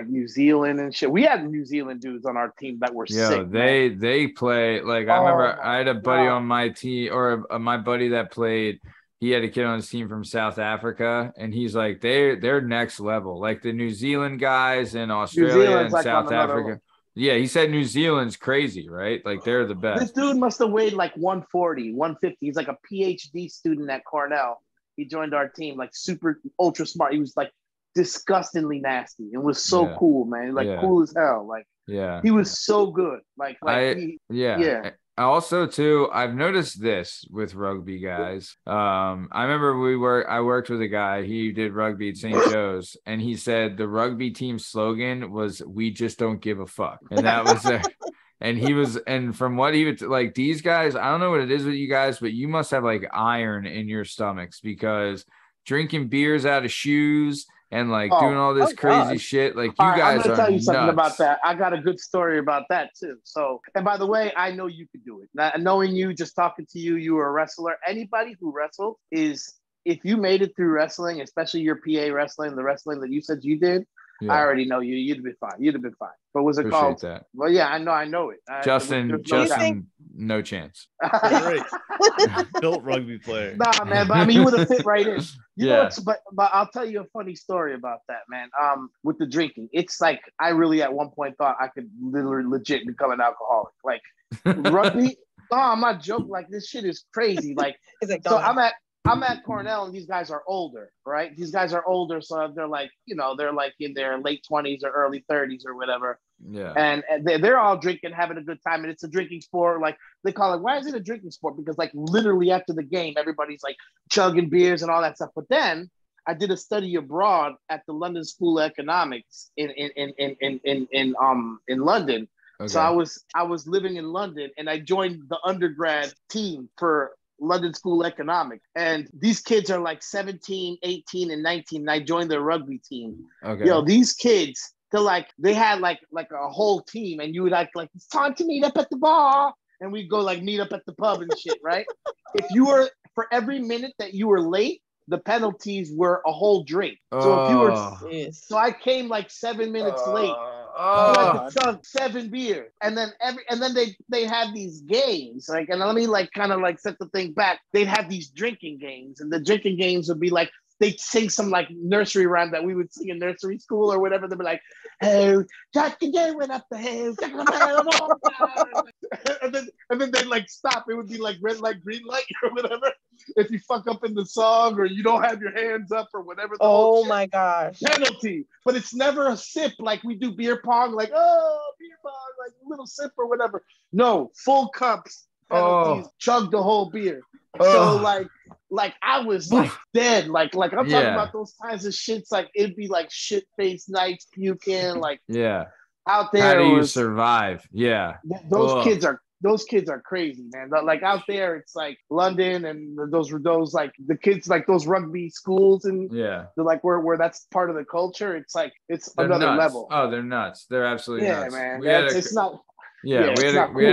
New Zealand and shit. We had New Zealand dudes on our team that were sick. They play like I remember I had a buddy on my team, or my buddy that played. He had a kid on his team from South Africa, and he's like, they're next level. Like the New Zealand guys in Australia and like South Africa. Yeah, he said New Zealand's crazy, right? Like they're the best. This dude must have weighed like 140, 150. He's like a PhD student at Cornell. He joined our team, like super ultra smart. He was like disgustingly nasty and was so cool, man. Like cool as hell. Like he was so good. Also, too, I've noticed this with rugby guys. I remember I worked with a guy. He did rugby at St. Joe's, and he said the rugby team slogan was "We just don't give a fuck," and that was and from what he would like, these guys, I don't know what it is with you guys, but you must have like iron in your stomachs because drinking beers out of shoes and like doing all this crazy shit. Like you guys I'm gonna tell you something nuts. about that. I got a good story about that too. So, and by the way, I know you could do it. Now, knowing you, just talking to you, you were a wrestler. Anybody who wrestled if you made it through wrestling, especially your PA wrestling, the wrestling that you said you did, I already know you. You'd be fine. You'd have been fine. But was it Appreciate called? That. Well, yeah, I know it. Justin, no chance. Great. Built rugby player. Nah, man, but I mean, you would have fit right in. You know what's, but I'll tell you a funny story about that, man. With the drinking, it's like I really at one point thought I could literally legit become an alcoholic. Like rugby. No, I'm not joking. Like this shit is crazy. Like so, I'm at Cornell and these guys are older, right? These guys are older, so they're like, you know, they're like in their late 20s or early 30s or whatever. Yeah. And they're all drinking, having a good time, and it's a drinking sport. Like they call it, why is it a drinking sport? Because like literally after the game, everybody's like chugging beers and all that stuff. But then I did a study abroad at the London School of Economics in London. Okay. So I was living in London, and I joined the undergrad team for London School of Economics. And these kids are like 17, 18, and 19. And I joined their rugby team. Okay. Yo, these kids, they had like a whole team, and you would like it's time to meet up at the bar. And we'd go like meet up at the pub and shit, right? For every minute that you were late, the penalties were a whole drink. So if you were, so I came like 7 minutes late. Oh, chug 7 beers, and then they had these games like, and let me like kind of like set the thing back. They'd have these drinking games, and the drinking games would be like they'd sing some like nursery rhyme that we would sing in nursery school or whatever. They'd be like, "Oh, Jack and Jay went up the hill," and then they'd like stop. It would be like red light, green light, or whatever. If you fuck up in the song or you don't have your hands up or whatever. Oh my gosh. Penalty. But it's never a sip like we do beer pong, like, oh, beer pong, like a little sip or whatever. No, full cups, penalties, chug the whole beer. So like I was like dead. Like I'm talking about those kinds of shits. Like it'd be like shit faced nights, puking, like out there. How do you survive? Yeah. Those kids are crazy, man. Like out there, it's like London and those like the kids, like those rugby schools, and they're like where that's part of the culture. It's like they're another nuts. level. Oh, they're nuts. They're absolutely nuts. Man. We had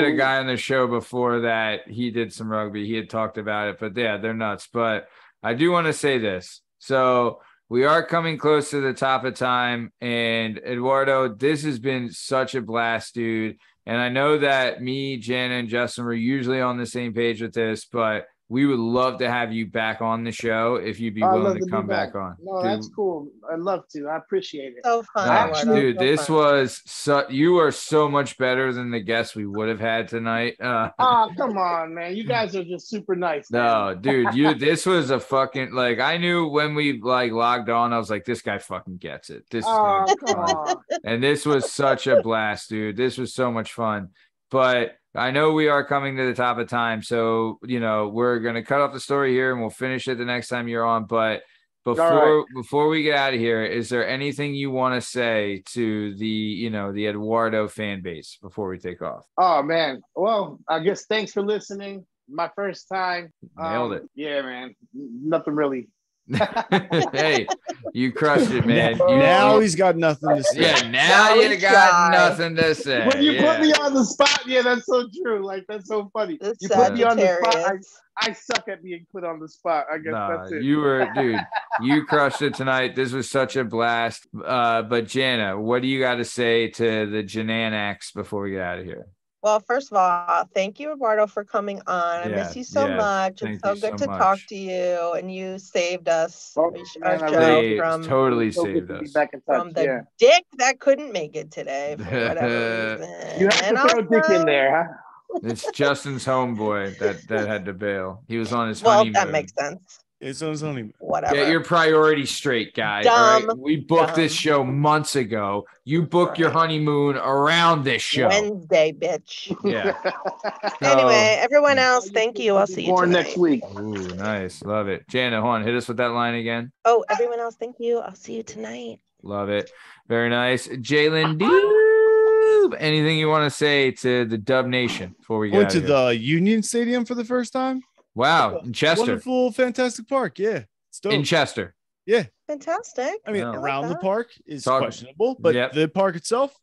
a guy on the show before that. He did some rugby. He had talked about it, but yeah, they're nuts. But I do want to say this. So we are coming close to the top of time, and Eduardo, this has been such a blast, dude. And I know that me, Jana, and Justin were usually on the same page with this, but we would love to have you back on the show if you'd be willing to come back on. No, dude, that's cool. I'd love to. I appreciate it. So fun. Dude, this was you are so much better than the guests we would have had tonight. Oh, come on, man. You guys are just super nice. No, dude, this was a fucking, like, I knew when we like logged on, I was like, this guy fucking gets it. This come on. And this was such a blast, dude. This was so much fun. But I know we are coming to the top of time, so we're gonna cut off the story here, and we'll finish it the next time you're on. But before we get out of here, is there anything you want to say to the the Eduardo fan base before we take off? Oh man, well, I guess thanks for listening. My first time. Nailed it. Yeah, man. Nothing really. Hey, you crushed it, man. Now he's got nothing to say. Yeah, now you got nothing to say. When you put me on the spot, that's so true. Like, that's so funny. You put me on the spot. I suck at being put on the spot. I guess that's it. You crushed it tonight. This was such a blast. But Jana, what do you got to say to the Jananax before we get out of here? Well, first of all, thank you, Eduardo, for coming on. I miss you so much. It's so good to talk to you, and you saved us. Totally saved us from the dick that couldn't make it today for whatever reason. You have to throw dick in there, huh? It's Justin's homeboy that had to bail. He was on his honeymoon. Well, that makes sense. It's on his honeymoon. Whatever. Get your priorities straight, guy. Dumb. Right? We booked this show months ago. You booked your honeymoon around this show. Wednesday, bitch. Yeah. Anyway, everyone else, thank you. I'll see you tonight. Next week. Ooh, nice. Love it. Jana, hold on. Hit us with that line again. Oh, everyone else, thank you. I'll see you tonight. Love it. Very nice. Jalen Doob. Anything you want to say to the Dub Nation before we get Went out to of here? the Union Stadium for the first time. Wow, in Chester. Wonderful, fantastic park. Yeah. It's dope. In Chester. Yeah. Fantastic. I mean, No. around the park is questionable, but the park itself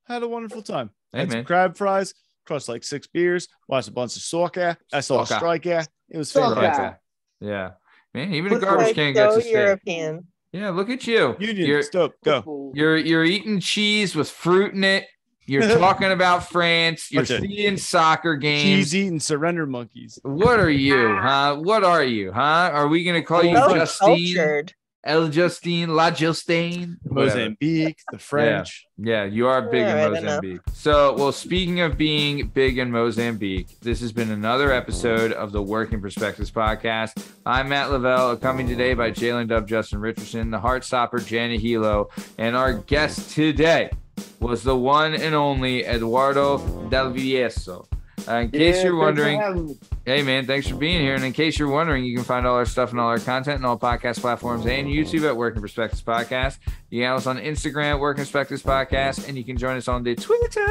had a wonderful time. Had some crab fries, crushed like 6 beers, watched a bunch of soccer. I saw a striker. It was fantastic. Yeah. Man, even a garbage can gets a steak. European. Yeah, look at you. Union, dope. Go. You're eating cheese with fruit in it. You're talking about France. You're seeing soccer games. Cheese eating surrender monkeys. What are you, huh? What are you, huh? Are we going to call you Justine? El Justine, La Justine, Mozambique, the French. Yeah, you are big in Mozambique. So, well, speaking of being big in Mozambique, this has been another episode of the Working Perspectives podcast. I'm Matt Lavelle, accompanied today by Jalen Dub, Justin Richardson, the Heartstopper, Jana Hilo, and our guest today was the one and only Eduardo Del Vieso. In case you're wondering, hey man, thanks for being here. And in case you're wondering, you can find all our stuff and all our content and all podcast platforms and YouTube at Working Perspectives Podcast. You can have us on Instagram, Working Perspectives Podcast, and you can join us on the Twitter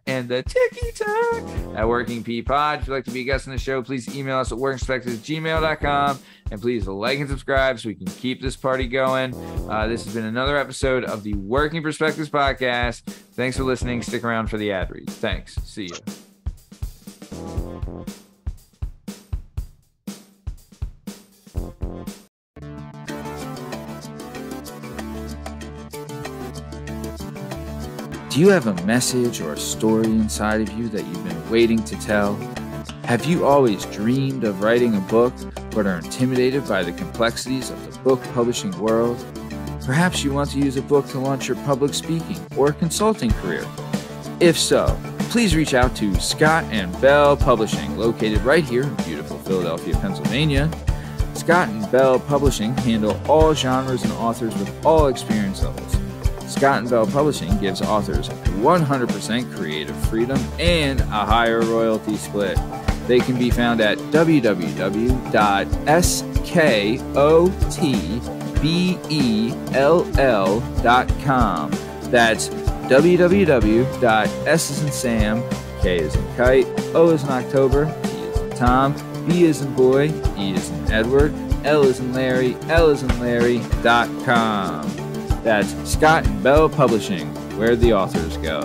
and the TikTok at Working P Pod. If you'd like to be a guest on the show, please email us at workingperspectives@gmail.com. And please like and subscribe so we can keep this party going. This has been another episode of the Working Perspectives Podcast. Thanks for listening. Stick around for the ad reads. Thanks. See you. Do you have a message or a story inside of you that you've been waiting to tell? Have you always dreamed of writing a book but are intimidated by the complexities of the book publishing world? Perhaps you want to use a book to launch your public speaking or consulting career. If so, please reach out to Scott and Bell Publishing, located right here in beautiful Philadelphia, Pennsylvania. Scott and Bell Publishing handle all genres and authors with all experience levels. Scott and Bell Publishing gives authors 100% creative freedom and a higher royalty split. They can be found at www.skotbell.com. That's www.s as in Sam, K as in Kite, O as in October, T as in Tom, B as in Boy, E as in Edward, L as in Larry, L as in Larry.com. That's Scott and Bell Publishing, where the authors go.